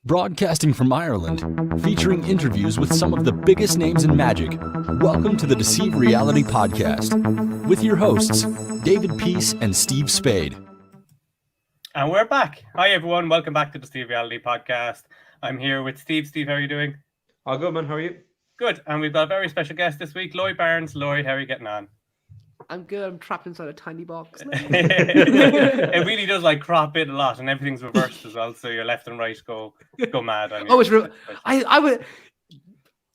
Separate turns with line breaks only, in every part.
Broadcasting from Ireland, featuring interviews with some of the biggest names in magic. Welcome to the Deceive Reality Podcast with your hosts, David Peace and Steve Spade.
And we're back. Hi, everyone. Welcome back to the Deceive Reality Podcast. I'm here with Steve. Steve, how are you doing?
All good, man. How are you?
Good. And we've got a very special guest this week, Lloyd Barnes. Lloyd, how are you getting on?
I'm good. I'm trapped inside a tiny box.
It really does like crop in a lot, and everything's reversed as well. So your left and right go mad. On you.
Oh, it's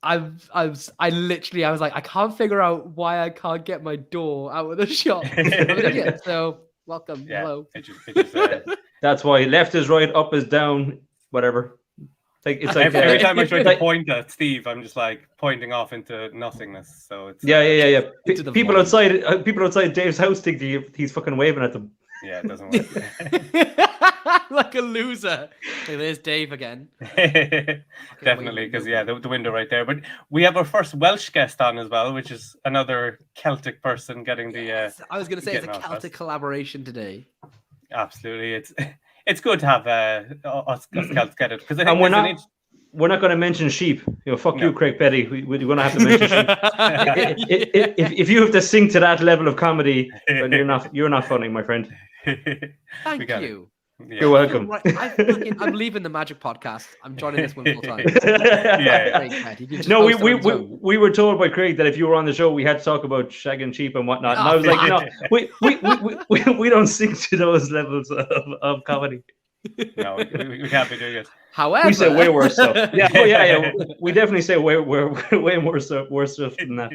I was like, I can't figure out why I can't get my door out of the shop. So welcome.
Yeah,
hello.
That's why left is right, up is down, whatever. Like it's like
every time I try to point at Steve, I'm just like pointing off into nothingness. So it's
yeah. People outside Dave's house think he's fucking waving at them.
Yeah, it doesn't work.
Like a loser. Hey, there's Dave again.
Definitely, because the window right there. But we have our first Welsh guest on as well, which is another Celtic person getting the.
I was going to say it's a Celtic collaboration today.
Absolutely, it's good to have us Celts get it, because
we're not going to mention sheep. Fuck you, Craig Petty. We're going to have to mention sheep. if you have to sing to that level of comedy, then you're not funny, my friend.
Thank you.
Yeah. You're welcome.
I'm leaving the Magic Podcast. I'm joining this one full time.
No, we were told by Craig that if you were on the show, we had to talk about shagging sheep and whatnot. And I was like, we don't sing to those levels of comedy.
No, we can't be doing it.
However,
we say way worse stuff. Yeah. We definitely say way more worse stuff than that.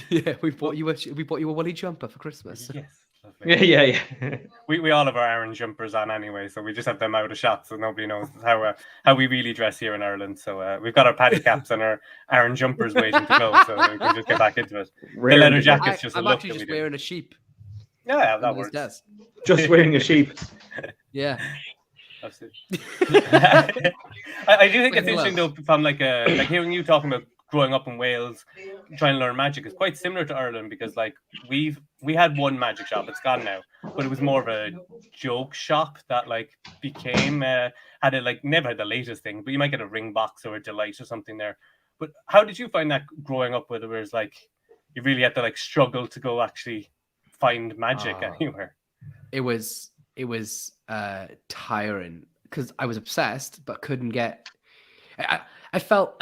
Yeah, we bought you a woolly jumper for Christmas.
Yes.
Yeah.
We all have our Aaron jumpers on anyway, so we just have them out of shot, so nobody knows how we really dress here in Ireland. So we've got our paddy caps and our Aaron jumpers waiting to go, so we can just get back into it. The leather jacket's just
I'm
a look
actually just wearing a sheep.
Yeah, that works.
Just wearing a sheep.
Yeah.
Absolutely. I do think it's interesting though, from like hearing you talking about growing up in Wales, trying to learn magic is quite similar to Ireland, because like we had one magic shop, it's gone now, but it was more of a joke shop that like became never had the latest thing, but you might get a ring box or a delight or something there. But how did you find that growing up with it, where it's like you really had to like struggle to go actually find magic anywhere?
It was tiring because I was obsessed but couldn't get. I felt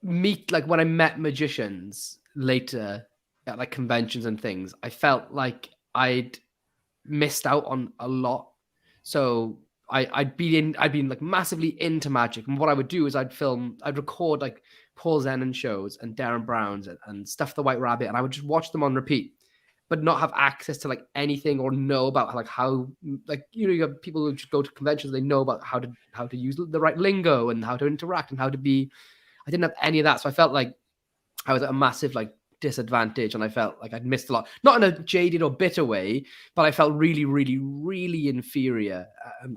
when I met magicians later at like conventions and things, I felt like I'd missed out on a lot. So I'd been like massively into magic, and what I would do is I'd record like Paul Zenon shows and Darren Brown's and Stuff the White Rabbit, and I would just watch them on repeat, but not have access to like anything or know about like how, like, you have people who just go to conventions, they know about how to use the right lingo and how to interact and how to be. I didn't have any of that, so I felt like I was at a massive like disadvantage, and I felt like I'd missed a lot. Not in a jaded or bitter way, but I felt really, really, really inferior.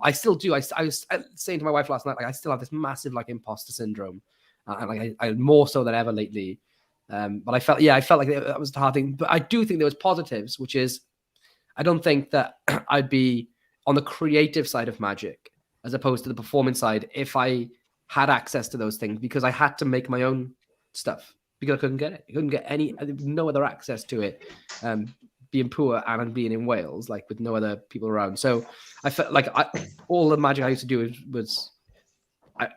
I still do. I was saying to my wife last night, like I still have this massive like imposter syndrome, and like I more so than ever lately. But I felt like that was the hard thing. But I do think there was positives, which is I don't think that I'd be on the creative side of magic as opposed to the performance side if I had access to those things, because I had to make my own stuff because I couldn't get it. I couldn't get there was no other access to it, being poor and being in Wales, like with no other people around. So I felt like all the magic I used to do was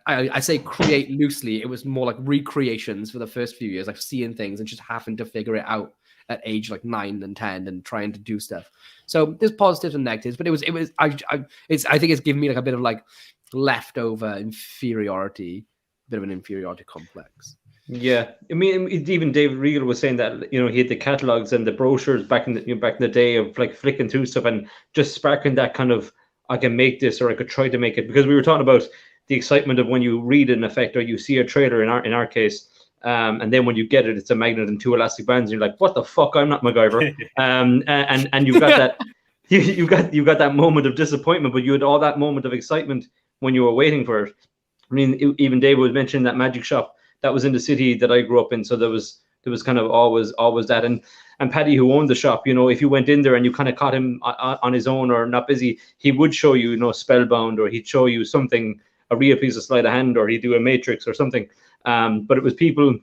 I say create loosely. It was more like recreations for the first few years, like seeing things and just having to figure it out at age like 9 and 10 and trying to do stuff. So there's positives and negatives, but I think it's given me like a bit of like leftover inferiority, bit of an inferiority complex.
Yeah, I mean, even David Regal was saying that he had the catalogs and the brochures back in the day of like flicking through stuff and just sparking that kind of, I can make this or I could try to make it, because we were talking about the excitement of when you read an effect or you see a trailer in our case, and then when you get it, it's a magnet and 2 elastic bands, and you're like, what the fuck? I'm not MacGyver. And you've got that you got that moment of disappointment, but you had all that moment of excitement when you were waiting for it. I mean, even David was mentioning that magic shop that was in the city that I grew up in, so there was kind of always that. And Paddy, who owned the shop, if you went in there and you kind of caught him on his own or not busy, he would show you, Spellbound, or he'd show you something a real piece of sleight of hand, or he'd do a matrix or something. But it was people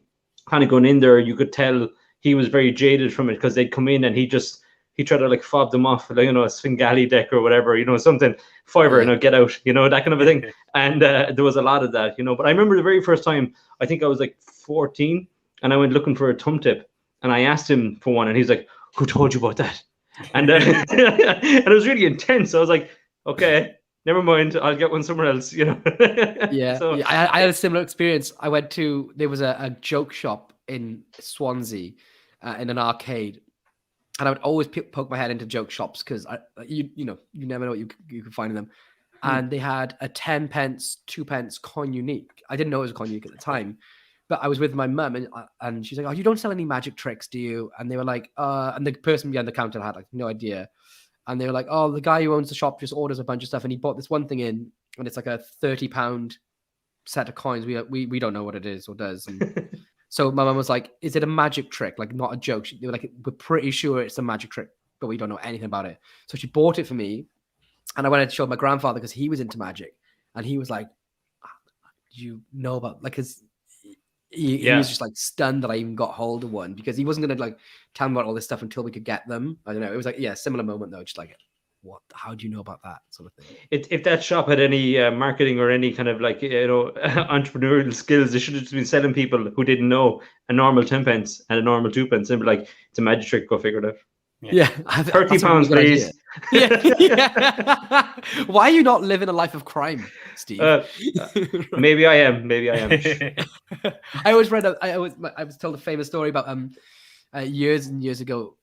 kind of going in there. You could tell he was very jaded from it, because they'd come in and he tried to like fob them off, like, a Svengali deck or whatever, something, fiver, get out, that kind of a thing. And there was a lot of that, But I remember the very first time, I think I was like 14, and I went looking for a thumb tip, and I asked him for one, and he's like, "Who told you about that?" And and it was really intense. I was like, "Okay, never mind. I'll get one somewhere else."
Yeah.
So,
I had a similar experience. There was a joke shop in Swansea, in an arcade. And I would always poke my head into joke shops, because you never know what you could find in them. And they had a 10 pence, 2 pence coin unique. I didn't know it was a coin unique at the time, but I was with my mum, and she's like, "Oh, you don't sell any magic tricks, do you?" And they were like, and the person behind the counter had like no idea. And they were like, "Oh, the guy who owns the shop just orders a bunch of stuff, and he bought this one thing in, and it's like a £30 set of coins. We don't know what it is or does." And so my mum was like, "Is it a magic trick? Like, not a joke?" They were like, "We're pretty sure it's a magic trick, but we don't know anything about it." So she bought it for me, and I went to show my grandfather, because he was into magic, and he was like, "Do you know about?" Like, because he was just like stunned that I even got hold of one, because he wasn't gonna like tell me about all this stuff until we could get them. I don't know. It was like, similar moment though, just like, what? How do you know about that sort of thing?
if that shop had any marketing or any kind of like entrepreneurial skills, they should have just been selling people who didn't know a normal 10 pence and a normal 2 pence, and be like, "It's a magic trick. Go figure it out."
Yeah,
£30, please.
Yeah. Why are you not living a life of crime, Steve?
Maybe I am.
I always read. I was told a famous story about years and years ago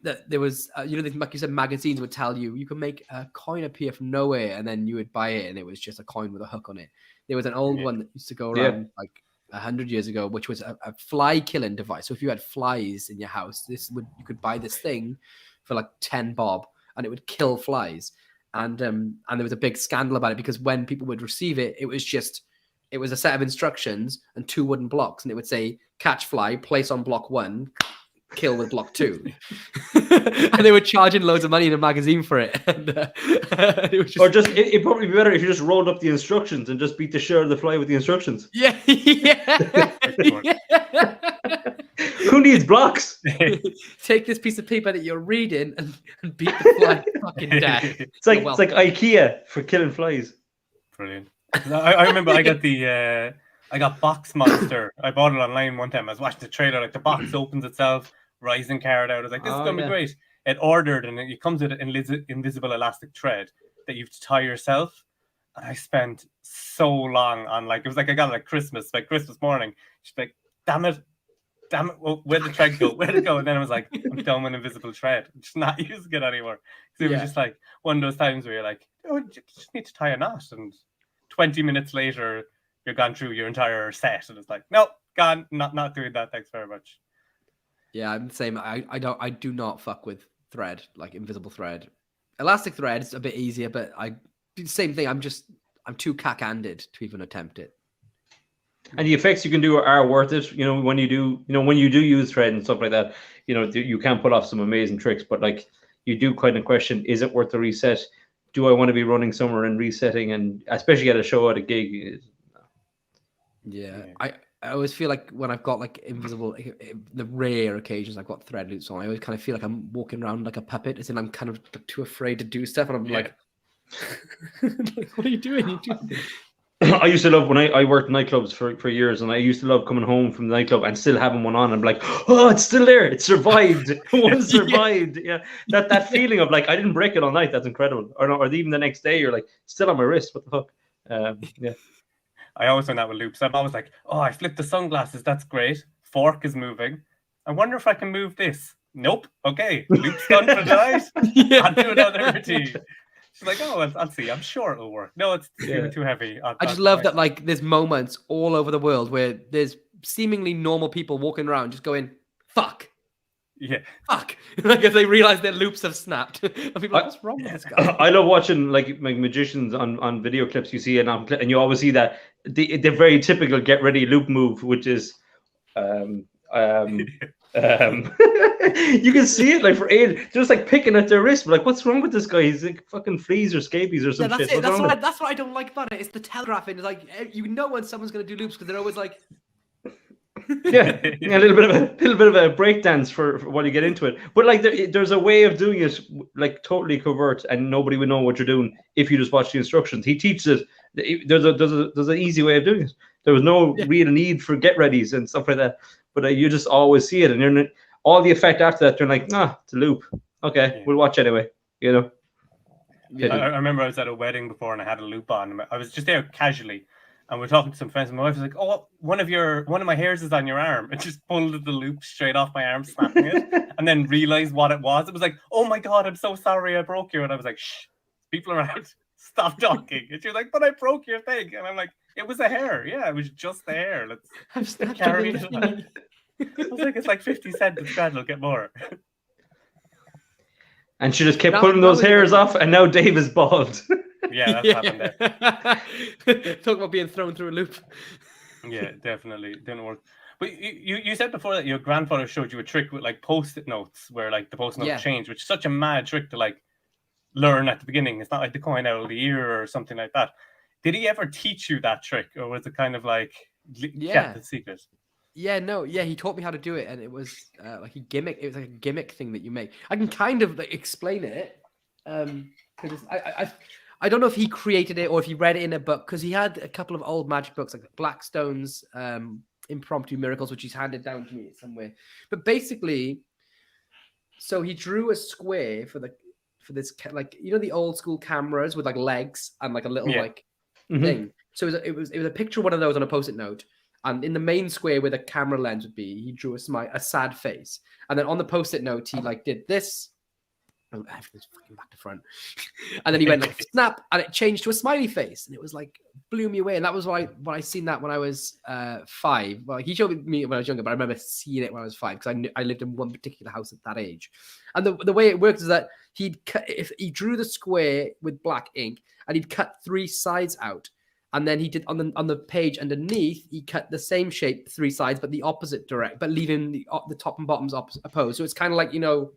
that there was like you said, magazines would tell you can make a coin appear from nowhere, and then you would buy it, and it was just a coin with a hook on it. There was an old one that used to go around like 100 years ago, which was a fly killing device. So if you had flies in your house, you could buy this thing for like 10 bob, and it would kill flies. And there was a big scandal about it, because when people would receive it, it was a set of instructions and 2 wooden blocks, and it would say, "Catch fly, place on block 1, kill with block 2." And they were charging loads of money in a magazine for it. And, it was
it'd probably be better if you just rolled up the instructions and just beat the shit out of the fly with the instructions.
Yeah.
Who needs blocks?
Take this piece of paper that you're reading and beat the fly fucking death.
It's like IKEA for killing flies.
Brilliant. I remember I got Box Monster. I bought it online one time. I was watching the trailer, like the box opens itself, rising card out. I was like, "This is gonna be great." It ordered, and it comes with an invisible elastic thread that you have to tie yourself. And I spent so long on it was like I got it like Christmas morning. She's like, damn it, where'd the thread go? Where'd it go? And then I was like, I'm done with invisible thread. I'm just not using it anymore. So it was just like one of those times where you're like, "Oh, you just need to tie a knot," and 20 minutes later, you're gone through your entire set, and it's like, "Nope, gone. Not doing that. Thanks very much."
Yeah, I'm the same. I do not fuck with thread, like invisible thread. Elastic thread is a bit easier, but same thing. I'm too cack-handed to even attempt it.
And the effects you can do are worth it. When you do use thread and stuff like that, you can pull off some amazing tricks. But like, you do kind of question, is it worth the reset? Do I want to be running somewhere and resetting, and especially at a show, at a gig?
Yeah, I always feel like when I've got like invisible, the rare occasions I've got thread loops on, I always kind of feel like I'm walking around like a puppet, as in I'm kind of too afraid to do stuff, and I'm like, "What are you doing?
I used to love when I worked in nightclubs for years, and I used to love coming home from the nightclub and still having one on. I'm like, "Oh, it's still there. It survived. One survived." Yeah, that feeling of like, I didn't break it all night. That's incredible. Or even the next day, you're like, still on my wrist. What the fuck? Yeah.
I always done that with loops. I'm always like, "Oh, I flipped the sunglasses. That's great. Fork is moving. I wonder if I can move this." Nope. Okay. Loop's done for the night. I'll do another routine. She's like, "Oh, I'll see. I'm sure it'll work." No, it's too heavy.
I just love that, like, there's moments all over the world where there's seemingly normal people walking around just going, "Fuck."
Yeah.
Fuck. Like, if they realize their loops have snapped. And people are like, "What's wrong with this guy?"
I love watching like magicians on video clips you see, and you always see that the very typical get ready loop move, which is You can see it like for ages, just like picking at their wrist. Like, what's wrong with this guy? He's like fucking fleas or scabies or some
that's
shit.
it. That's what I don't like about it. It's the telegraphing. It's like you know when someone's going to do loops because they're always like,
yeah, a little bit of a breakdance for while you get into it. But like there's a way of doing it like totally covert, and nobody would know what you're doing if you just watch the instructions. He teaches it. There's an easy way of doing it. There was no real need for get readies and stuff like that. But you just always see it, and you're all the effect after that. You're like, it's a loop. Okay, we'll watch anyway. You know.
Yeah, I remember I was at a wedding before and I had a loop on. I was just there casually. And we're talking to some friends, and my wife was like, "Oh, one of my hairs is on your arm." And just pulled the loop straight off my arm, snapping it, and then realized what it was. It was like, "Oh my god, I'm so sorry, I broke you." And I was like, "Shh, people around, stop talking." And she was like, "But I broke your thing." And I'm like, "It was a hair. Yeah, it was just the hair. Let's carry it on." I was like, "It's like 50 cents. It's grand. I'll get more."
And she just kept pulling those hairs off, and now Dave is bald.
Yeah, that's happened there.
Talk about being thrown through a loop.
Yeah, definitely didn't work. But you said before that your grandfather showed you a trick with like post-it notes, where like the post-it notes change, which is such a mad trick to like learn at the beginning. It's not like the coin out of the ear or something like that. Did he ever teach you that trick, or was it kind of like kept the secret?
Yeah, no, yeah, he taught me how to do it, and it was like a gimmick. It was like a gimmick thing that you make. I can kind of like explain it, because I don't know if he created it or if he read it in a book, because he had a couple of old magic books like Blackstone's Impromptu Miracles, which he's handed down to me somewhere. But basically, so he drew a square for this like, you know, the old school cameras with like legs and like a little thing. So it was a picture of one of those on a post-it note. And in the main square where the camera lens would be, he drew a sad face. And then on the post-it note, he like did this. Oh, everything's fucking back to front. And then he went like snap, and it changed to a smiley face, and it was like blew me away. And that was why when I seen that when I was 5. Well, he showed me when I was younger, but I remember seeing it when I was 5 because I lived in one particular house at that age. And the way it worked is that if he drew the square with black ink, and he'd cut 3 sides out. And then he did on the page underneath, he cut the same shape 3 sides, but the opposite direct, but leaving the top and bottoms opposed. So it's kind of like, you know,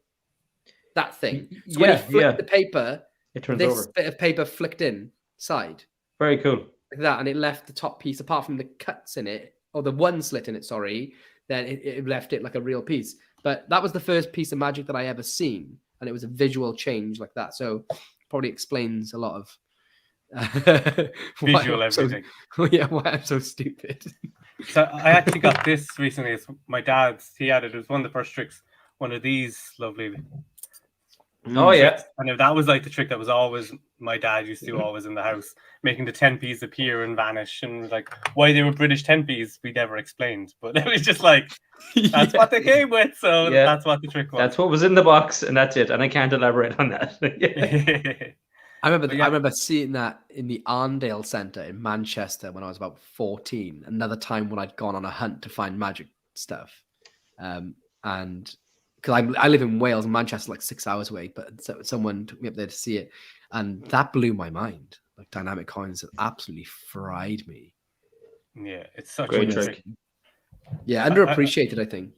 that thing. So when he flicked the paper,
it turns
this
over.
Bit of paper flicked in side.
Very cool.
Like that, and it left the top piece, apart from the cuts in it, or the one slit in it, sorry, then it left it like a real piece. But that was the first piece of magic that I ever seen, and it was a visual change like that. So probably explains a lot of
visual everything.
Why I'm so stupid.
So I actually got this recently. It's my dad's. He had it. It was one of the first tricks. One of these lovely.
Oh yeah,
and that was like the trick that was always my dad used to do always in the house, making the 10p's appear and vanish, and like why they were British 10p's we never explained, but it was just like that's what they came with, so that's what the trick was.
That's what was in the box, and that's it. And I can't elaborate on that.
I remember seeing that in the Arndale Centre in Manchester when I was about 14. Another time when I'd gone on a hunt to find magic stuff, and. Because I live in Wales, and Manchester like 6 hours away, but someone took me up there to see it, and that blew my mind. Like dynamic coins have absolutely fried me.
Yeah, it's such
great
a
trick.
Yeah, underappreciated, I think.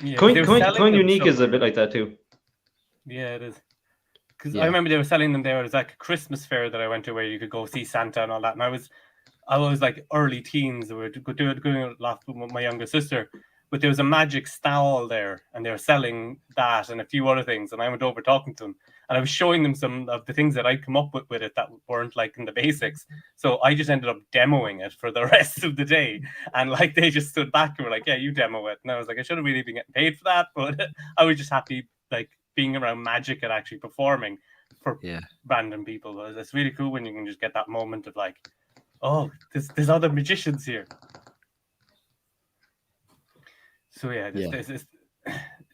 Yeah,
Coin Unique is a bit like that too.
Yeah, it is. Because I remember they were selling them there. It was like a Christmas fair that I went to where you could go see Santa and all that. And I was like early teens. We were doing a lot with my younger sister. But there was a magic stall there, and they were selling that and a few other things. And I went over talking to them, and I was showing them some of the things that I'd come up with it that weren't like in the basics. So I just ended up demoing it for the rest of the day. And like they just stood back and were like, "Yeah, you demo it." And I was like, I should have really been getting paid for that, but I was just happy like being around magic and actually performing for random people. It's really cool when you can just get that moment of like, oh, there's other magicians here. So yeah,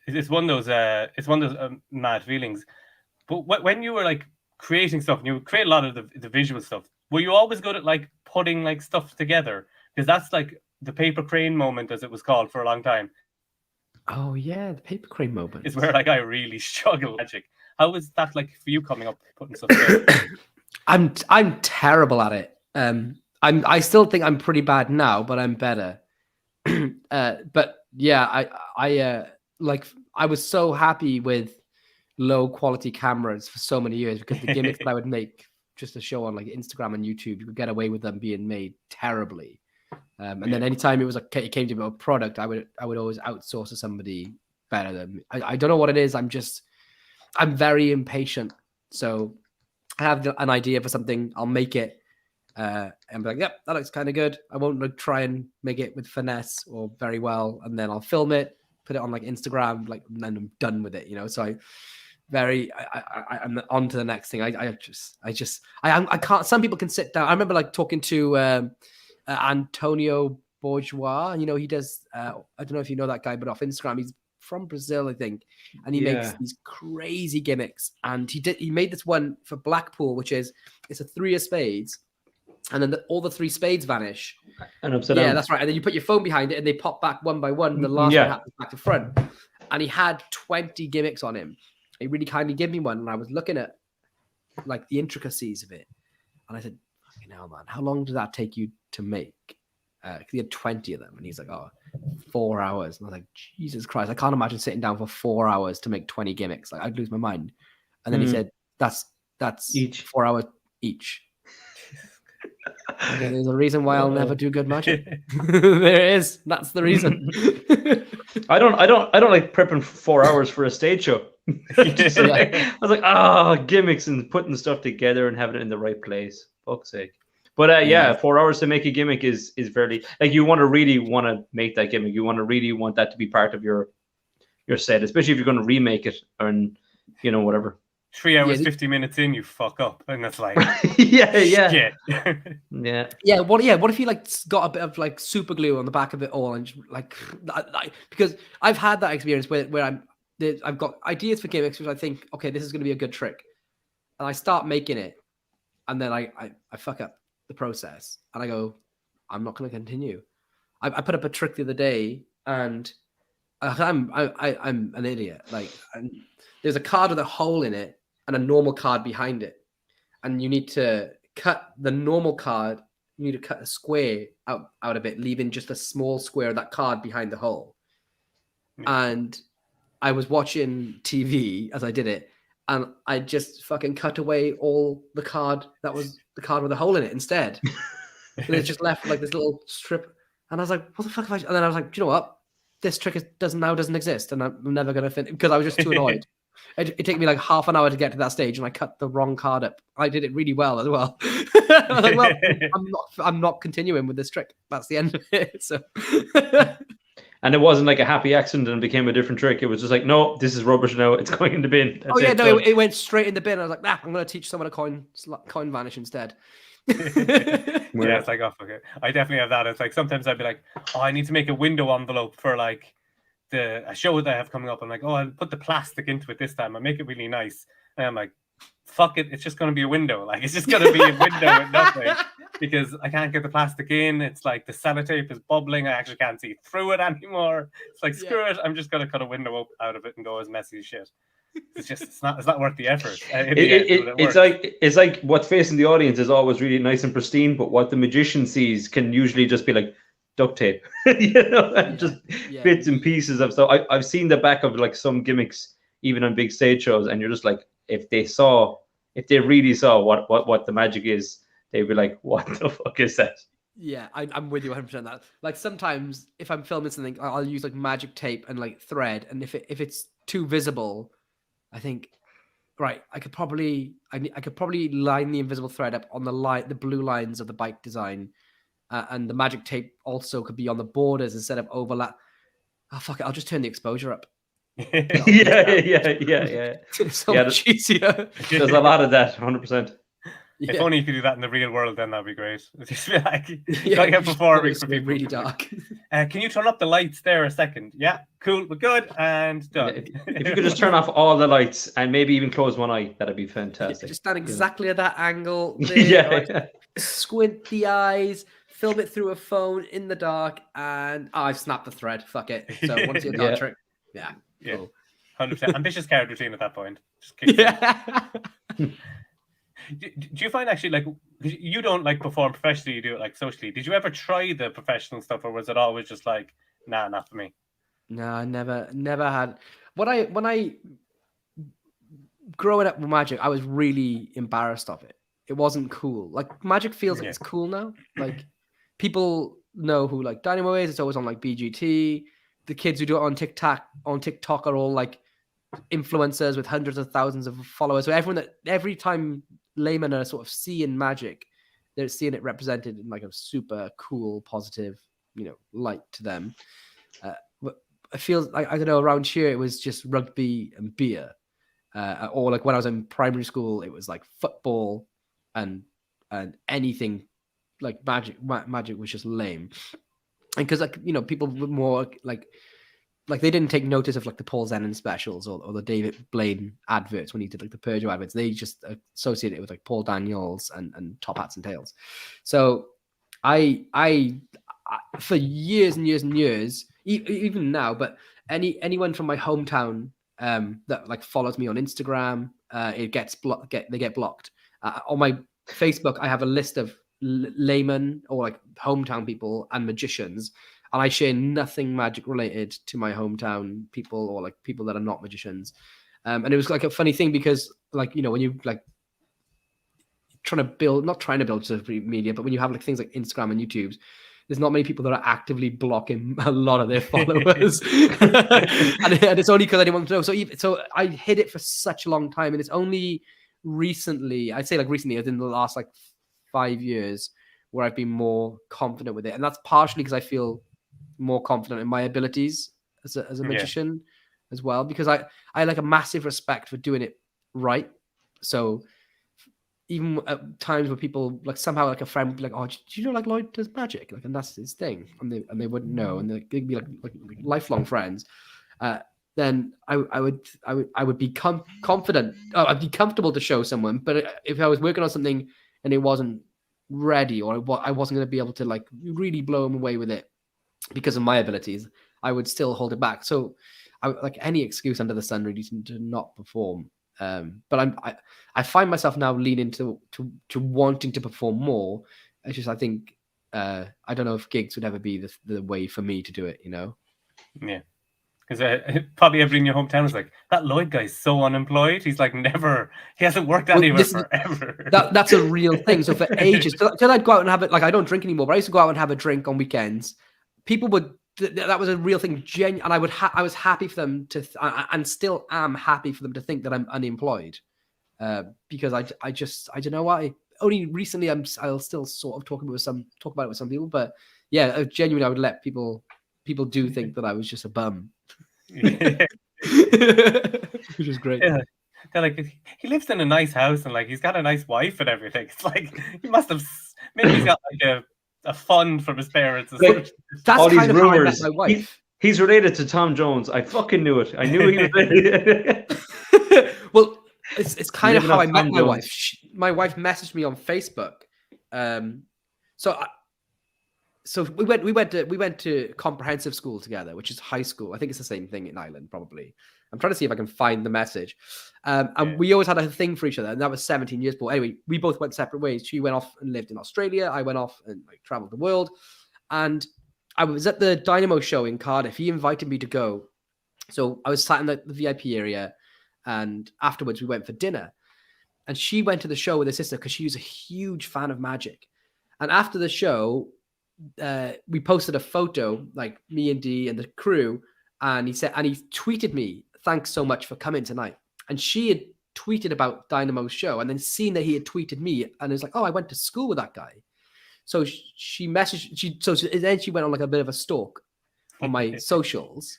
it's one of those mad feelings. But when you were like creating stuff, and you create a lot of the visual stuff, were you always good at like putting like stuff together? Because that's like the paper crane moment, as it was called for a long time.
Oh yeah, the paper crane moment
is where like I really struggle with magic. How was that like for you coming up putting stuff together?
I'm terrible at it. I still think I'm pretty bad now, but I'm better. But yeah, I was so happy with low quality cameras for so many years because the gimmicks that I would make just to show on like Instagram and YouTube, you could get away with them being made terribly. And then anytime it came to a product, I would always outsource to somebody better than me. I don't know what it is. I'm very impatient. So I have an idea for something, I'll make it and be like, yep, that looks kind of good. I won't like try and make it with finesse or very well. And then I'll film it, put it on like Instagram, like, and then I'm done with it, you know? So I'm on to the next thing. I can't, some people can sit down. I remember like talking to Antonio Bourgeois, you know, he does, I don't know if you know that guy, but off Instagram, he's from Brazil, I think. And he makes these crazy gimmicks. And he made this one for Blackpool, which is, it's a 3 of spades. And then all the 3 spades vanish.
And upside down.
Yeah, that's right. And then you put your phone behind it and they pop back one by one. And the last one happens back to front. And he had 20 gimmicks on him. He really kindly gave me one. And I was looking at like the intricacies of it. And I said, fucking hell, man, how long did that take you to make? Because he had 20 of them. And he's like, 4 hours. And I was like, Jesus Christ, I can't imagine sitting down for 4 hours to make 20 gimmicks. Like, I'd lose my mind. And then he said, that's each 4 hours each. Okay, there's a reason why I'll never do good magic. There is. That's the reason.
I don't like prepping for 4 hours for a stage show. I was like, gimmicks and putting stuff together and having it in the right place. Fuck's sake. But 4 hours to make a gimmick is very, like, you really want to make that gimmick. You really want that to be part of your set, especially if you're going to remake it and, you know, whatever.
3 hours, 50 minutes in, you fuck up, and that's like,
yeah.
What if you like got a bit of like super glue on the back of it all, and just, like because I've had that experience where I've got ideas for gimmicks which I think, okay, this is going to be a good trick, and I start making it, and then I fuck up the process, and I go, I'm not going to continue. I put up a trick the other day, and I'm an idiot. Like, there's a card with a hole in it and a normal card behind it, and you need to cut the normal card. You need to cut a square out of it, leaving just a small square of that card behind the hole. And I was watching TV as I did it, and I just fucking cut away all the card that was the card with a hole in it instead. And it's just left like this little strip. And I was like, what the fuck have I? And then I was like, do you know what? This trick doesn't exist, and I'm never gonna finish because I was just too annoyed. It took me like half an hour to get to that stage, and I cut the wrong card up. I did it really well as well. I was like, well, I'm not continuing with this trick. That's the end of it. So,
and it wasn't like a happy accident and became a different trick. It was just like, no, this is rubbish now. It's going in the bin. That's
it went straight in the bin. I was like, I'm going to teach someone a coin vanish instead.
It's like, oh, fuck it. I definitely have that. It's like sometimes I'd be like, I need to make a window envelope for like a show that I have coming up. I'm like, I'll put the plastic into it this time. I'll make it really nice. And I'm like, fuck it, it's just going to be a window. Like, it's just going to be a window with nothing because I can't get the plastic in. It's like the sellotape is bubbling. I actually can't see through it anymore. It's like, screw it. I'm just going to cut a window out of it and go as messy as shit. It's not worth the effort.
It's like what's facing the audience is always really nice and pristine, but what the magician sees can usually just be like duct tape, just bits and pieces of stuff. I've seen the back of like some gimmicks even on big stage shows, and you're just like, if they really saw what the magic is, they'd be like, what the fuck is that?
Yeah, I'm with you 100% that. Like, sometimes if I'm filming something, I'll use like magic tape and like thread, and if it's too visible, I think, right, I could probably line the invisible thread up on the blue lines of the bike design, and the magic tape also could be on the borders instead of overlap. Oh, fuck it, I'll just turn the exposure up.
Yeah.
It's so much easier.
There's a lot of that, 100%.
If only you could do that in the real world, then that'd be great. Just be like, performing for people.
Really dark.
Can you turn up the lights there a second? Yeah, cool, we're good, and done.
If you could just turn off all the lights and maybe even close one eye, that'd be fantastic.
Just stand exactly at that angle. There, squint the eyes, film it through a phone in the dark, and I've snapped the thread. Fuck it. So once you're done, trick. Yeah.
Cool. 100%. Ambitious card routine at that point. Just kick Do you find actually, like, 'cause you don't like perform professionally, you do it like socially? Did you ever try the professional stuff, or was it always just like, nah, not for me?
No, I never had. When I growing up with magic, I was really embarrassed of it. It wasn't cool. Like magic feels like it's cool now. Like people know who like Dynamo is. It's always on like BGT. The kids who do it on TikTok are all like influencers with hundreds of thousands of followers. So every time laymen are sort of seeing magic, they're seeing it represented in like a super cool, positive, light to them. But I feel like, I don't know, around here it was just rugby and beer. Or like when I was in primary school, it was like football and anything like magic. Magic was just lame, and because people were more like they didn't take notice of like the Paul Zennon specials or the David Blaine adverts when he did like the Peugeot adverts. They just associated it with like Paul Daniels and Top Hats and Tails. So I for years and years and years, even now, but anyone from my hometown that like follows me on Instagram, it gets they get blocked. On my Facebook, I have a list of laymen or like hometown people and magicians, and I share nothing magic related to my hometown people or like people that are not magicians. And it was like a funny thing because like when you like not trying to build social media, but when you have like things like Instagram and YouTube, there's not many people that are actively blocking a lot of their followers. and it's only because I didn't want to know. So I hid it for such a long time. And it's only recently, I'd say like recently, within the last like 5 years, where I've been more confident with it. And that's partially because I feel more confident in my abilities as a magician as well, because I like a massive respect for doing it right. So even at times where people like somehow like a friend would be like, oh, do you know like Lloyd does magic? Like, and that's his thing. And they wouldn't know. And they'd be like lifelong friends. Then I would be confident. I'd be comfortable to show someone. But if I was working on something and it wasn't ready, or I wasn't going to be able to like really blow them away with it because of my abilities, I would still hold it back. So I like any excuse under the sun really to not perform. But I find myself now leaning to wanting to perform more. It's just, I think, I don't know if gigs would ever be the way for me to do it,
Yeah. Because probably everybody in your hometown is like, that Lloyd guy's so unemployed. He's like he hasn't worked anywhere forever.
That's a real thing. So for ages, till I'd go out and have it, like I don't drink anymore, but I used to go out and have a drink on weekends. People would, that was a real thing. And I was happy for them to, and still am happy for them to think that I'm unemployed. Because I don't know why. Only recently I'll still sort of talk about it with some people, but yeah, genuinely I would let people do think that I was just a bum. Which is great.
Yeah. They're like, he lives in a nice house and like he's got a nice wife and everything. It's like he must have, maybe he's got like a fund from his parents.
Like,
that's
all
kind
these
of
rumors.
how I met my wife.
He's related to Tom Jones. I fucking knew it. I knew he was related.
Well, it's kind of how I met my wife. My wife messaged me on Facebook. So we went to comprehensive school together, which is high school. I think it's the same thing in Ireland, probably. I'm trying to see if I can find the message. And we always had a thing for each other, and that was 17 years ago. Anyway, we both went separate ways. She went off and lived in Australia. I went off and like traveled the world. And I was at the Dynamo show in Cardiff. He invited me to go. So I was sat in the VIP area, and afterwards we went for dinner. And she went to the show with her sister because she was a huge fan of magic. And after the show, we posted a photo, like me and Dee and the crew, and he tweeted me, "Thanks so much for coming tonight." And she had tweeted about Dynamo's show, and then seen that he had tweeted me, and it was like, "Oh, I went to school with that guy." So she messaged. Then she went on like a bit of a stalk on my socials,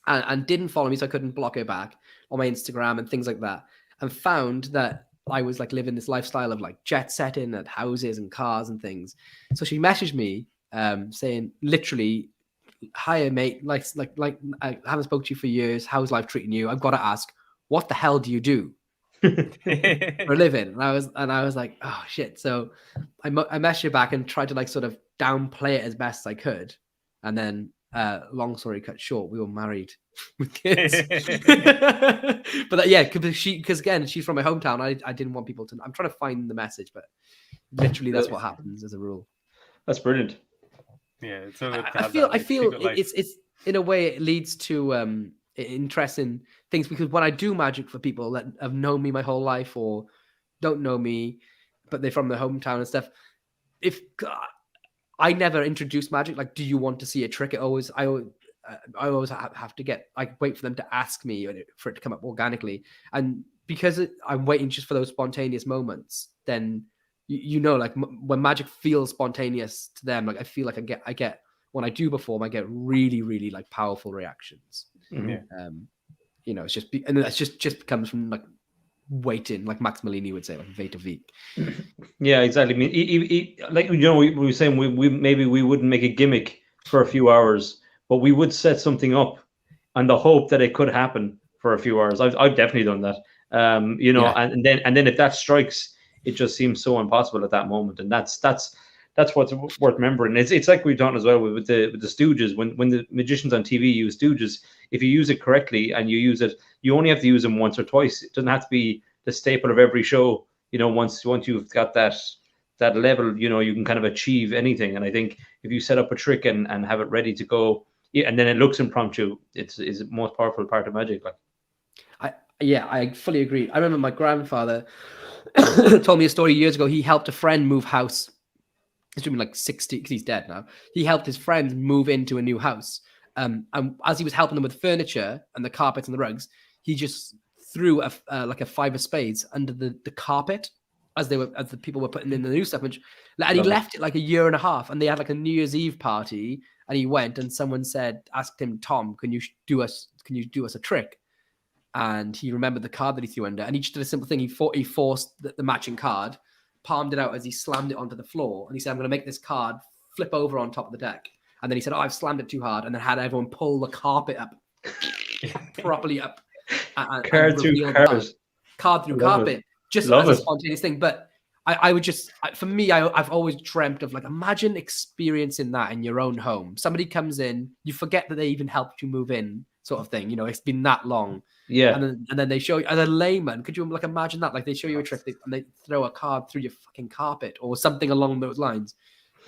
and didn't follow me, so I couldn't block her back on my Instagram and things like that, and found that I was like living this lifestyle of like jet setting at houses and cars and things. So she messaged me saying literally, "Hi mate, like I haven't spoken to you for years. How's life treating you? I've got to ask, what the hell do you do for a living?" And I was like, oh shit. So I messaged her back and tried to like sort of downplay it as best I could. And then long story cut short, we were married with kids. But yeah, because again, she's from my hometown. I didn't want people to. I'm trying to find the message, but literally that's what happens as a rule.
That's brilliant.
Yeah, it's so good to
I
have
feel
that, like,
it's in a way it leads to interesting things, because when I do magic for people that have known me my whole life or don't know me, but they're from the hometown and stuff, if I never introduce magic, like, do you want to see a trick? I always have to wait for them to ask me for it to come up organically. And because I'm waiting just for those spontaneous moments, then like when magic feels spontaneous to them, like I feel like I get when I do perform, I get really, really like powerful reactions.
Mm-hmm.
It's just and that's just comes from like waiting, like Max Malini would say, like wait a week.
Yeah, exactly. I mean, like we were saying, we maybe we wouldn't make a gimmick for a few hours, but we would set something up on the hope that it could happen for a few hours. I've definitely done that. And then if that strikes, it just seems so impossible at that moment, and that's what's worth remembering. It's like we've done as well with the Stooges. When the magicians on TV use Stooges, if you use it correctly and you use it, you only have to use them once or twice. It doesn't have to be the staple of every show. Once you've got that level, you can kind of achieve anything. And I think if you set up a trick and have it ready to go, and then it looks impromptu, it's the most powerful part of magic. Like,
I fully agree. I remember my grandfather told me a story years ago. He helped a friend move house. He's doing like 60 because he's dead now. He helped his friends move into a new house. And as he was helping them with furniture and the carpets and the rugs, he just threw like a 5 of spades under the carpet as the people were putting in the new stuff. And he left it like a year and a half. And they had like a New Year's Eve party. And he went, and someone asked him, Tom, can you do us a trick? And he remembered the card that he threw under, and he just did a simple thing. He forced the matching card, palmed it out as he slammed it onto the floor, and he said, I'm going to make this card flip over on top of the deck. And then he said, I've slammed it too hard, and then had everyone pull the carpet up, properly up.
Card through
carpet, just as a spontaneous thing. But I would just, for me, I've always dreamt of, like, imagine experiencing that in your own home. Somebody comes in, you forget that they even helped you move in, sort of thing. It's been that long.
Yeah.
And then they show you, as a layman, could you like imagine that? Like, they show you a trick and they throw a card through your fucking carpet or something along those lines.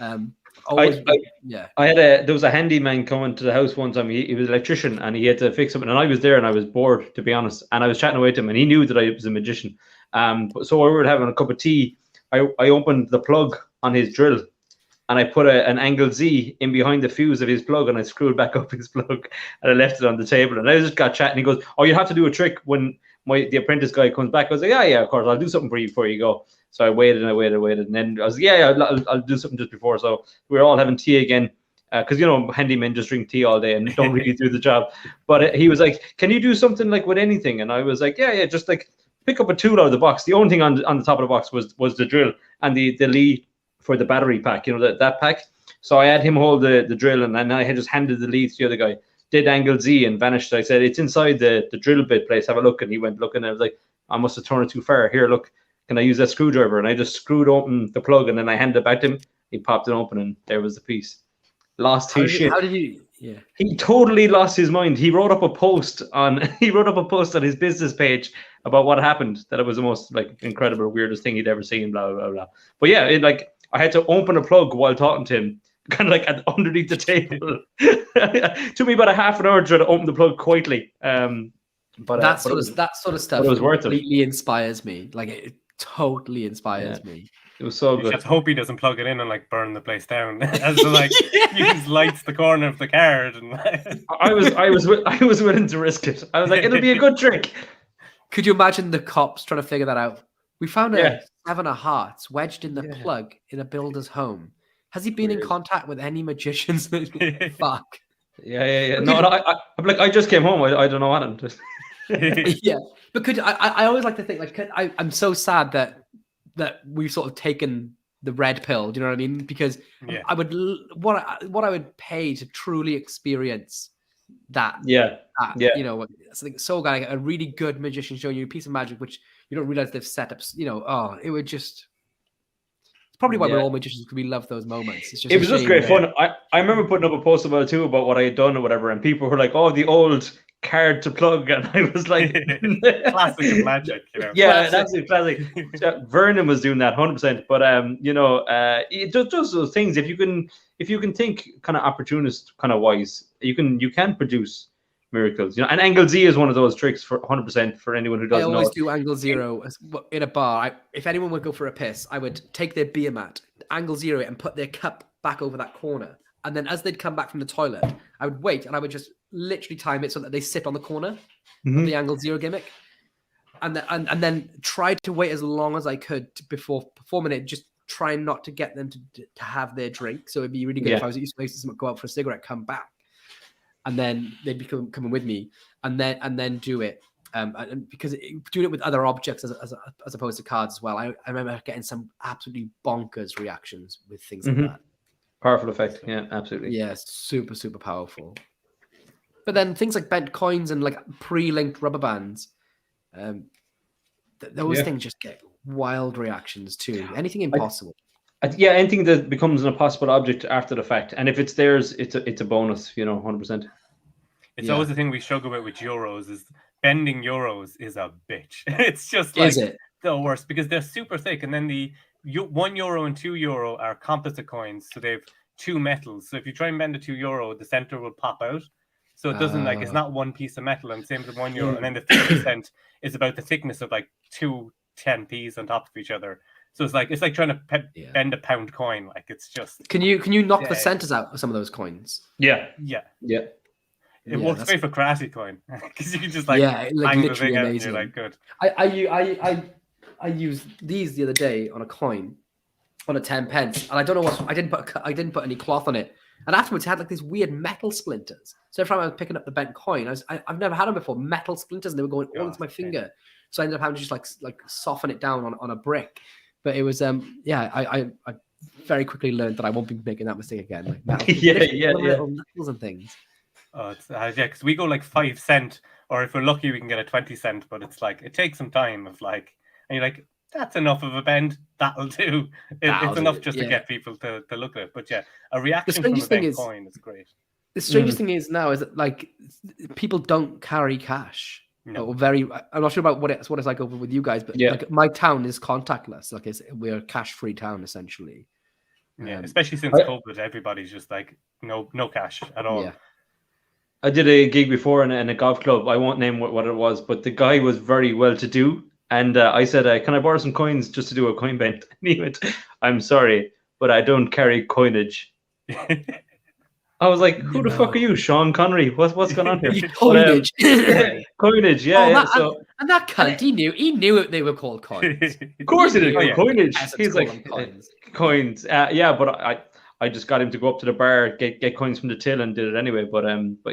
There was a handyman coming to the house one time. He was an electrician and he had to fix something, and I was there and I was bored, to be honest, and I was chatting away to him, and he knew that I was a magician. So we were having a cup of tea. I opened the plug on his drill, and I put an angle Z in behind the fuse of his plug, and I screwed back up his plug, and I left it on the table. And I just got chatting. He goes, "Oh, you have to do a trick when the apprentice guy comes back." I was like, "Yeah, of course, I'll do something for you before you go." So I waited, and then I was like, "Yeah, I'll do something just before." So we were all having tea again, because handymen just drink tea all day and don't really do the job. But he was like, "Can you do something like with anything?" And I was like, "Yeah, just like pick up a tool out of the box." The only thing on the top of the box was the drill and the lead for the battery pack, that pack. So I had him hold the drill, and then I had just handed the lead to the other guy, did angle Z and vanished. I said, "It's inside the drill bit place, have a look." And he went looking, and I was like, "I must have turned it too far. Here, look, can I use that screwdriver?" And I just screwed open the plug, and then I handed it back to him. He popped it open, and there was the piece. Lost his shit.
How did you? Yeah.
He totally lost his mind. He wrote up a post on his business page about what happened, that it was the most like incredible, weirdest thing he'd ever seen, blah blah blah. But yeah, I had to open a plug while talking to him, kind of like underneath the table. It took me about a half an hour to try to open the plug quietly. But
that sort of stuff
it was worth
completely inspires me. Like, it totally inspires me.
It was so good.
You just hope he doesn't plug it in and like burn the place down, as to like use lights the corner of the card. And
I was willing to risk it. I was like, it'll be a good trick.
Could you imagine the cops trying to figure that out? We found a 7 of hearts wedged in the plug in a builder's home. Has he been in contact with any magicians? Fuck.
Yeah. No, I'm like, I just came home. I don't know what happened.
Yeah, but I always like to think, like, I'm so sad that we've sort of taken the red pill. Do you know what I mean? Because I would what I would pay to truly experience that. Something so good, like a really good magician showing you a piece of magic which you don't realize they've set up. It would just probably why we're all magicians, because we love those moments. It's just
it was just great fun. I remember putting up a post about it too about what I had done or whatever, and people were like, "Oh, the old card to plug," and I was like,
classic of magic, you know.
Yeah, that's classic. Vernon was doing that 100%. But it does those things. If you can think kind of opportunist kind of wise, you can produce miracles, you know. And angle Z is one of those tricks for 100% for anyone who doesn't know.
I always do angle 0 in a bar. If anyone would go for a piss, I would take their beer mat, angle 0 it, and put their cup back over that corner. And then as they'd come back from the toilet, I would wait and I would just literally time it so that they sit on the corner of the angle 0 gimmick. And then try to wait as long as I could before performing it, just trying not to get them to have their drink. So it'd be really good if I was used to go out for a cigarette, come back, and then they'd be coming with me, and then do it. And because doing it with other objects as opposed to cards as well, I remember getting some absolutely bonkers reactions with things like that.
Powerful effect, yeah, absolutely.
Yeah, super, super powerful. But then things like bent coins and like pre-linked rubber bands, those things just get wild reactions too. Anything impossible.
Anything that becomes an impossible object after the fact, and if it's theirs, it's a bonus, you know, 100%.
It's always the thing we struggle with euros is bending euros is a bitch. It's just like the worst because they're super thick, and then the €1 and €2 are composite coins, so they've two metals. So if you try and bend a €2, the center will pop out. So it doesn't it's not one piece of metal, and same with €1. And then the 50% is about the thickness of like 2 10p's on top of each other. So it's like trying to bend a pound coin. Like it's just.
Can you knock the centers out of some of those coins?
Yeah.
It works great for karate coin because you can just like hang the thing out and you're like good.
I used these the other day on a coin, on a 10 pence, and I don't know what I didn't put any cloth on it. And afterwards, it had like these weird metal splinters. So every time I was picking up the bent coin, I've never had them before. Metal splinters, and they were going all into my finger. So I ended up having to just like soften it down on a brick. But it was I very quickly learned that I won't be making that mistake again. Like metal, little knuckles and things.
Oh, because we go like 5 cent, or if we're lucky, we can get a 20 cent. But it's like it takes some time of like, and you're like, that's enough of a bend. That'll do. It's enough just to get people to look at it. But yeah, a reaction from a bent coin is great.
The strangest thing is now is that like people don't carry cash. No. I'm not sure about what it's like over with you guys, but like my town is contactless. Like we're a cash-free town essentially.
Yeah, especially since COVID, everybody's just like no cash at all. Yeah.
I did a gig before in a golf club. I won't name what it was, but the guy was very well-to-do. And I said, can I borrow some coins just to do a coin bend? And he went, I'm sorry, but I don't carry coinage. I was like, who the fuck are you, Sean Connery? What's going on here?
Coinage.
Coinage,
And that cunt, he knew they were called coins.
Of course he did. Coinage. He's like, coins. But I just got him to go up to the bar, get coins from the till, and did it anyway. But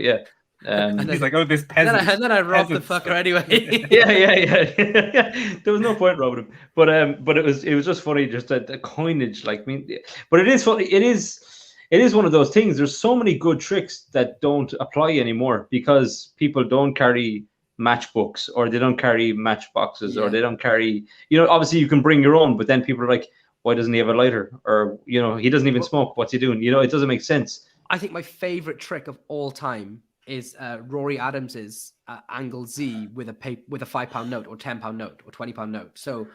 yeah.
And he's like, this peasant.
And then I robbed the fucker anyway.
Yeah. There was no point robbing him. But it was just funny, just the coinage. Like, but it is funny. It is one of those things. There's so many good tricks that don't apply anymore because people don't carry matchbooks, or they don't carry matchboxes, or they don't carry. You know, obviously you can bring your own, but then people are like, why doesn't he have a lighter? Or he doesn't even smoke. What's he doing? It doesn't make sense.
I think my favorite trick of all time is Rory Adams's angle Z with a £5 note or £10 note or £20 note. So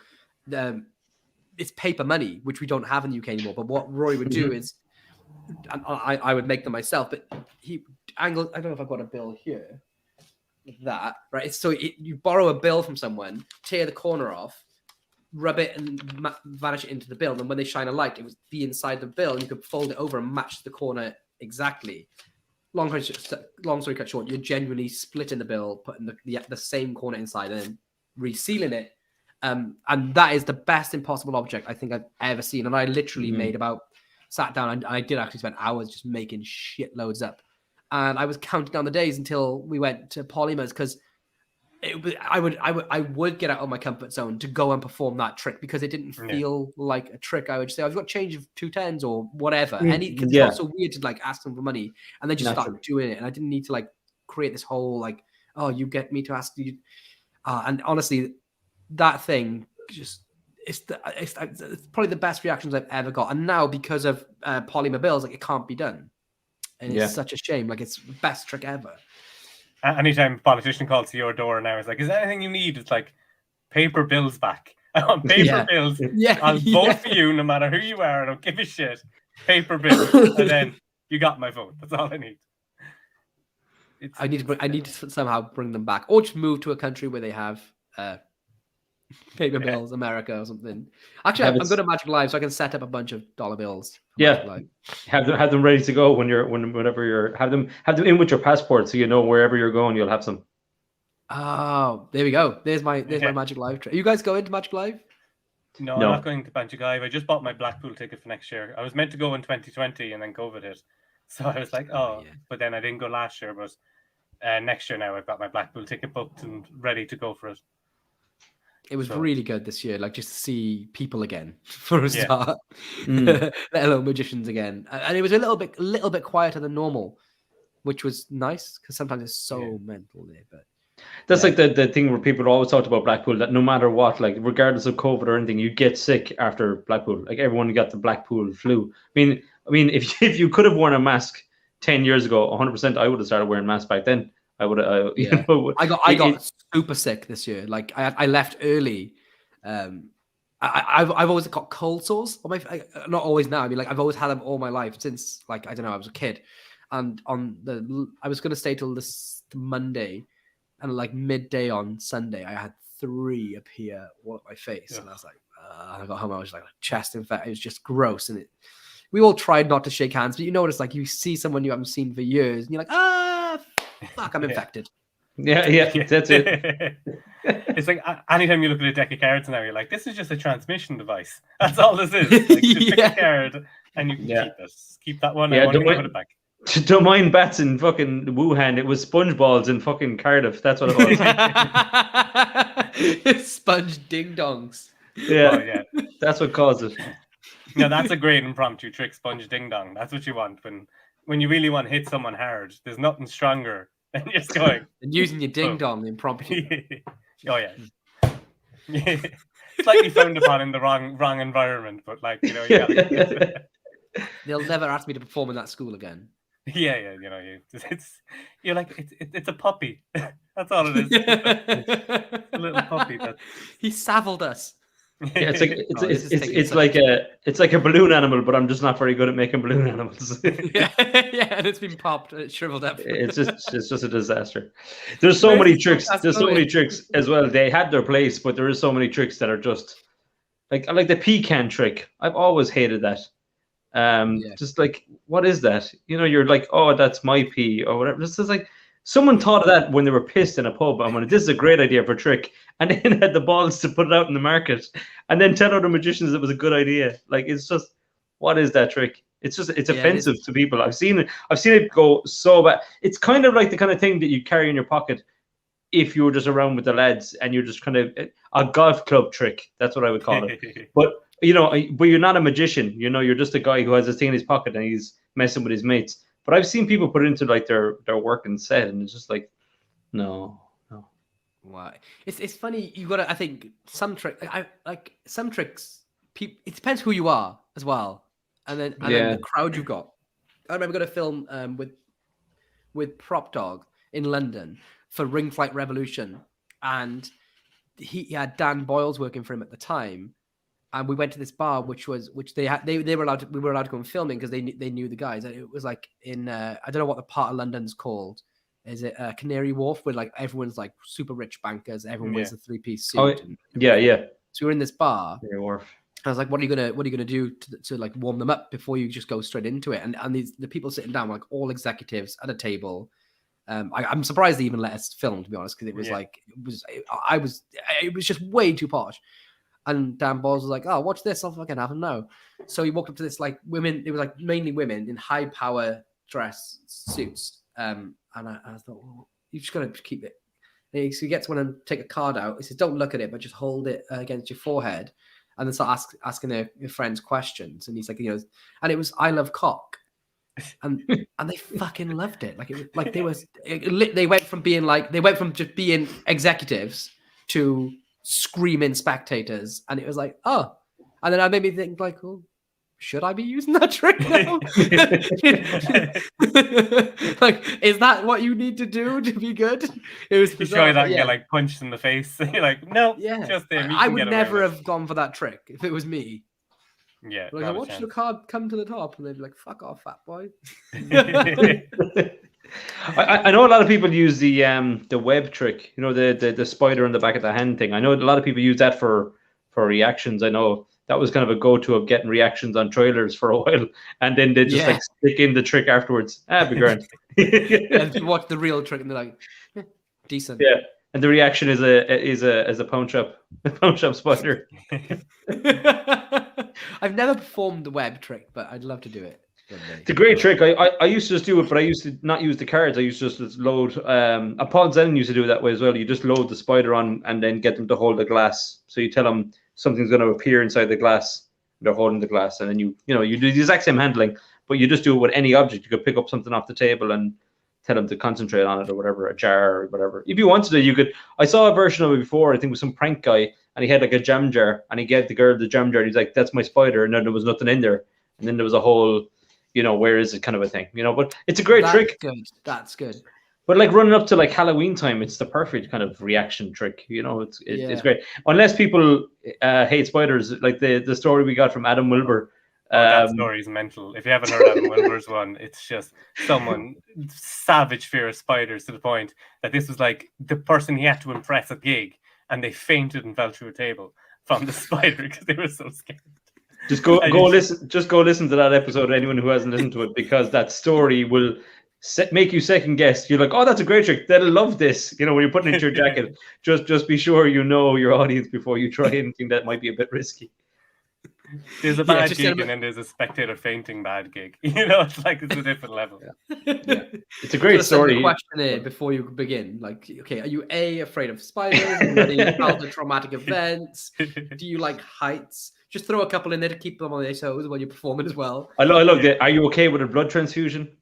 it's paper money, which we don't have in the UK anymore. But what Rory would do is, I would make them myself, but I don't know if I've got a bill here. That right? So you borrow a bill from someone, tear the corner off, rub it and vanish it into the bill. And when they shine a light, it would be inside the bill, and you could fold it over and match the corner exactly. Long story cut short, you're genuinely splitting the bill, putting the same corner inside, and then resealing it. And that is the best impossible object I think I've ever seen. And I literally sat down and I did actually spend hours just making shitloads up. And I was counting down the days until we went to Polymers, because I would get out of my comfort zone to go and perform that trick, because it didn't feel like a trick. I would say, I've got change of 2 10s or whatever. Because it's not so weird to like ask them for money and then just start doing it. And I didn't need to like create this whole like, oh, you get me to ask you. And honestly, that thing just, it's probably the best reactions I've ever got. And now because of polymer bills, like it can't be done, and it's such a shame. Like it's the best trick ever.
Anytime a politician calls to your door now, it's like, is there anything you need? It's like paper bills back. I want paper bills. I'll vote for you no matter who you are. I don't give a shit. Paper bills, and then you got my vote. That's all I need.
I need to somehow bring them back, or just move to a country where they have paper bills, America or something. Actually, I'm good at Magic Live, so I can set up a bunch of dollar bills.
Have them ready to go whenever you're have them in with your passport, so you know wherever you're going, you'll have some.
Oh, there we go. There's my Magic Live trip. You guys go into Magic Live?
No, I'm not going to Magic Live. I just bought my Blackpool ticket for next year. I was meant to go in 2020 and then COVID hit. So I was like, but then I didn't go last year. But next year now I've got my Blackpool ticket booked and ready to go for it.
It was really good this year, like just to see people again for a start, let alone magicians again. And it was a little bit quieter than normal, which was nice because sometimes it's so mental there. But
that's like the thing where people always talked about Blackpool, that no matter what, like regardless of COVID or anything, you get sick after Blackpool. Like everyone got the Blackpool flu. I mean, if you could have worn a mask 10 years ago, 100%, I would have started wearing masks back then. I would. I
got super sick this year. Like I left early. I've always got cold sores on my. Not always now. I mean, like I've always had them all my life since like I don't know. I was a kid, and I was going to stay till this Monday, and like midday on Sunday, I had 3 appear all at my face, and I was like, I got home. I was like chest infection. It was just gross, and we all tried not to shake hands, but you know what it's like. You see someone you haven't seen for years, and you're like, fuck, I'm infected.
Yeah, that's it.
It's like anytime you look at a deck of cards now, you're like, this is just a transmission device. That's all this is. Like, just pick a card and you can keep it. Keep that one. I want to put it back.
Don't mind bats in fucking Wuhan. It was sponge balls in fucking Cardiff. That's what it
was. Sponge ding dongs.
Yeah, that's what caused it.
No, that's a great impromptu trick, sponge ding dong. That's what you want when you really want to hit someone hard. There's nothing stronger than just going
and using your ding dong impromptu.
Slightly frowned upon in the wrong environment, but like you gotta
they'll never ask me to perform in that school again.
Yeah, you're like it's a puppy. That's all it is. It's a little puppy.
He saddled us.
Yeah, it's like a balloon animal, but I'm just not very good at making balloon animals.
and it's been popped and it's shriveled up.
It's just a disaster. There's so many tricks. There's so many tricks as well. They had their place, but there is so many tricks that are just like the pecan trick. I've always hated that. Just like, what is that? You're like, oh, that's my pea or whatever. This is like someone thought of that when they were pissed in a pub. I'm like, this is a great idea for a trick, and then had the balls to put it out in the market, and then tell other magicians it was a good idea. Like, it's just, what is that trick? It's offensive to people. I've seen it go so bad. It's kind of like the kind of thing that you carry in your pocket if you were just around with the lads and you're just kind of a golf club trick. That's what I would call it. But you're not a magician. You're just a guy who has this thing in his pocket and he's messing with his mates. But I've seen people put it into like their working set, and it's just like, no.
Why? It's funny. You gotta. I think some trick. Some tricks. It depends who you are as well, and then the crowd you've got. I remember going to film with Prop Dog in London for Ring Flight Revolution, and he had Dan Boyles working for him at the time. And we went to this bar, which they were allowed to, we were allowed to go and filming because they knew the guys. And it was like in I don't know what the part of London's called. Is it Canary Wharf, where like everyone's like super rich bankers, everyone wears a 3-piece suit.
Oh, yeah.
So we were in this bar.
Canary Wharf.
I was like, what are you gonna do to like warm them up before you just go straight into it? And the people sitting down were like all executives at a table. I'm surprised they even let us film, to be honest, because it was it was just way too posh. And Dan Boyles was like, oh, watch this. I'll fucking have them now. So he walked up to this, like, women. It was, like, mainly women in high-power dress suits. And I thought, well, you just got to keep it. And so he gets one and take a card out. He says, don't look at it, but just hold it against your forehead. And then start asking their friends questions. And he's like, and it was, I love cock. And they fucking loved it. They went from just being executives to screaming spectators, and it was like, oh, and then that made me think like, oh, should I be using that trick now? Like, is that what you need to do to be good? It was
You
bizarre,
try that
but
and
yeah.
get like punched in the face. You're like, no,
Yeah,
just him.
I would never have gone for that trick if it was me.
Yeah,
Like, I watched the card come to the top, and they'd be like, "Fuck off, fat boy."
I know a lot of people use the web trick, you know, the spider on the back of the hand thing. I know a lot of people use that for reactions. I know that was kind of a go-to of getting reactions on trailers for a while, and then they just like stick in the trick afterwards. Be grand.
And you watch the real trick, and they're like, decent.
Yeah, and the reaction is a pawn shop spider.
I've never performed the web trick, but I'd love to do it.
It's a great trick. I used to just do it, but I used to not use the cards. I used to just load. Paul Zen used to do it that way as well. You just load the spider on and then get them to hold the glass. So you tell them something's going to appear inside the glass. They're holding the glass, and then you do the exact same handling, but you just do it with any object. You could pick up something off the table and tell them to concentrate on it or whatever, a jar or whatever. If you wanted to, you could. I saw a version of it before. I think it was some prank guy, and he had like a jam jar, and he gave the girl the jam jar. And he's like, "That's my spider," and then there was nothing in there, and then there was a whole, where is it kind of a thing, But it's a great trick.
That's good.
But like running up to like Halloween time, it's the perfect kind of reaction trick. It's great. Unless people hate spiders, like the story we got from Adam Wilbur.
That story is mental. If you haven't heard Adam Wilbur's one, it's just someone savage fear of spiders to the point that this was like the person he had to impress at gig, and they fainted and fell through a table from the spider because they were so scared.
Just go listen to that episode. Anyone who hasn't listened to it, because that story will make you second guess. You're like, oh, that's a great trick. They'll love this. When you're putting it into your jacket, just be sure you know your audience before you try anything that might be a bit risky.
There's a bad gig and then there's a spectator fainting bad gig. It's like it's a different level.
Yeah. It's a great story.
Questionnaire before you begin. Like, okay, are you afraid of spiders? Are you out of traumatic events? Do you like heights? Just throw a couple in there to keep them on their toes while you're performing as well.
I love that. Are you okay with a blood transfusion?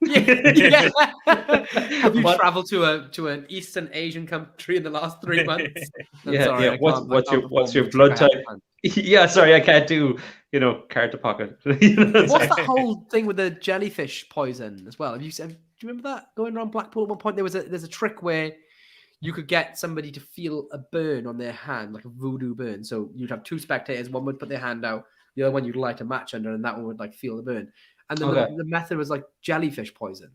Yeah. Have you traveled to an Eastern Asian country in the last 3 months?
What's your blood type? Yeah, sorry, I can't do card to pocket.
What's that whole thing with the jellyfish poison as well? Do you remember that going around Blackpool at one point? There's a trick where you could get somebody to feel a burn on their hand, like a voodoo burn. So you'd have two spectators. One would put their hand out, the other one you'd light a match under, and that one would like feel the burn. And then the method was like jellyfish poison.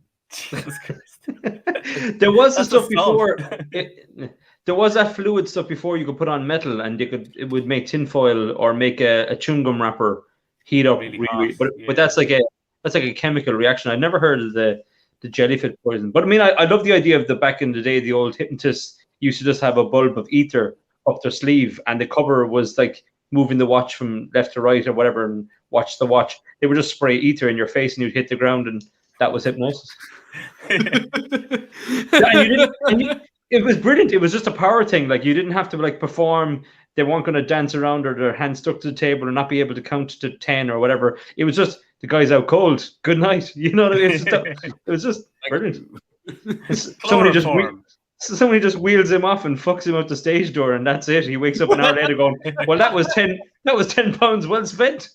There was the stuff before. There was that fluid stuff before you could put on metal, and it would make tinfoil or make a chewing gum wrapper heat up really. But that's like a chemical reaction. I'd never heard of the jellyfish poison. But I mean, I love the idea of back in the day, the old hypnotists used to just have a bulb of ether up their sleeve, and the cover was like moving the watch from left to right or whatever, and watch the watch. They would just spray ether in your face, and you'd hit the ground, and that was hypnosis. It was brilliant. It was just a power thing. Like, you didn't have to like perform. They weren't going to dance around or their hands stuck to the table or not be able to count to 10 or whatever. It was just the guy's out cold. Good night. It was just brilliant. Somebody just wheels him off and fucks him out the stage door, and that's it. He wakes up an hour later going, "Well, that was 10 pounds well spent."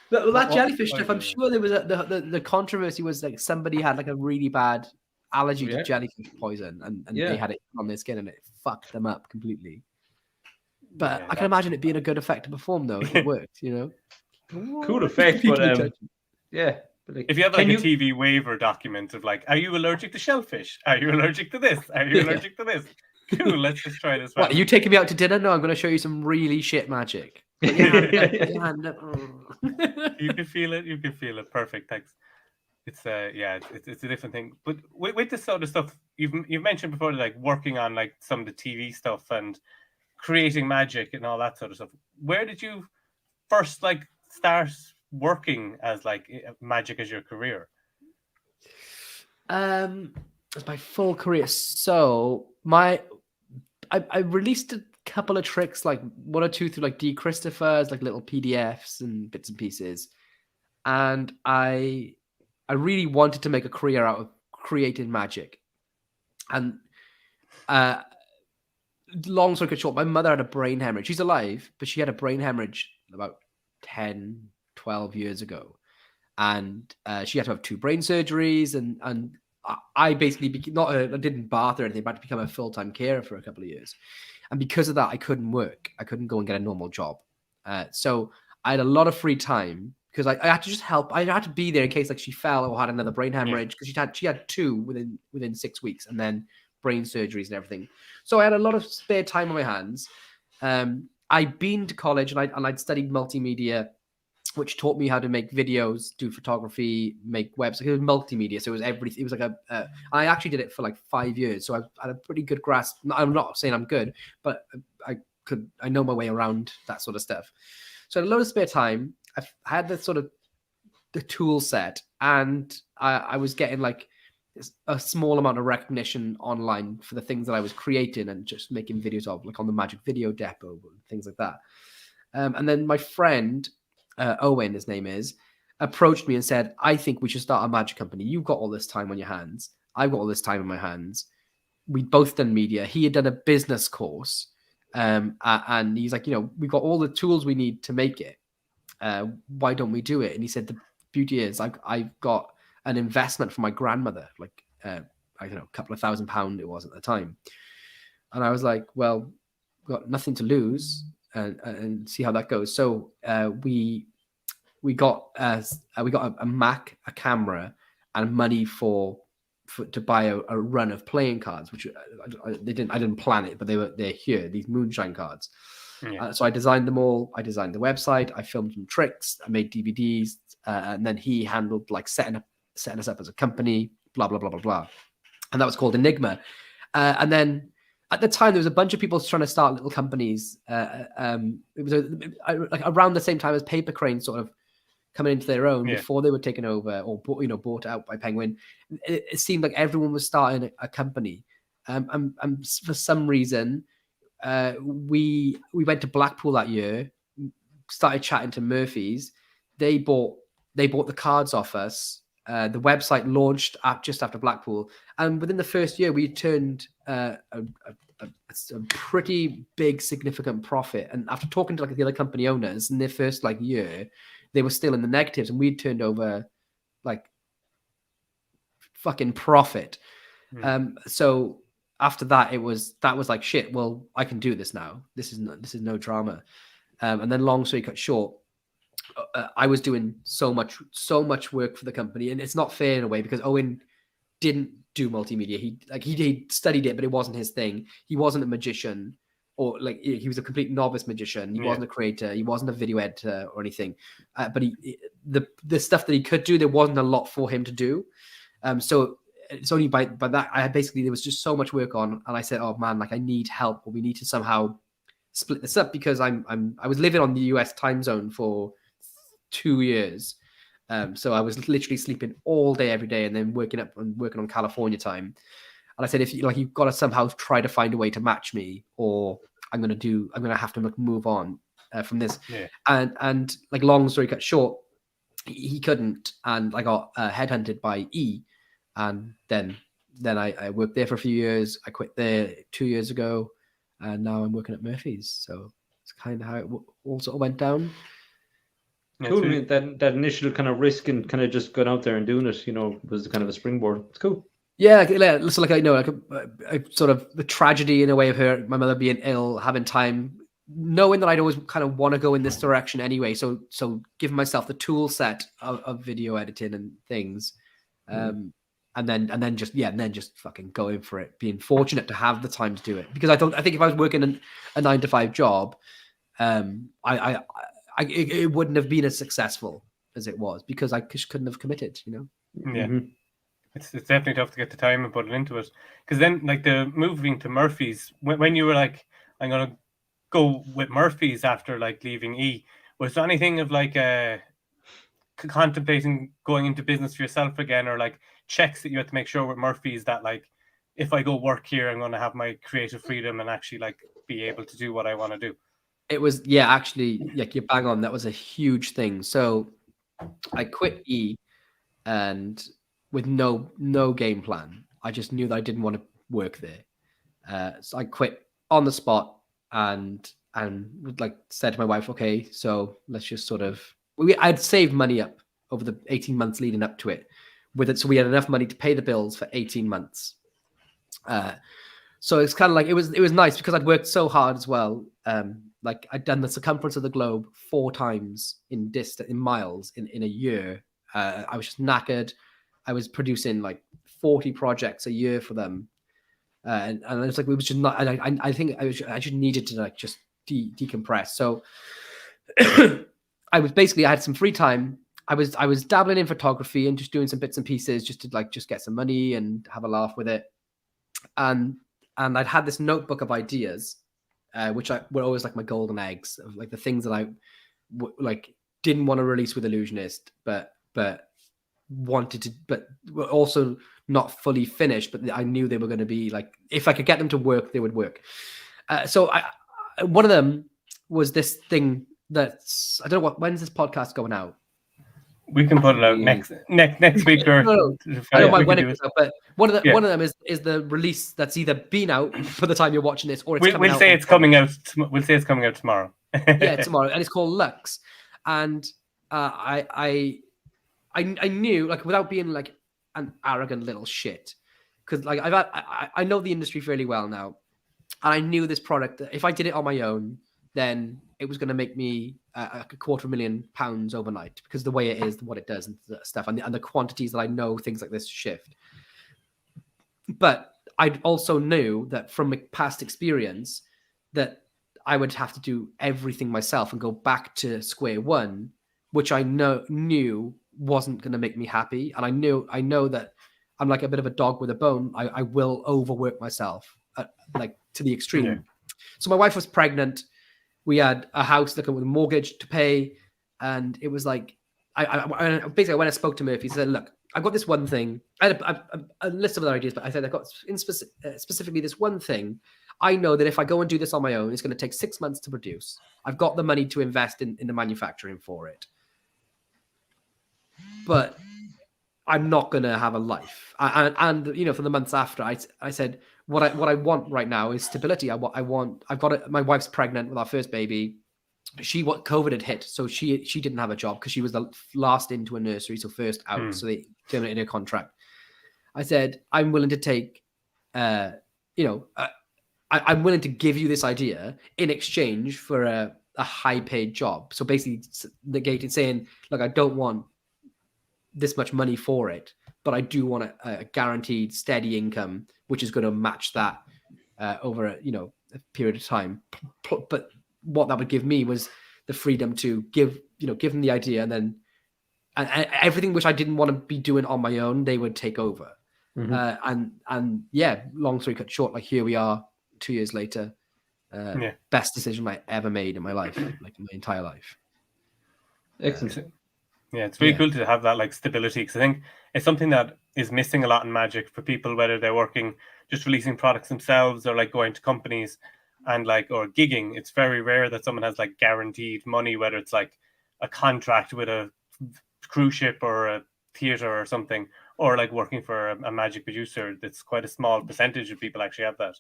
Well, that jellyfish stuff, I'm sure there was the controversy was like somebody had like a really bad allergy to jellyfish poison, and they had it on their skin, and it fucked them up completely. But I can imagine it being a good effect to perform, though, if it worked,
Cool effect, but yeah. But
if you have like a TV waiver document of like, are you allergic to shellfish? Are you allergic to this? Are you allergic to this? Cool, let's just try this.
What, are you taking me out to dinner? No, I'm going to show you some really shit magic. Put your hand up.
You can feel it. You can feel it. Perfect. Thanks. It's it's a different thing. But with this sort of stuff, you've mentioned before, like working on like some of the TV stuff and creating magic and all that sort of stuff. Where did you first like start working as like magic as your career?
It's my full career. So I released a couple of tricks, like one or two through like D. Christopher's, like little PDFs and bits and pieces. And I really wanted to make a career out of creating magic. And long story short, my mother had a brain hemorrhage. She's alive, but she had a brain hemorrhage about 10, 12 years ago. And she had to have 2 brain surgeries. And I basically, I didn't bath or anything, but I had to become a full-time carer for a couple of years. And because of that, I couldn't work. I couldn't go and get a normal job. So I had a lot of free time because I had to just help. I had to be there in case like she fell or had another brain hemorrhage because she had 2 within 6 weeks, and then brain surgeries and everything. So I had a lot of spare time on my hands. I'd been to college and I'd studied multimedia, which taught me how to make videos, do photography, make websites. It was multimedia, so it was everything. It was like I actually did it for like 5 years, so I had a pretty good grasp. I'm not saying I'm good, but I know my way around that sort of stuff. So I had a lot of spare time. I had the tool set, and I was getting like a small amount of recognition online for the things that I was creating and just making videos of, like on the Magic Video Depot and things like that. And then my friend, Owen, his name is, approached me and said, I think we should start a magic company. You've got all this time on your hands. I've got all this time on my hands. We'd both done media. He had done a business course. And he's like, we've got all the tools we need to make it. Why don't we do it? And he said, the beauty is I've got an investment from my grandmother, like, I don't know, a couple of £1,000 it was at the time. And I was like, well, we've got nothing to lose. And see how that goes. So we got a Mac, a camera, and money to buy a run of playing cards, which I didn't plan it, but they're here, these moonshine cards. Yeah. So I designed them all. I designed the website. I filmed some tricks. I made DVDs, and then he handled like setting us up as a company. Blah blah blah blah blah, and that was called Enigma. And then at the time, there was a bunch of people trying to start little companies. It was like around the same time as Paper Crane sort of coming into their own before they were taken over or bought out by Penguin. It seemed like everyone was starting a company. And for some reason, we went to Blackpool that year, started chatting to Murphy's. They bought the cards off us. The website launched just after Blackpool, and within the first year, we turned a pretty big, significant profit. And after talking to like the other company owners in their first like year, they were still in the negatives, and we'd turned over like fucking profit. So after that, that was like shit. Well, I can do this now. This is no drama. And then long story cut short, I was doing so much work for the company, and it's not fair in a way because Owen didn't do multimedia. He studied it, but it wasn't his thing. He wasn't a magician, or like he was a complete novice magician. He wasn't a creator. He wasn't a video editor or anything. But the stuff that he could do, there wasn't a lot for him to do. So it's only by that there was just so much work on, and I said, oh man, like I need help, or we need to somehow split this up because I was living on the US time zone for 2 years. So I was literally sleeping all day, every day, and then working on California time. And I said, if you've got to somehow try to find a way to match me, or I'm going to have to move on from this. Yeah. And like long story cut short, he couldn't. And I got headhunted by E. And then I worked there for a few years. I quit there 2 years ago. And now I'm working at Murphy's. So it's kind of how it all sort of went down.
Yeah, cool. I mean, that initial kind of risk and kind of just going out there and doing it, was kind of a springboard. It's cool.
Yeah, so like I know, like a sort of the tragedy in a way of my mother being ill, having time, knowing that I'd always kind of want to go in this direction anyway. So giving myself the tool set of video editing and things, and then just fucking going for it. Being fortunate to have the time to do it, because I think if I was working a 9-to-5 job, it wouldn't have been as successful as it was because I just couldn't have committed, Yeah.
Mm-hmm. It's definitely tough to get the time and put it into it. Because then, like, the moving to Murphy's, when you were like, I'm going to go with Murphy's after, like, leaving E, was there anything of, like, contemplating going into business for yourself again, or, like, checks that you had to make sure with Murphy's that, like, if I go work here, I'm going to have my creative freedom and actually, like, be able to do what I want to do?
It was, yeah, actually, like, you're bang on. That was a huge thing. So I quit E, and with no game plan. I just knew that I didn't want to work there. So I quit on the spot and like said to my wife, okay, so let's just sort of, I'd saved money up over the 18 months leading up to it with it. So we had enough money to pay the bills for 18 months. So it's kind of like, it was nice because I'd worked so hard as well. Like I'd done the circumference of the globe 4 times in miles in a year. I was just knackered. I was producing like 40 projects a year for them. And it's like, it was just not, I think I just needed to like just decompress. So I had some free time. I was dabbling in photography and just doing some bits and pieces just to like, just get some money and have a laugh with it. And I'd had this notebook of ideas, which were always like my golden eggs of like the things that I like didn't want to release with Illusionist, but wanted to, but were also not fully finished, but I knew they were going to be like, if I could get them to work, they would work. So one of them was this thing that's, I don't know when's this podcast going out?
We can put it out next week or
no. I don't mind when it goes out, but one of them is the release that's either been out for the time you're watching this, or it's coming out.
We'll say it's coming out tomorrow.
Yeah, tomorrow, and it's called Lux. And I knew, like, without being like an arrogant little shit, because like I know the industry fairly well now, and I knew this product that if I did it on my own, then it was going to make me £250,000 overnight, because the way it is, what it does and stuff, and the quantities that I know things like this shift. But I also knew that from my past experience that I would have to do everything myself and go back to square one, which I knew wasn't going to make me happy. And I know that I'm like a bit of a dog with a bone. I will overwork myself like to the extreme. Yeah. So my wife was pregnant. We had a house with a mortgage to pay. And it was like, I basically, when I spoke to Murphy, he said, look, I've got this one thing. I had a list of other ideas, but I said, I've got specifically this one thing. I know that if I go and do this on my own, it's going to take 6 months to produce. I've got the money to invest in the manufacturing for it. But I'm not going to have a life. And you know, for the months after, I said, what I want right now is stability. I've got my wife's pregnant with our first baby. COVID had hit, so she didn't have a job because she was the last into a nursery, so first out. So they terminated her contract. I said, I'm willing to take, I'm willing to give you this idea in exchange for a high paid job. So basically negating, saying, look, I don't want this much money for it, but I do want a guaranteed steady income, which is going to match that over a period of time. But what that would give me was the freedom to give them the idea, and then and everything which I didn't want to be doing on my own, they would take over. Mm-hmm. And yeah, long story cut short, like here we are 2 years later. Best decision I ever made in my life, like my entire life.
Excellent.
Yeah, it's really cool to have that like stability, because I think it's something that is missing a lot in magic for people, whether they're working just releasing products themselves or like going to companies and like, or gigging. It's very rare that someone has like guaranteed money, whether it's like a contract with a cruise ship or a theater or something, or like working for a magic producer. That's quite a small percentage of people actually have that.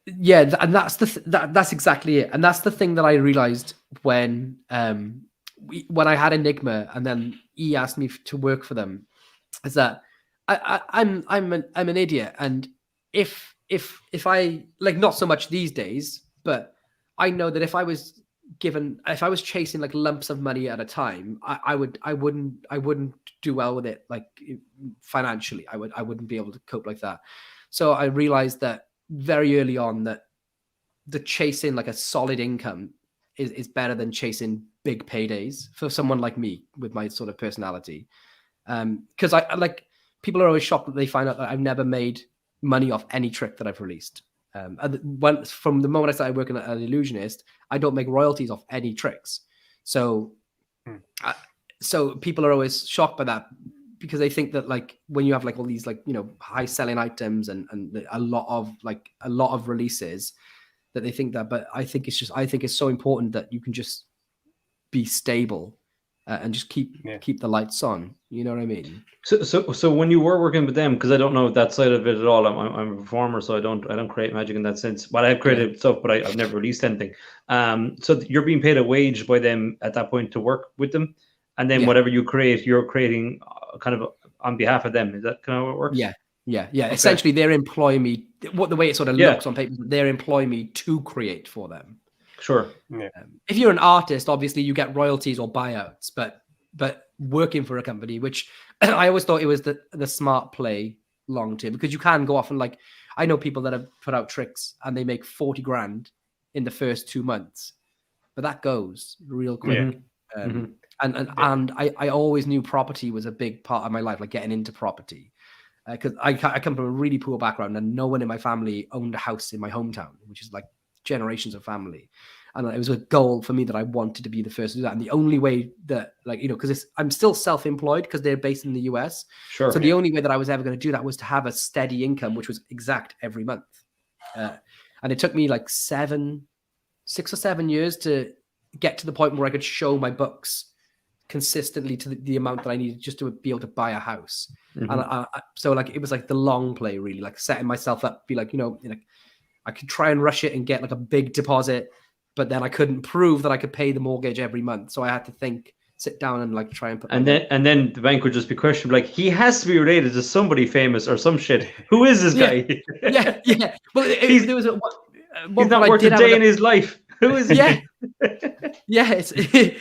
Yeah, and that's exactly it. And that's the thing that I realized when I had Enigma, and then he asked me to work for them, is that I'm an idiot, and if I, like, not so much these days, but I know that if I was chasing like lumps of money at a time, I wouldn't do well with it, like financially. I wouldn't be able to cope like that. So I realized that very early on that the chasing like a solid income is better than chasing big paydays for someone like me with my sort of personality. Because I like, people are always shocked that they find out that I've never made money off any trick that I've released. And from the moment I started working at an Illusionist, I don't make royalties off any tricks. So, so people are always shocked by that, because they think that like when you have like all these like high selling items and a lot of releases, that they think that. But I think it's so important that you can just be stable and just keep the lights on. You know what I mean?
So when you were working with them, because I don't know that side of it at all. I'm a performer, so I don't create magic in that sense. Well, I've created stuff, but I've never released anything. So you're being paid a wage by them at that point to work with them, and then whatever you create, you're creating kind of on behalf of them. Is that kind of how it works?
Yeah.
Okay.
Essentially, they're employing me. The way it sort of looks on paper, they're employing me to create for them.
Sure.
Yeah.
If you're an artist, obviously you get royalties or buyouts, but working for a company, which I always thought it was the smart play long term, because you can go off and like, I know people that have put out tricks and they make 40 grand in the first 2 months, but that goes real quick. And I always knew property was a big part of my life, like getting into property. Because I come from a really poor background and no one in my family owned a house in my hometown, which is like generations of family. And it was a goal for me that I wanted to be the first to do that. And the only way that, like, you know, because I'm still self-employed because they're based in the US.
Sure.
So the only way that I was ever going to do that was to have a steady income, which was exact every month. And it took me like 6 or 7 years to get to the point where I could show my books consistently to the amount that I needed just to be able to buy a house. And so like it was like the long play, really, like setting myself up, be like, you know, I could try and rush it and get like a big deposit, but then I couldn't prove that I could pay the mortgage every month. So I had to sit down and like try and put.
And then the bank would just be questioned, like, he has to be related to somebody famous or some shit. Who is this guy?
Yeah. Well, there was
he's not worked a day in his life. Who is he?
Yeah,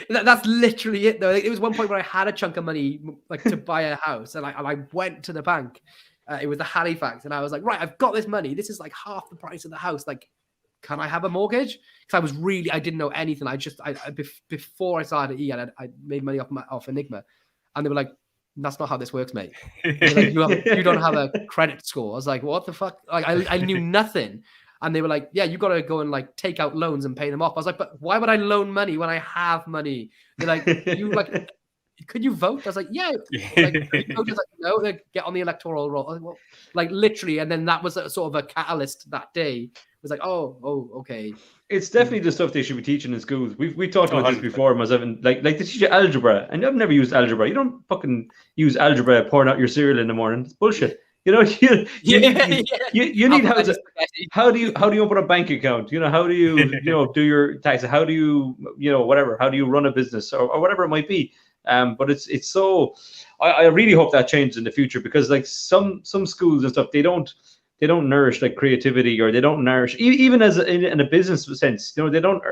that's literally it though. Like, it was one point where I had a chunk of money like to buy a house, and I went to the bank. It was the Halifax, and I was like, right, I've got this money. This is like half the price of the house. Like, can I have a mortgage? Because I didn't know anything. Before I started at Ian, I made money off Enigma, and they were like, that's not how this works, mate. Like, you don't have a credit score. I was like, what the fuck? Like, I knew nothing. And they were like, yeah, you got to go and like take out loans and pay them off. I was like, but why would I loan money when I have money? They're like, could you vote? I was like, yeah. Like, like, no, like, get on the electoral roll. Like, well, like literally. And then that was a sort of a catalyst that day. It was like, oh, okay.
It's definitely the stuff they should be teaching in schools. We talked about this before, myself, and like they teach you algebra, and I've never used algebra. You don't fucking use algebra pouring out your cereal in the morning. It's bullshit. You know, you need how do you open a bank account? You know, how do you do your taxes? How do you whatever? How do you run a business or whatever it might be? But it's so. I really hope that changes in the future, because like some schools and stuff, they don't nourish like creativity, or they don't nourish even in a business sense. You know, they don't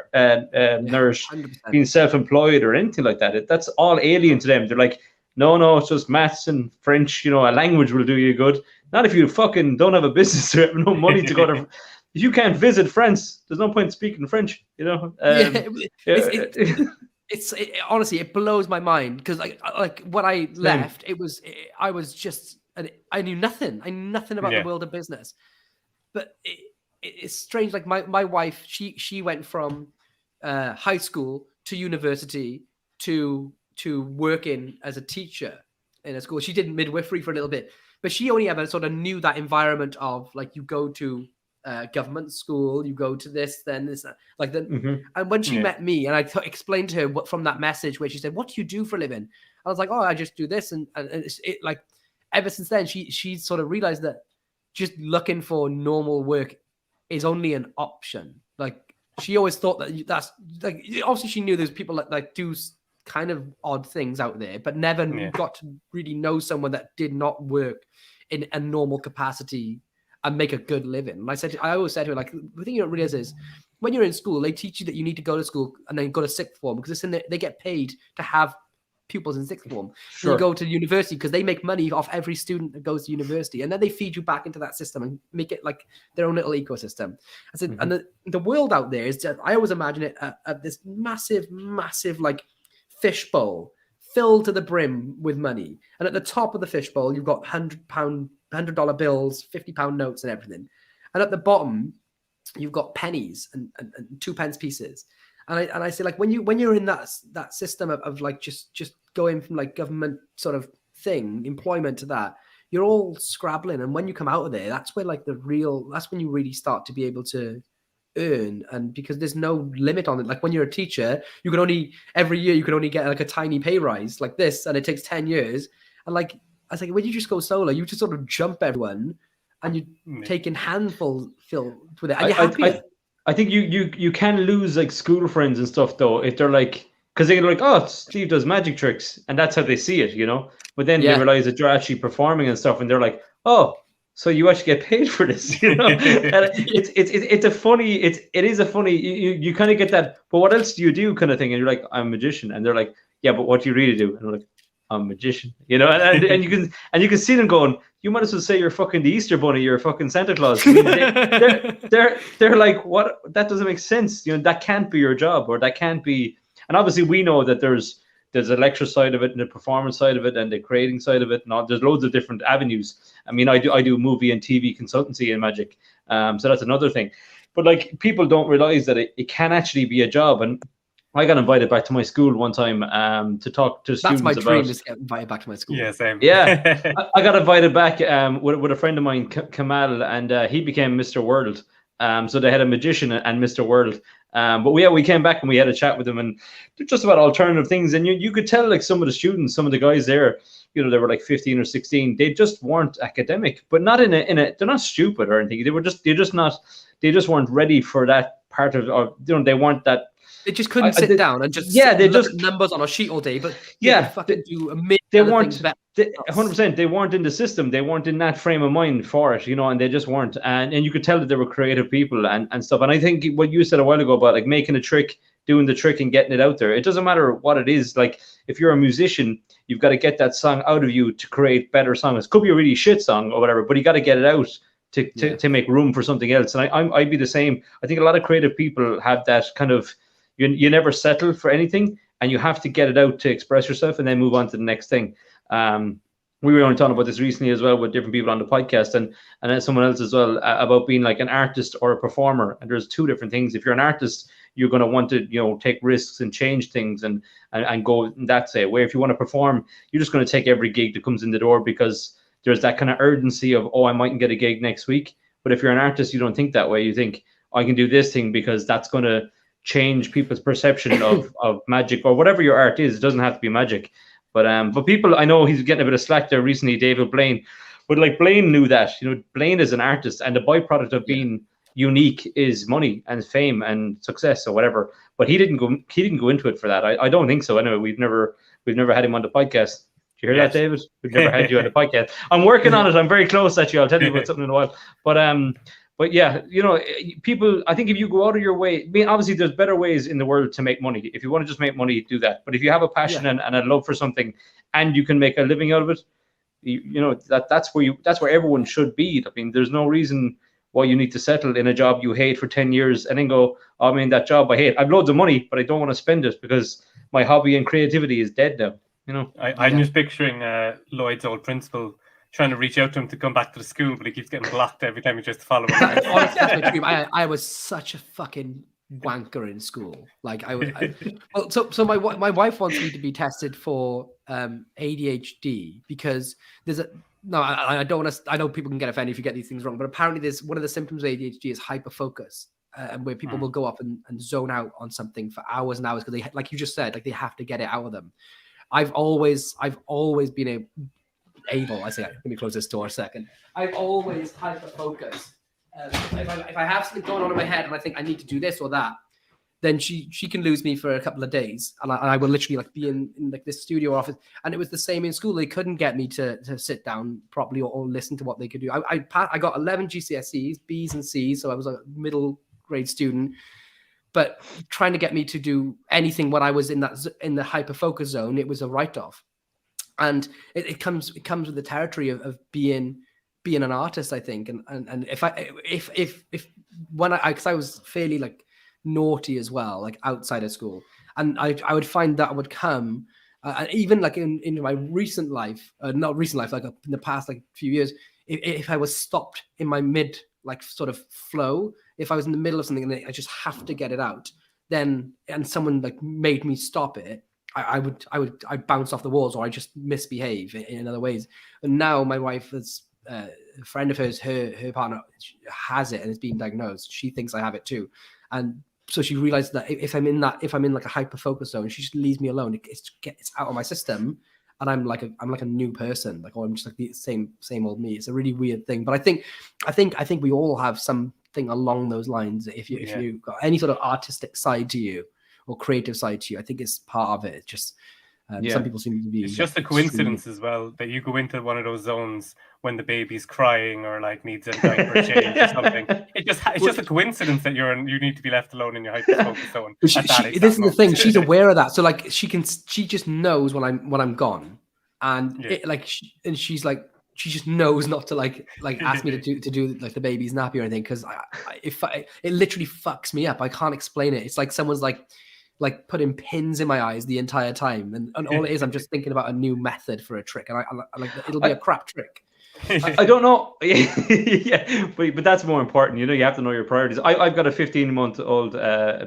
nourish 100%. Being self-employed or anything like that. That's all alien to them. They're like, no, it's just maths and French. You know, a language will do you good. Not if you fucking don't have a business or have no money to go to. If you can't visit France, there's no point speaking French. You know.
It's honestly, it blows my mind, because like when I left, I was just. And I knew nothing. I knew nothing about the world of business. But it's strange. Like my wife, she went from high school to university to working as a teacher in a school. She did midwifery for a little bit, but she only ever sort of knew that environment of like, you go to government school, you go to this, then this, like that. And when she met me, and I explained to her from that message where she said, "What do you do for a living?" I was like, "Oh, I just do this," and it like. Ever since then, she sort of realized that just looking for normal work is only an option. Like, she always thought that's like, obviously she knew there's people that like do kind of odd things out there, but never got to really know someone that did not work in a normal capacity and make a good living. And I always said to her, like, the thing you don't realize is when you're in school, they teach you that you need to go to school and then go to sixth form, because they get paid to have pupils in sixth form. Sure. You go to university because they make money off every student that goes to university, and then they feed you back into that system and make it like their own little ecosystem. I said, and the world out there is just, I always imagine it at this massive like fishbowl filled to the brim with money, and at the top of the fishbowl you've got $100 bills, £50 notes, and everything, and at the bottom you've got pennies and 2 pence pieces. And I say, like, when you're in that system of like just going from like government sort of thing, employment, to that, you're all scrabbling. And when you come out of there, that's where like that's when you really start to be able to earn, and because there's no limit on it. Like when you're a teacher, you can only every year you can only get like a tiny pay rise like this, and it takes 10 years. And like I was like, when you just go solo, you just sort of jump everyone, and you take in handfuls fill with it, and you're happier.
I think you can lose like school friends and stuff though if they're like, because they're like, oh, Steve does magic tricks, and that's how they see it, you know. But then they realize that you're actually performing and stuff, and they're like, oh, so you actually get paid for this, you know. And it's a funny, it is a funny, you kind of get that. But what else do you do, kind of thing? And you're like, I'm a magician, and they're like, yeah, but what do you really do? And I'm like, I'm a magician, you know. And you can see them going, you might as well say you're fucking the Easter Bunny, you're fucking Santa Claus. I mean, they're like, what? That doesn't make sense. You know, that can't be your job, or that can't be. And obviously, we know that there's a lecture side of it, and the performance side of it, and the creating side of it, and there's loads of different avenues. I mean, I do movie and TV consultancy in magic, so that's another thing. But like, people don't realize that it can actually be a job. And I got invited back to my school one time to talk to students about.
That's my dream, is to get invited back to my school.
Yeah, same.
Yeah, I got invited back with a friend of mine, Kamal, and he became Mr. World. So they had a magician and Mr. World. But we came back and we had a chat with them, and just about alternative things. And you could tell, like, some of the students, some of the guys there, you know, they were like 15 or 16. They just weren't academic, but not in a. They're not stupid or anything. They just weren't ready for that part of, or, you know, they weren't that.
They just couldn't sit down and just
they
look
just
at numbers on a sheet all day. But
fucking
do a million.
They weren't 100%. They weren't in the system. They weren't in that frame of mind for it, you know, and they just weren't. And you could tell that they were creative people and stuff. And I think what you said a while ago about like making a trick, doing the trick, and getting it out there. It doesn't matter what it is. Like, if you're a musician, you've got to get that song out of you to create better songs. It could be a really shit song or whatever, but you got to get it out to make room for something else. And I'd be the same. I think a lot of creative people have that kind of. You never settle for anything, and you have to get it out to express yourself and then move on to the next thing. We were only talking about this recently as well with different people on the podcast, and then someone else as well, about being like an artist or a performer. And there's two different things. If you're an artist, you're going to want to, you know, take risks and change things and go in that way. Where if you want to perform, you're just going to take every gig that comes in the door, because there's that kind of urgency of, oh, I mightn't get a gig next week. But if you're an artist, you don't think that way. You think, I can do this thing because that's going to change people's perception of magic or whatever your art is. It doesn't have to be magic. But people, I know he's getting a bit of slack there recently, David Blaine. But like, Blaine knew that, you know, Blaine is an artist, and the byproduct of being unique is money and fame and success or whatever. But he didn't go into it for that. I don't think so. Anyway, we've never had him on the podcast. Did you hear that, David? We've never had you on the podcast. I'm working on it. I'm very close, actually. I'll tell you about something in a while. But yeah, you know, people, I think if you go out of your way, I mean, obviously there's better ways in the world to make money. If you want to just make money, do that. But if you have a passion and a love for something, and you can make a living out of it, you know, that's where everyone should be. I mean, there's no reason why you need to settle in a job you hate for 10 years and then go, oh, I mean, that job I hate. I've loads of money, but I don't want to spend it because my hobby and creativity is dead now. You know,
I'm just picturing Lloyd's old principal trying to reach out to him to come back to the school, but he keeps getting blocked every time he tries to follow him.
Honestly, that's my dream. I was such a fucking wanker in school. Like so my wife wants me to be tested for ADHD, because there's I don't want to. I know people can get offended if you get these things wrong, but apparently there's one of the symptoms of ADHD is hyperfocus, where people will go up and zone out on something for hours and hours because they, like you just said, like they have to get it out of them. I've always been able. I say, let me close this door a second. I've always hyper focused. If I have something going on in my head and I think I need to do this or that, then she can lose me for a couple of days, and I will literally like be in like this studio office. And it was the same in school. They couldn't get me to sit down properly or listen to what they could do. I got 11 GCSEs, B's and C's, so I was a middle grade student. But trying to get me to do anything when I was in the hyper focus zone, it was a write off. And it comes with the territory of being an artist, I think. And if when because I was fairly like naughty as well, like outside of school, and I would find that would come even like in my recent life, not recent life, like in the past like few years, if I was stopped in my mid like sort of flow, if I was in the middle of something and I just have to get it out, then and someone like made me stop it, I'd bounce off the walls, or I just misbehave in other ways. And now my wife has a friend of hers, her partner has it and is being diagnosed. She thinks I have it too, and so she realized that if I'm in like a hyper focus zone, she just leaves me alone. It's out of my system, and I'm like a new person. Like, oh, I'm just like the same old me. It's a really weird thing, but I think we all have something along those lines. If you've got any sort of artistic side to you or creative side to you, I think it's part of it. It's just some people seem to be.
It's just a coincidence as well that you go into one of those zones when the baby's crying or like needs a diaper change or something. It's just a coincidence that you need to be left alone in your hyper-focus zone.
This is the thing. She's aware of that, so like she just knows when I'm gone, and she's like she just knows not to like ask me to do like the baby's nappy or anything, because it literally fucks me up. I can't explain it. It's like someone's like putting pins in my eyes the entire time, and all it is, I'm just thinking about a new method for a trick, and I like it'll be a crap trick.
I don't know. Yeah, but that's more important. You have to know your priorities. I've got a 15-month-old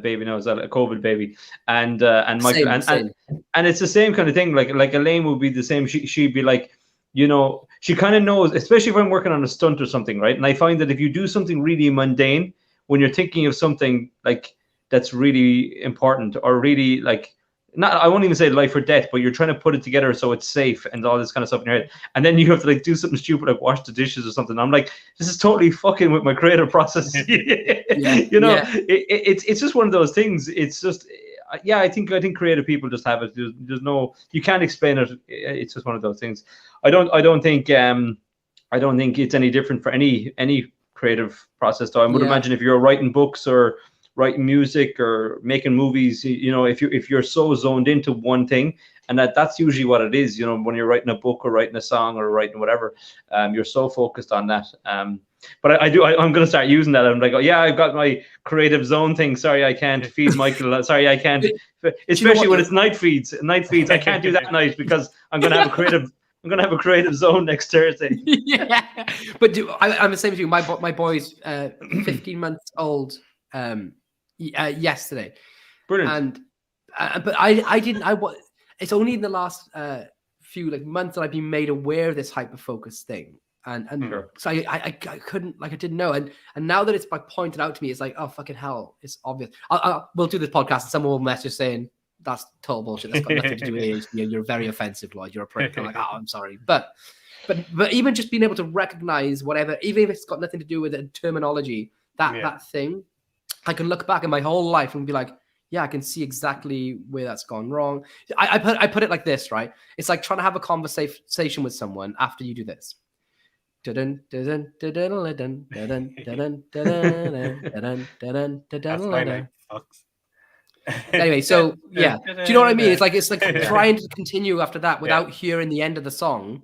baby now, as well, a COVID baby, and Michael, same. And it's the same kind of thing. Like Elaine would be the same. She'd be like, she kind of knows, especially if I'm working on a stunt or something, right? And I find that if you do something really mundane, when you're thinking of something like that's really important or really like, I won't even say life or death, but you're trying to put it together so it's safe and all this kind of stuff in your head. And then you have to like do something stupid like wash the dishes or something. I'm like, this is totally fucking with my creative process. It's just one of those things. It's just, I think creative people just have it. There's no, you can't explain it. It's just one of those things. I don't think it's any different for any creative process though. I would imagine if you're writing books or writing music or making movies, if you're so zoned into one thing, and that's usually what it is, when you're writing a book or writing a song or writing whatever, you're so focused on that. But I'm going to start using that. I'm like, oh yeah, I've got my creative zone thing. Sorry, I can't feed Michael. Sorry, I can't. Especially when it's night feeds. I can't do that night because I'm going to have a creative zone next Thursday.
Yeah, but I'm the same as you. My boy's 15 months old. Yesterday,
brilliant.
And but I didn't. It's only in the last few months that I've been made aware of this hyper focus thing, and so I couldn't, I didn't know, and now that it's pointed out to me, it's like, oh fucking hell, it's obvious. We'll do this podcast, and someone will message saying that's total bullshit. That's got nothing to do with age. You're very offensive, Lloyd. You're a prick. I'm like, oh, I'm sorry, but even just being able to recognize whatever, even if it's got nothing to do with the terminology, that thing. I can look back in my whole life and be like, yeah, I can see exactly where that's gone wrong. I put it like this, right? It's like trying to have a conversation with someone after you do this. Anyway, so yeah, do you know what I mean? It's like trying to continue after that without hearing the end of the song.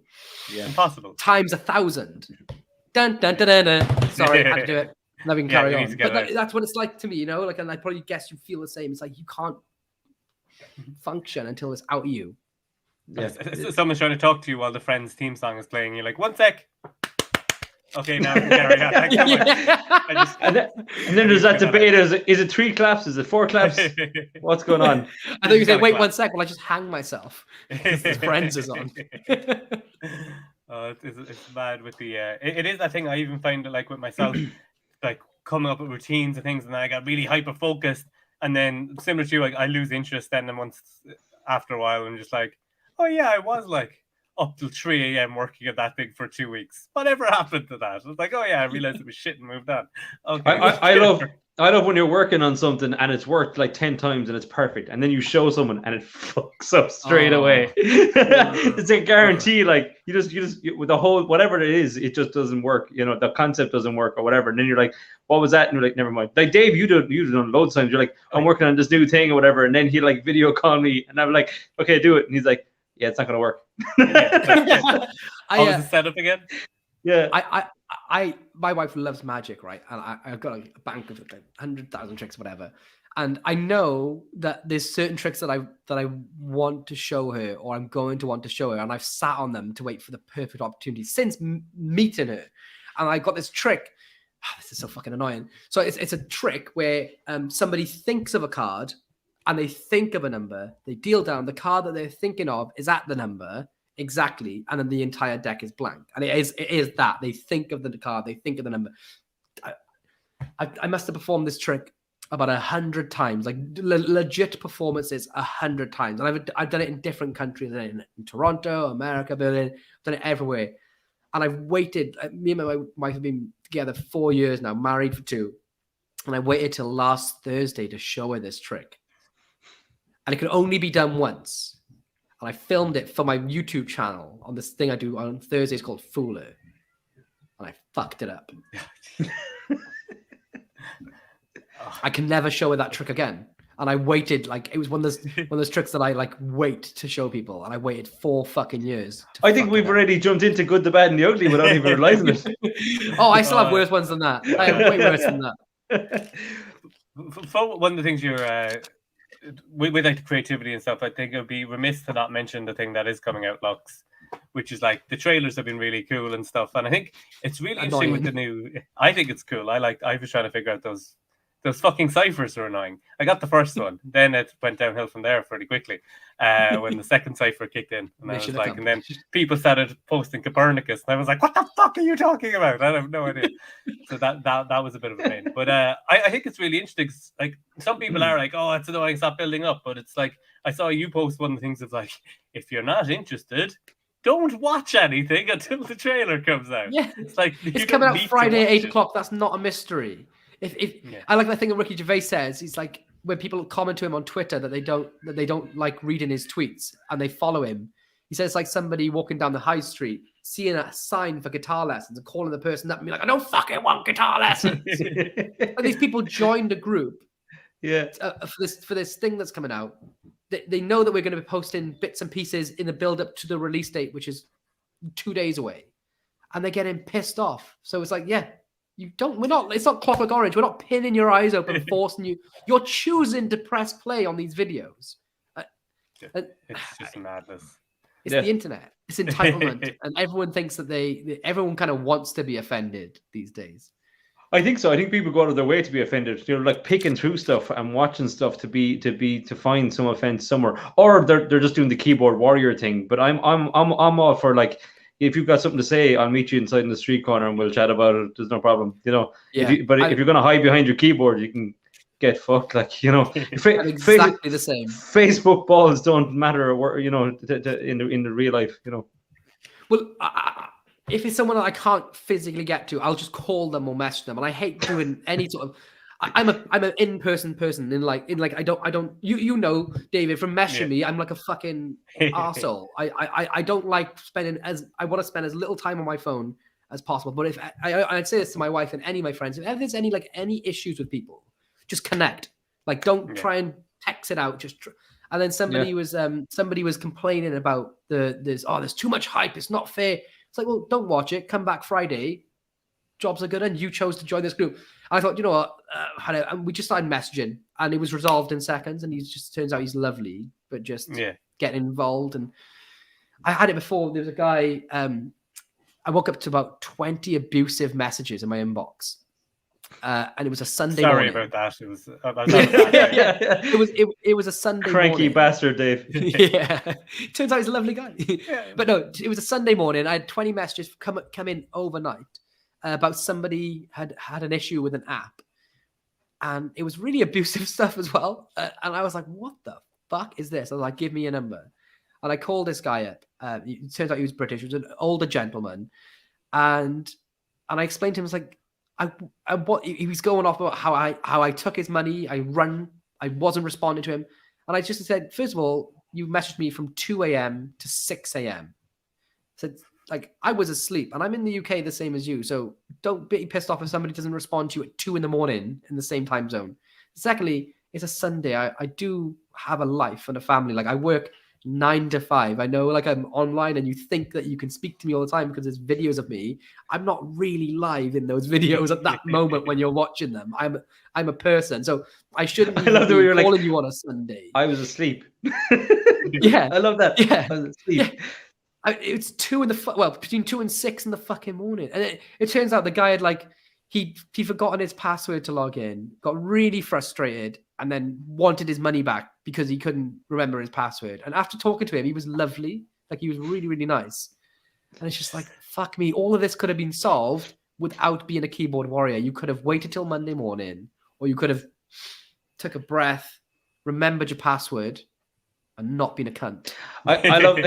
Yeah, impossible.
Times 1,000. Dun dun dun dun dun. Sorry, I had to do it. Now we can carry on. But that's what it's like to me, and I probably guess you feel the same. It's like you can't function until it's out of you.
Yeah. Someone's trying to talk to you while the Friends theme song is playing. You're like, 1 sec. Okay, now we can carry on.
And then there's that debate. Is it 3 claps? Is it 4 claps? What's going on?
I thought you said, wait 1 sec. Well, I just hang myself. The Friends is on.
It's bad with the... It is, I think I even find it with myself... like coming up with routines and things, and I got really hyper focused, and then similar to you, I lose interest then once after a while, and just like, oh yeah, I was up till 3 a.m. working at that thing for 2 weeks. Whatever happened to that? It's like, oh yeah, I realized it was shit and moved on. Okay.
I love when you're working on something and it's worked 10 times and it's perfect, and then you show someone and it fucks up straight away. It's a guarantee. You just with the whole whatever it is, it just doesn't work. The concept doesn't work or whatever. And then you're like, what was that? And you're like, never mind. Like Dave, you done loads of times. You're like, I'm working on this new thing or whatever, and then he video call me, and I'm like, okay, do it. And he's like, yeah, it's not gonna work.
How was the setup again?
Yeah.
My wife loves magic, right? And I've got a bank of 100,000 tricks, whatever. And I know that there's certain tricks that I want to show her, or I'm going to want to show her, and I've sat on them to wait for the perfect opportunity since meeting her. And I got this trick. Oh, this is so fucking annoying. So it's a trick where somebody thinks of a card, and they think of a number. They deal down the card that they're thinking of is at the number. exactly, and then the entire deck is blank. And it is that. They think of the card, they think of the number. I must have performed this trick about 100 times, like legit performances 100 times. And I've done it in different countries, in Toronto, America, Berlin, I've done it everywhere. And I've waited, me and my wife have been together 4 years now, married for 2. And I waited till last Thursday to show her this trick. And it could only be done once. And I filmed it for my YouTube channel on this thing I do on Thursdays called Fooler. And I fucked it up. I can never show her that trick again. And I waited, like, it was one of those tricks that I like wait to show people. And I waited 4 fucking years.
I think we've already jumped into good, the bad, and the ugly without even realizing it.
Oh, I still have worse ones than that. I have way worse than that.
For one of the things you're with like creativity and stuff, I think it would be remiss to not mention the thing that is coming out, Lux, which is like the trailers have been really cool and stuff. And I think it's really interesting with the new. I think it's cool. I was trying to figure out those fucking ciphers are annoying. I got the first one, then it went downhill from there pretty quickly when the second cipher kicked in. And I was like, and then people started posting Copernicus, and I was like, "What the fuck are you talking about?" I have no idea. So that was a bit of a pain. But I think it's really interesting. Like some people are like, "Oh, it's annoying, stop building up." But it's like I saw you post one of the things of like, if you're not interested, don't watch anything until the trailer comes out.
Yeah,
it's like
it's coming out Friday at 8 o'clock. That's not a mystery. I like that thing that Ricky Gervais says. He's like, when people comment to him on Twitter that they don't like reading his tweets and they follow him, he says it's like somebody walking down the high street, seeing a sign for guitar lessons and calling the person up and be like, "I don't fucking want guitar lessons." And these people joined a group, for this thing that's coming out. They know that we're going to be posting bits and pieces in the build up to the release date, which is 2 days away, and they're getting pissed off. So it's like, it's not Clockwork Orange. We're not pinning your eyes open, forcing you. You're choosing to press play on these videos.
It's just madness.
It's the internet. It's entitlement. And everyone thinks that everyone kind of wants to be offended these days.
I think so. I think people go out of their way to be offended. You know, like picking through stuff and watching stuff to find some offense somewhere, or they're just doing the keyboard warrior thing. But I'm all for, like, if you've got something to say, I'll meet you inside in the street corner and we'll chat about it. There's no problem, you know.
Yeah.
If you're going to hide behind your keyboard, you can get fucked. Like, you know,
exactly the same.
Facebook balls don't matter, you know, in the real life, you know.
Well, if it's someone that I can't physically get to, I'll just call them or message them. And I hate doing any sort of. I'm an in-person person. I don't. You know, David, from messaging me, I'm like a fucking arsehole. I don't like I want to spend as little time on my phone as possible. But if I'd say this to my wife and any of my friends, if there's any issues with people, just connect. Like, don't try and text it out. And then somebody was complaining about there's too much hype. It's not fair. It's like, well, don't watch it. Come back Friday. Jobs are good, and you chose to join this group. I thought, you know what? And we just started messaging, and it was resolved in seconds. And turns out he's lovely, but just getting involved. And I had it before. There was a guy. I woke up to about 20 abusive messages in my inbox, and it was a Sunday.
Sorry
morning.
about that. It was.
It was a Sunday.
Cranky
morning.
bastard, Dave.
Yeah. Turns out he's a lovely guy. But no, it was a Sunday morning. I had 20 messages come in overnight. About somebody had an issue with an app, and it was really abusive stuff as well. And I was like, "What the fuck is this?" I was like, "Give me a number," and I called this guy up. It turns out he was British. He was an older gentleman, and I explained to him, I was like, what he was going off about how I took his money. I wasn't responding to him, and I just said, first of all, you messaged me from 2 a.m. to 6 a.m. Said. Like, I was asleep, and I'm in the UK the same as you, so don't be pissed off if somebody doesn't respond to you at 2 a.m. in the same time zone. Secondly, it's a Sunday. I do have a life and a family. Like, I work 9 to 5. I know, like, I'm online, and you think that you can speak to me all the time because there's videos of me. I'm not really live in those videos at that moment when you're watching them. I'm a person, so I shouldn't be calling you on a Sunday.
I was asleep.
Yeah,
I love that.
Yeah,
I was asleep.
Yeah. It's 2 between 2 and 6 in the fucking morning, and it turns out the guy had he'd forgotten his password to log in, got really frustrated, and then wanted his money back because he couldn't remember his password. And after talking to him, he was lovely, Like he was really, really nice. And it's just like, fuck me. All of this could have been solved without being a keyboard warrior. You could have waited till Monday morning, or you could have took a breath, remembered your password, and not been a cunt.
I love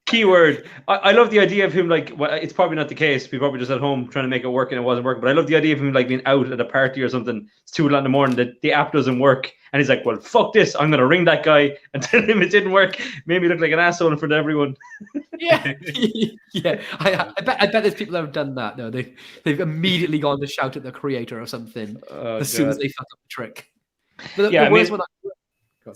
keyword. I love the idea of him, like, well, it's probably not the case. We probably just at home trying to make it work and it wasn't working. But I love the idea of him like being out at a party or something. It's 2 o'clock in the morning. The app doesn't work, and he's like, "Well, fuck this. I'm gonna ring that guy and tell him it didn't work. Made me look like an asshole in front of everyone."
Yeah, yeah. I bet there's people that have done that. No, they've immediately gone to shout at the creator or something as soon as they fuck up the trick. But the worst one.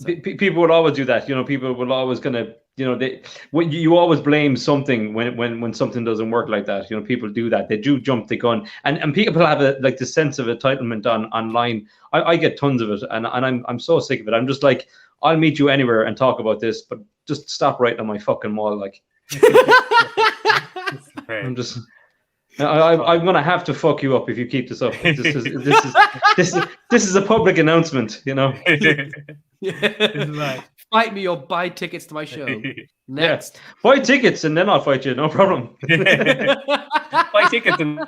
People will always do that. People will always gonna, you always blame something when something doesn't work like that. People do that. They do jump the gun, and people have the sense of entitlement online. I get tons of it, and I'm so sick of it. I'm just like, I'll meet you anywhere and talk about this, but just stop writing on my fucking wall, like. I'm just. I'm gonna have to fuck you up if you keep this up. This is a public announcement,
Yeah. Fight me or buy tickets to my show. Next.
Yeah. Buy tickets and then I'll fight you, no problem.
Buy tickets and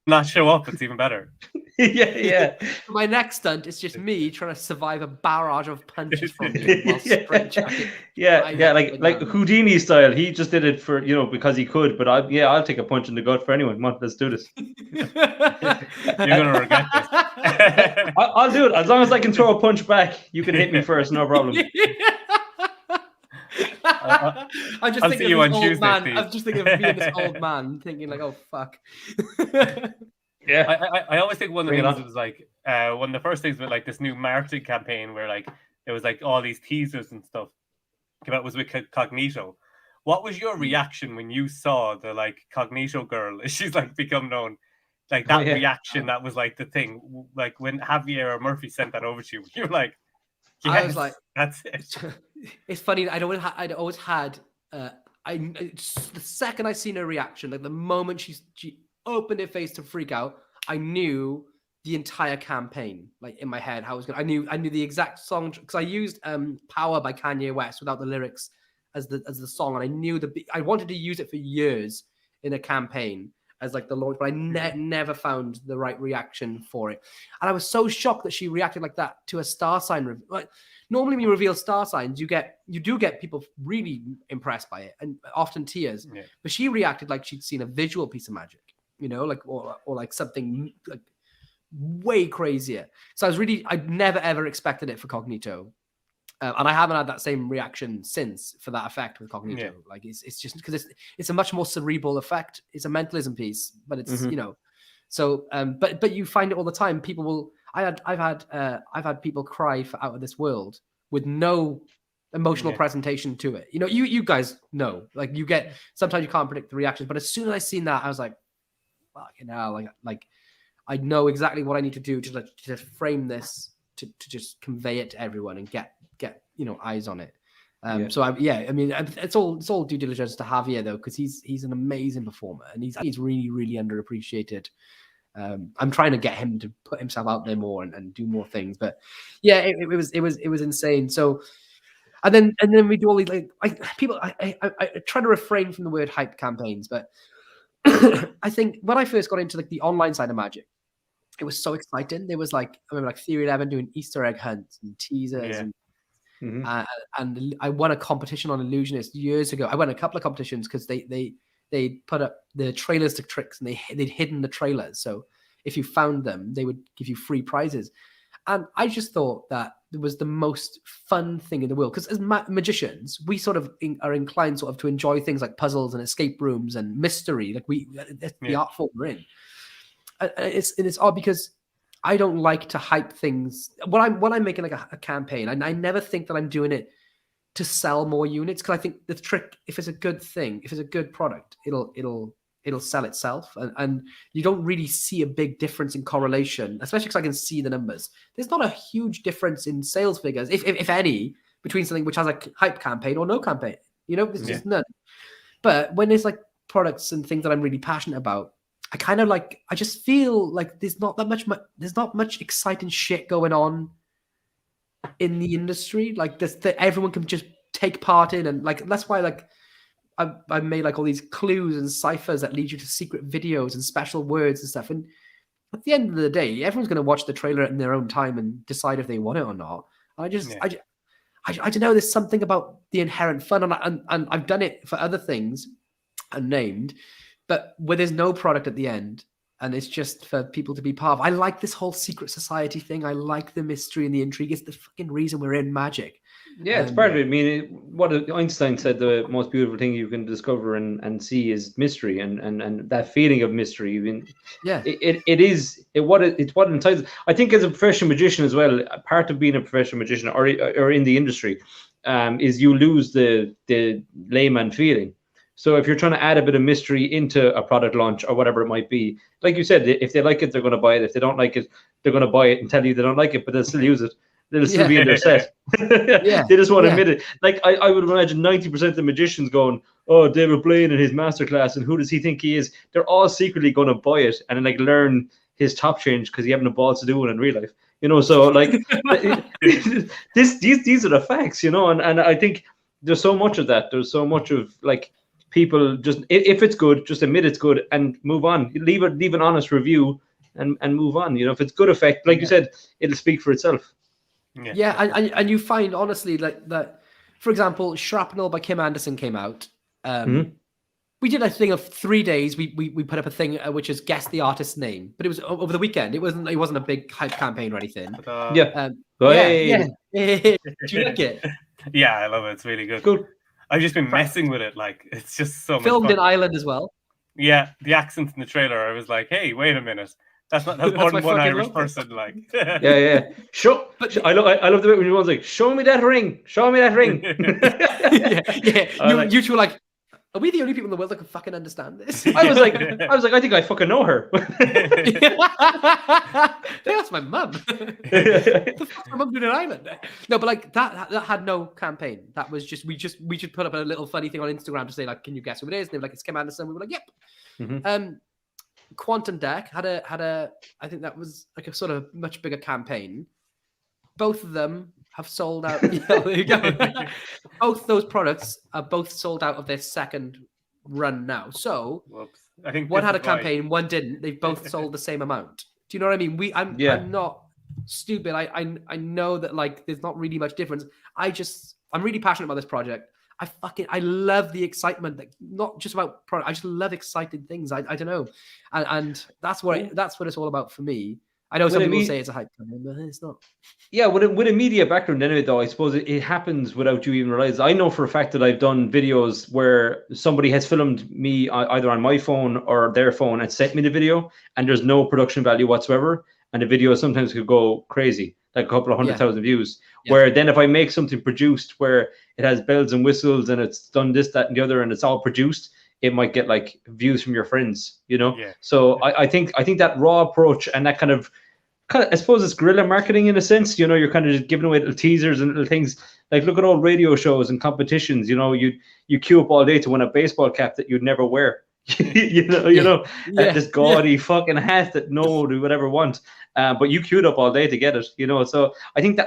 not show up, it's even better.
Yeah.
For my next stunt, it's just me trying to survive a barrage of punches from you while sprint checking.
Yeah, like Houdini style. He just did it for because he could. But I'll take a punch in the gut for anyone. Come on, let's do this.
You're gonna regret this.
I'll do it as long as I can throw a punch back. You can hit me first, no problem.
I'm just thinking of this old man. I'm just thinking of being this old man, thinking like, oh fuck.
Yeah,
I always think one of the things was like one of the first things with like this new marketing campaign where like there was like all these teasers and stuff came out was with Cognito. What was your reaction when you saw the like Cognito girl? She's like become known, like that reaction. That was like the thing. Like when Javier or Murphy sent that over to you, you were like, yes,
I was like,
that's it.
It's funny. I'd always had. The second I seen her reaction, like the moment she opened her face to freak out, I knew the entire campaign, like in my head, how it was going. I knew the exact song because I used "Power" by Kanye West without the lyrics as the song, and I knew I wanted to use it for years in a campaign as like the launch, but I never found the right reaction for it, and I was so shocked that she reacted like that to a star sign. Like normally, when you reveal star signs, you do get people really impressed by it, and often tears. Yeah. But she reacted like she'd seen a visual piece of magic. Like or like something like way crazier. So I'd never ever expected it for Cognito, and I haven't had that same reaction since for that effect with Cognito. Yeah. Like it's just because it's a much more cerebral effect. It's a mentalism piece, but it's So but you find it all the time. People will. I've had people cry for Out of This World with no emotional presentation to it. You guys know, like you get sometimes you can't predict the reactions, but as soon as I seen that, I was like, fucking hell, like I know exactly what I need to do to frame this to just convey it to everyone and get eyes on it. So I mean it's all due diligence to Javier though, because he's an amazing performer and he's really really underappreciated. I'm trying to get him to put himself out there more and do more things, but yeah, it was insane. So and then we do all these like I try to refrain from the word hype campaigns, but I think when I first got into like the online side of Magic, it was so exciting. There was like I remember like Theory 11 doing Easter egg hunts and teasers, and I won a competition on Illusionist years ago. I won a couple of competitions because they put up the trailers to tricks and they'd hidden the trailers. So if you found them, they would give you free prizes. And I just thought that it was the most fun thing in the world because as magicians, we sort of are inclined sort of to enjoy things like puzzles and escape rooms and mystery. Like that's the art form we're in. And it's odd because I don't like to hype things. When I'm making like a campaign, I never think that I'm doing it to sell more units because I think the trick, if it's a good thing, if it's a good product, it'll sell itself, and you don't really see a big difference in correlation, especially because I can see the numbers. There's not a huge difference in sales figures, if any, between something which has a hype campaign or no campaign. There's just none. But when there's like products and things that I'm really passionate about, I just feel like there's not much exciting shit going on in the industry. Like everyone can just take part in, and like that's why like I made like all these clues and ciphers that lead you to secret videos and special words and stuff. And at the end of the day, everyone's going to watch the trailer in their own time and decide if they want it or not. I don't know. There's something about the inherent fun, and I've done it for other things unnamed, but where there's no product at the end. And it's just for people to be part of. I like this whole secret society thing. I like the mystery and the intrigue. It's the fucking reason we're in magic.
Yeah, it's part of it. I mean, what Einstein said, the most beautiful thing you can discover and see is mystery, and that feeling of mystery. I mean,
yeah,
it's what entices. I think as a professional magician as well, part of being a professional magician or in the industry, is you lose the layman feeling. So if you're trying to add a bit of mystery into a product launch or whatever it might be, like you said, if they like it, they're going to buy it. If they don't like it, they're going to buy it and tell you they don't like it, but they'll still use it. They'll still be in their set. They just want to admit it. Like I would imagine 90% of the magicians going, "Oh, David Blaine and his masterclass, and who does he think he is?" They're all secretly going to buy it and then like learn his top change because he haven't the balls to do it in real life. So like these are the facts, and I think there's so much of that. There's so much of like people just if it's good, just admit it's good and move on. Leave an honest review and move on. If it's good effect, like you said, it'll speak for itself.
Yeah, and you find honestly like that. For example, Shrapnel by Kim Anderson came out. We did a thing of 3 days. We put up a thing which is guess the artist's name, but it was over the weekend. It wasn't a big hype campaign or anything.
Yeah.
Yeah. Do you like it?
Yeah, I love it. It's really good.
Cool.
I've just been messing with it. Like it's just so
filmed
much
in Ireland as well.
Yeah, the accents in the trailer. I was like, hey, wait a minute. That's more than one Irish person. Like,
yeah. I love the bit when everyone's like, "Show me that ring. Show me that ring."
You two were like, "Are we the only people in the world that can fucking understand this?"
I was like, I think I fucking know her.
That's my mum. What the fuck's my mum doing in Ireland? No, but like that had no campaign. That was just we just put up a little funny thing on Instagram to say like, "Can you guess who it is?" And they were like, "It's Kim Anderson." We were like, "Yep." Quantum Deck had a I think that was like a sort of much bigger campaign. Both of them have sold out. There you go. Both those products are both sold out of their second run now. So
I think
one had a campaign, one didn't. They've both sold the same amount. Do you know what I mean? I'm not stupid. I know that like there's not really much difference. I'm really passionate about this project. I love the excitement, like not just about product. I just love exciting things. I don't know, and that's what it's all about for me. I know some people say it's a hype campaign, but it's not. Yeah,
with a media background anyway, though, I suppose it happens without you even realize. I know for a fact that I've done videos where somebody has filmed me either on my phone or their phone and sent me the video, and there's no production value whatsoever, and the video sometimes could go crazy, like a couple of 100,000 views. Where then if I make something produced where it has bells and whistles and it's done this, that, and the other, and it's all produced, it might get like views from your friends, So I think that raw approach and that kind of I suppose it's guerrilla marketing in a sense. You're kind of just giving away little teasers and little things. Like look at all radio shows and competitions. You queue up all day to win a baseball cap that you'd never wear. This gaudy fucking hat that nobody would ever want. But you queued up all day to get it. So I think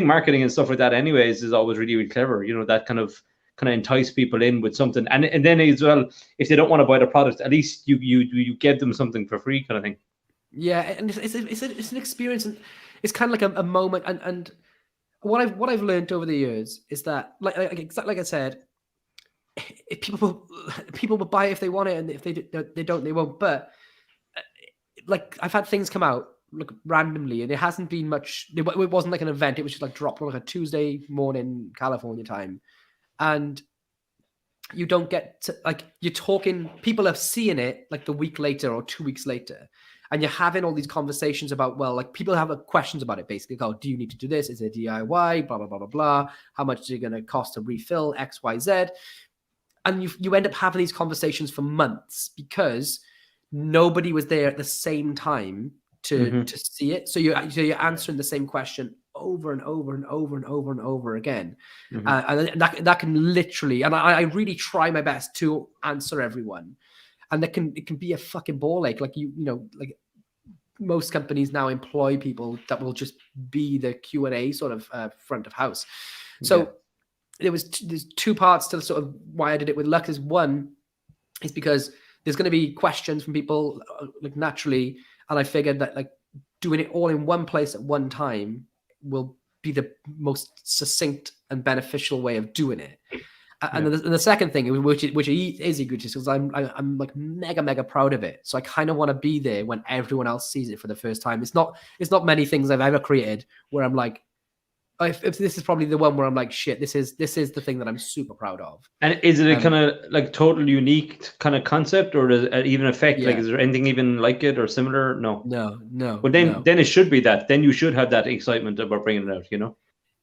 marketing and stuff like that anyways is always really, really clever. That kind of entice people in with something, and then as well, if they don't want to buy the product, at least you give them something for free, kind of thing.
Yeah, and it's an experience, and it's kind of like a moment. And what I've learned over the years is that like I said, if people will buy it if they want it, and if they don't, they won't. But like I've had things come out randomly, and it hasn't been much. It wasn't like an event. It was just like dropped on like a Tuesday morning California time. And you don't get to, like, you're talking, people are seeing it like the week later or 2 weeks later, and you're having all these conversations about, well, like people have questions about it basically. Oh, do you need to do this? Is it DIY? Blah, blah, blah, blah, blah. How much is it going to cost to refill X, Y, Z? And you end up having these conversations for months because nobody was there at the same time to see it. So you're answering the same question over and over and over and over and over again. And that can literally, and I really try my best to answer everyone. And it can be a fucking ball ache. Like, like most companies now employ people that will just be the Q&A sort of front of house. So there's 2 parts to sort of why I did it with Lux. Is one is because there's going to be questions from people like naturally, and I figured that like doing it all in one place at one time will be the most succinct and beneficial way of doing it. And the second thing, which is egotistical, is I'm like mega proud of it. So I kind of want to be there when everyone else sees it for the first time. It's not many things I've ever created where I'm like, if this is probably the one where I'm like, shit, this is the thing that I'm super proud of.
And is it a kind of like total unique kind of concept, or does it even affect? Like, is there anything even like it or similar? No. Well, then it should be that. Then you should have that excitement about bringing it out. You know.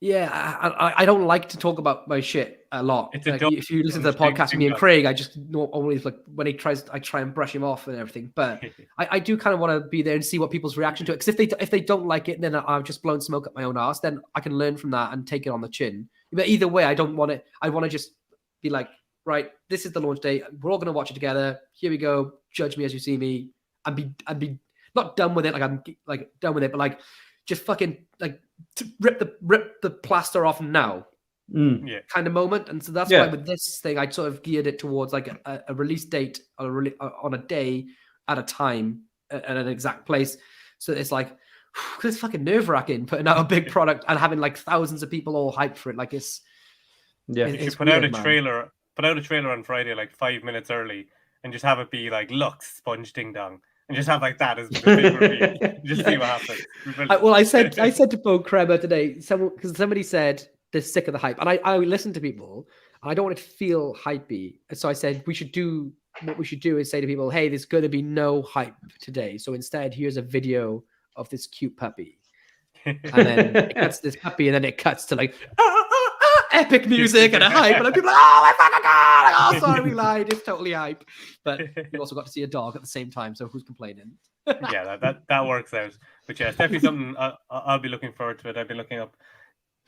Yeah, I don't like to talk about my shit a lot. Like, if you listen to the podcast with me and Craig, I just always like when he tries, I try and brush him off and everything. But I do kind of want to be there and see what people's reaction to it. Because if they don't like it, then I've just blown smoke up my own ass. Then I can learn from that and take it on the chin. But either way, I don't want it. I want to just be like, right, this is the launch date. We're all going to watch it together. Here we go. Judge me as you see me. I'd be not done with it. Like I'm like done with it, but like just fucking like to rip the plaster off now. Kind of moment. And so that's why with this thing I sort of geared it towards like a release date on a day at a time at an exact place. So it's like, because it's fucking nerve-wracking putting out a big product and having like thousands of people all hyped for it. Like you
should put out a trailer on Friday like 5 minutes early and just have it be like Lux Sponge Ding Dong. And just have like that as the big review. Just see what happens.
I said to Bo Kremer today, because somebody said they're sick of the hype, and I listen to people. I don't want it to feel hypey, so I said what we should do is say to people, hey, there's going to be no hype today. So instead, here's a video of this cute puppy, and then it cuts to this puppy, and then it cuts to like epic music and a hype, and people are like, oh my fucking god! Oh, sorry, we lied. It's totally hype. But you also got to see a dog at the same time, so who's complaining?
Yeah, that works out. But yeah, it's definitely something I'll be looking forward to it. I've been looking up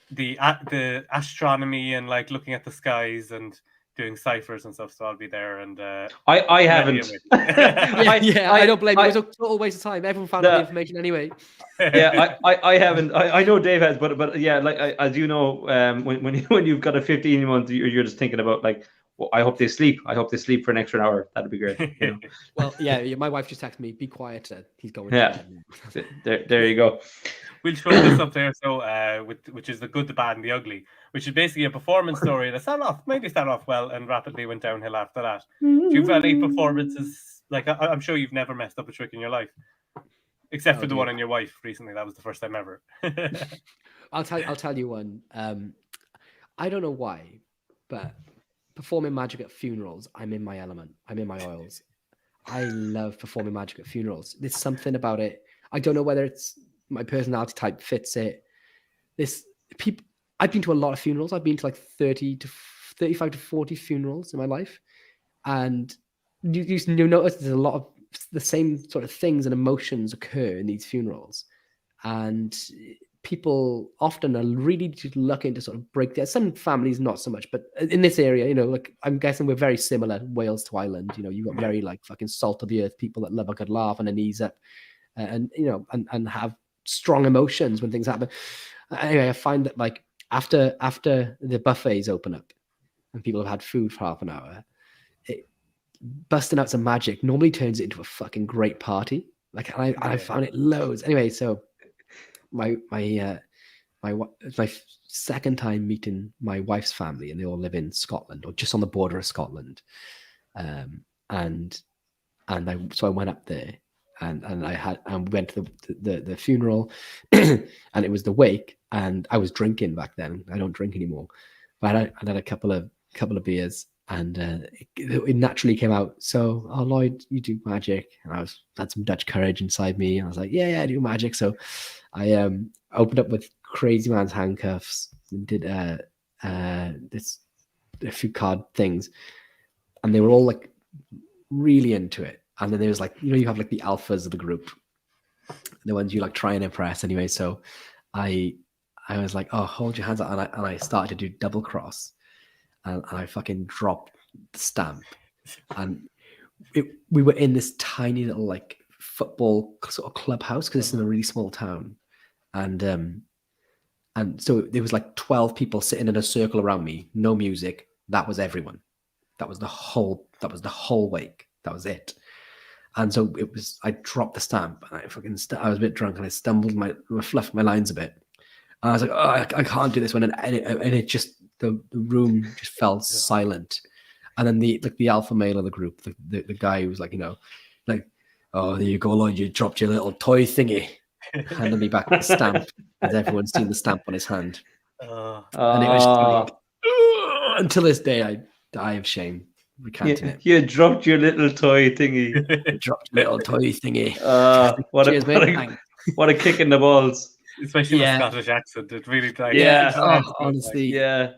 the astronomy and like looking at the skies and doing ciphers and stuff. So I'll be there. And
I haven't.
I don't blame you. It was a total waste of time. Everyone found out the information anyway.
Yeah, I haven't. I know Dave has, but yeah, like as you know, when you've got a 15-month, you're just thinking about like, well, I hope they sleep. I hope they sleep for an extra hour. That'd be great. You know?
Well, yeah. My wife just texted me, "Be quiet." He's going.
Yeah. There you go.
We'll show this up there. So, which is the good, the bad, and the ugly, which is basically a performance story that started off well and rapidly went downhill after that. If you've had 8 performances, like I'm sure you've never messed up a trick in your life, except for the one on your wife recently. That was the first time ever.
I'll tell you one. I don't know why, but performing magic at funerals, I'm in my element. I'm in my oils. I love performing magic at funerals. There's something about it. I don't know whether it's my personality type fits it. I've been to a lot of funerals. I've been to like 35 to 40 funerals in my life. And you notice there's a lot of the same sort of things and emotions occur in these funerals. And people often are really looking to sort of break down. Some families not so much, but in this area, like I'm guessing we're very similar, Wales to Ireland. You've got very like fucking salt of the earth people that love a good laugh and a knees up, and have strong emotions when things happen. Anyway, I find that like after the buffets open up and people have had food for half an hour, busting out some magic normally turns it into a fucking great party. Like I found it loads. Anyway, so my second time meeting my wife's family, and they all live in Scotland or just on the border of Scotland. So I went up there and we went to the funeral and it was the wake, and I was drinking back then. I don't drink anymore, but I had a couple of beers, and it naturally came out. So, oh, Lloyd, you do magic? And I had some Dutch courage inside me, and I was like, yeah, I do magic. So I opened up with Crazy Man's handcuffs and did a few card things, and they were all like really into it. And then there was like, you have like the alphas of the group, the ones you like try and impress anyway. So I was like, oh, hold your hands out, and I started to do double cross. And I fucking dropped the stamp, and we were in this tiny little like football sort of clubhouse because it's in a really small town, and so there was like 12 people sitting in a circle around me, no music. That was everyone. That was the whole wake. That was it. And so I dropped the stamp and I was a bit drunk and I stumbled fluffed my lines a bit. And I was like, oh, I can't do this one. And it just, the room just fell silent. And then the alpha male of the group, the guy who was like, like, oh, there you go, Lloyd, you dropped your little toy thingy. Handed me back the stamp, as everyone's seen the stamp on his hand. And it was just like, until this day, I die of shame recanting it.
You dropped your little toy thingy.
Dropped your little toy thingy.
Cheers, what a kick in the balls.
Especially the Scottish accent. It really like
honestly.
Yeah.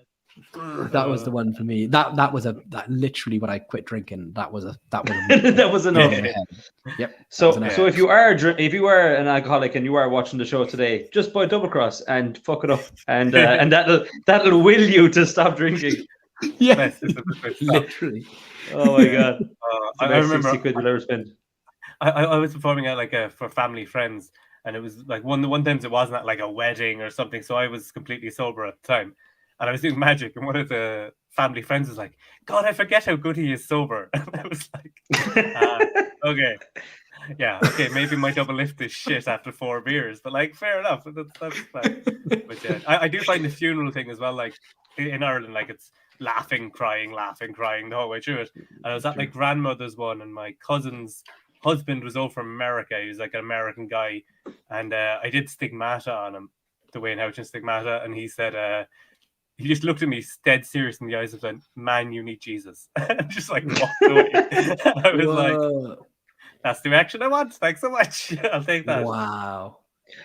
That was the one for me. That was literally when I quit drinking. That was
that was enough.
Yep.
So if you are an alcoholic and you are watching the show today, just buy Double Cross and fuck it up, and that'll will you to stop drinking.
Yeah, literally.
Oh my god!
I remember
60 quid you'll ever spend.
I was performing at for family friends, and it was like one times it wasn't at like a wedding or something, so I was completely sober at the time. And I was doing magic, and one of the family friends was like, God, I forget how good he is sober. And I was like, okay. Yeah, okay, maybe my double lift is shit after 4 beers. But, like, fair enough. That's fine. But, yeah, I do find the funeral thing as well, like, in Ireland, like, it's laughing, crying the whole way through it. And I was at my grandmother's one, and my cousin's husband was over from America. He was, like, an American guy. And I did stigmata on him, the Wayne Houchin stigmata. And he said... he just looked at me dead serious in the eyes and said, man, you need Jesus. And just like walked away. I was like, that's the reaction I want. Thanks so much. I'll take that.
Wow.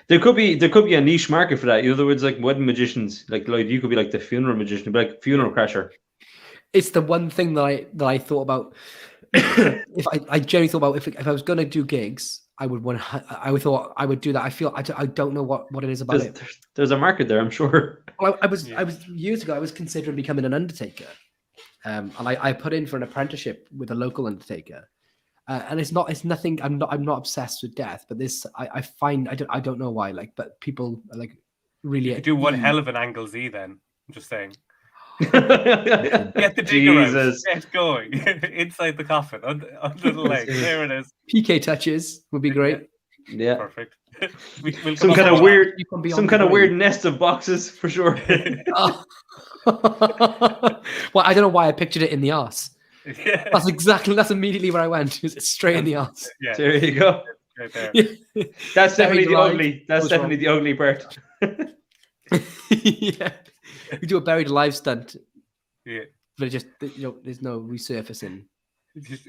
There could be a niche market for that. In other words, like wedding magicians, like Lloyd, you could be like the funeral magician, but like funeral crasher.
It's the one thing that I thought about. If I generally thought about if I was going to do gigs, I thought I would do that. I feel I don't know what it is about it.
There's a market there, I'm sure.
Well, I was years ago. I was considering becoming an undertaker, and I put in for an apprenticeship with a local undertaker, and it's nothing. I'm not obsessed with death, but this I find I don't know why. Like, but people are like really. You
could do one hell of an Angle Z then. I'm just saying. Get the digger out. Get going inside the coffin under the leg. There it is.
PK touches would be great.
Yeah,
perfect.
Some kind of weird nest of boxes for sure.
Well, I don't know why I pictured it in the arse.
Yeah.
That's immediately where I went. It's straight in the arse.
Yeah. There you go.
Right there.
That's definitely the ugly. That's definitely the ugly part.
Yeah. We do a buried alive stunt.
Yeah.
But it just there's no resurfacing.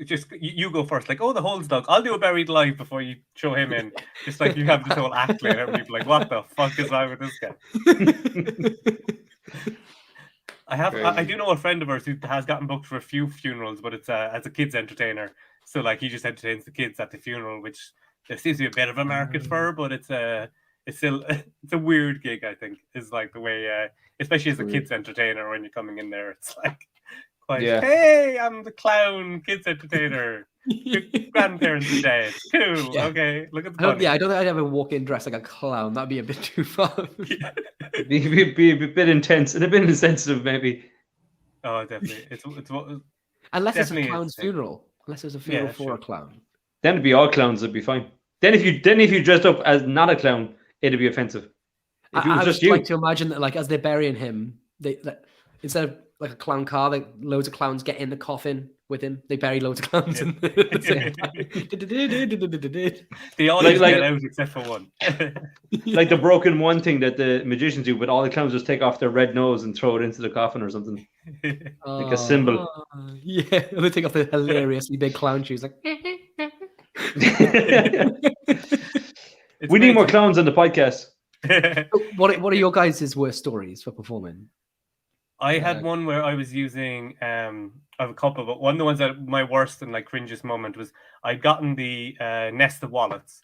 Just you go first. Like, oh, the hole's dug. I'll do a buried alive before you throw him in. Just like you have this whole act later. Everybody's like, what the fuck is wrong with this guy? I do know a friend of ours who has gotten booked for a few funerals, but it's as a kids entertainer. So like he just entertains the kids at the funeral, which there seems to be a bit of a market for, but it's still it's a weird gig, I think, is like the way especially as a kids entertainer when you're coming in there, it's like quite hey, I'm the clown kids entertainer. Your grandparents are dead. Cool. Yeah. Okay. Look at the
I don't think I'd ever walk in dressed like a clown. That'd be a bit too far.
be a bit intense and a bit insensitive, maybe.
Oh, definitely. It's
unless it's a clown's funeral. Unless it's a funeral for a clown.
Then it'd be all clowns. It'd be fine. Then if you dressed up as not a clown, it'd be offensive. If it was just
like to imagine that, like as they're burying him, instead of like a clown car, like loads of clowns get in the coffin with him. They bury loads of clowns in the
They all get out except for one.
Like the broken one thing that the magicians do, but all the clowns just take off their red nose and throw it into the coffin or something. Like a symbol.
Yeah, they take off the hilariously big clown shoes. Like
we need more clowns on the podcast.
What are your guys' worst stories for performing?
I had one where I was using I have a couple, but one of the ones that my worst and like cringiest moment was I'd gotten the nest of wallets,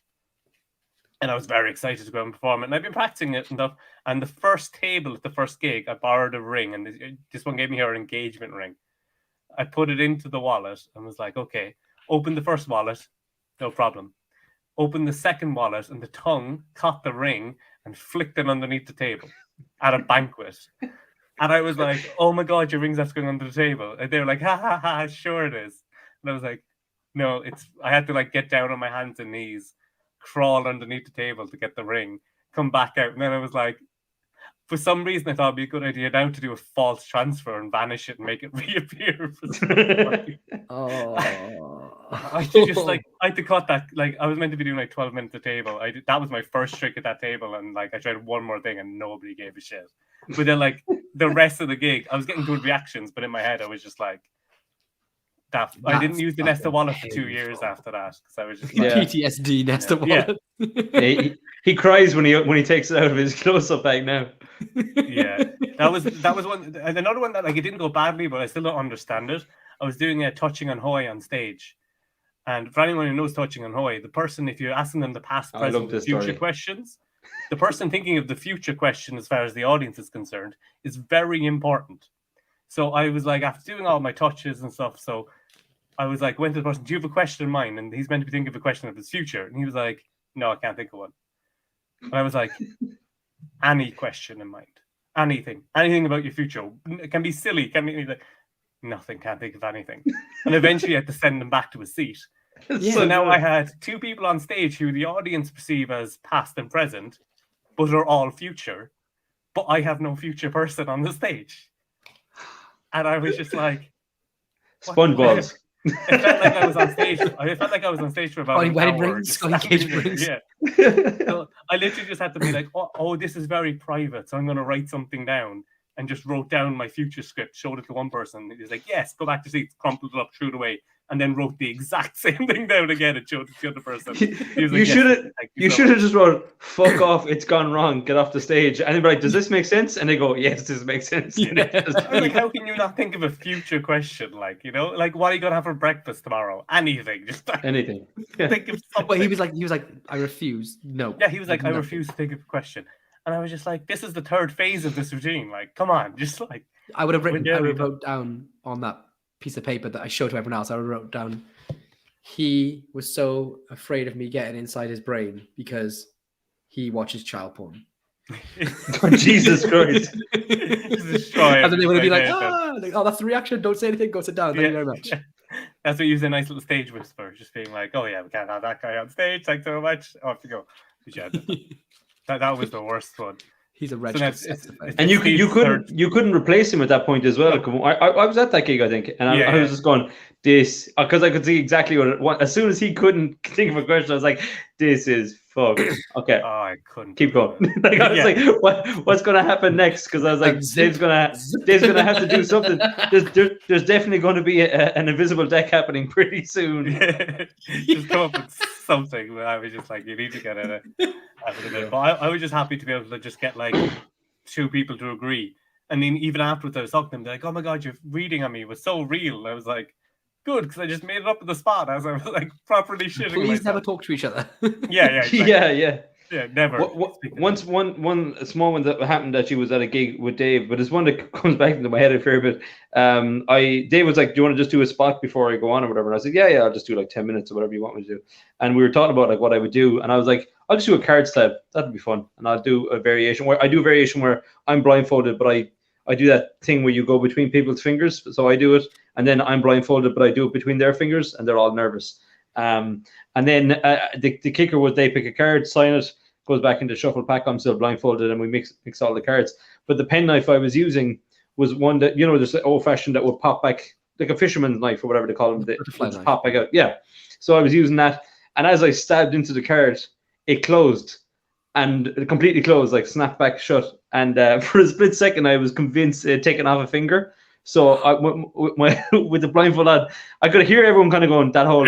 and I was very excited to go and perform it. And I've been practicing it and stuff. And the first table at the first gig, I borrowed a ring, and this one gave me her engagement ring. I put it into the wallet and was like, okay, open the first wallet, no problem. opened the second wallet, and the tongue caught the ring and flicked it underneath the table at a banquet. And I was like, oh my God, your ring's after going under the table. And they were like, ha ha ha, sure it is. And I was like, no, I had to like get down on my hands and knees, crawl underneath the table to get the ring, come back out. And then I was like, for some reason, I thought it'd be a good idea now to do a false transfer and vanish it and make it reappear. I had to cut that. Like, I was meant to be doing like 12 minutes a table. That was my first trick at that table, and like I tried one more thing, and nobody gave a shit. But then, like the rest of the gig, I was getting good reactions, but in my head, I was just like, I didn't use the Nesta wallet for 2 years after that because I was just like,
PTSD Nesta wallet.
Yeah, he cries when he takes it out of his close-up bag now.
Yeah, that was one, and another one that like it didn't go badly, but I still don't understand it. I was doing a touching on Hoy on stage, and for anyone who knows touching on Hoy, the person, if you're asking them the past, present, and future questions, the person thinking of the future question as far as the audience is concerned is very important. So I was like, after doing all my touches and stuff, so I was like, went to the person, do you have a question in mind? And he's meant to be thinking of a question of his future. And he was like, no, I can't think of one. And I was like, any question in mind. Anything about your future. It can be silly. Can be like, nothing, can't think of anything. And eventually I had to send him back to his seat. So now I had two people on stage who the audience perceive as past and present, but are all future. But I have no future person on the stage. And I was just like,
SpongeBob.
It felt like I was on stage. I felt like I was on stage for about an hour. Yeah. So I literally just had to be like, oh, this is very private. So I'm going to write something down, and just wrote down my future script, showed it to one person. He was like, yes, go back to seats, crumpled it up, threw it away, and then wrote the exact same thing down again and showed it to the other person.
You should have just wrote, fuck off, it's gone wrong, get off the stage. And they'd be like, does this make sense? And they go, yes, this makes sense.
Yeah. I was like, how can you not think of a future question? Like, you know, like, what are you going to have for breakfast tomorrow? Anything. Just
anything.
Think of something.
But he was like, I refuse. No.
Yeah, he was like, I refuse to think of a question. And I was just like, this is the third phase of this routine. Like, come on, just like.
I would have wrote down on that piece of paper that I showed to everyone else. I wrote down, he was so afraid of me getting inside his brain because he watches child porn.
Oh, Jesus Christ.
And then they would be like, oh, that's the reaction. Don't say anything. Go sit down. Thank you very much.
That's what you use a nice little stage whisper, just being like, oh yeah, we can't have that guy on stage. Thanks so much. Off you go. That was the worst one.
He's a wretched.
And you couldn't replace him at that point as well. No. I was at that gig, I think, and I was just going, this, because I could see exactly what it was. As soon as he couldn't think of a question, I was like, this is fucked. Okay.
Oh, I couldn't
keep going. Like, I was like, what's going to happen next? Because I was like, Dave's gonna have to do something. There's definitely going to be an invisible deck happening pretty soon.
Just come up with something. But I was just like, you need to get it. But I was just happy to be able to just get like two people to agree. And then even afterwards, I was talking to them, they're like, oh my God, your reading on me was so real. And I was like, good, because I just made it up on the spot as I was like properly shitting
Please
myself.
Never talk to each other.
Yeah, exactly. Yeah, never.
One small one that happened that she was at a gig with Dave, but it's one that comes back into my head a fair bit. Dave was like, do you want to just do a spot before I go on or whatever? And I said, yeah, I'll just do like 10 minutes or whatever you want me to do. And we were talking about like what I would do, and I was like, I'll just do a card slab. That'd be fun. And I'll do a variation where I'm blindfolded, but I do that thing where you go between people's fingers. So I do it, and then I'm blindfolded, but I do it between their fingers, and they're all nervous. And then the kicker was they pick a card, sign it, goes back into shuffle pack. I'm still blindfolded, and we mix all the cards. But the penknife I was using was one that, there's an old fashioned that would pop back, like a fisherman's knife or whatever they call them. That pop back out. Yeah. So I was using that, and as I stabbed into the card, it closed. And it completely closed, like snapped back shut. And for a split second, I was convinced it had taken off a finger. So with the blindfold on, I could hear everyone kind of going, that whole,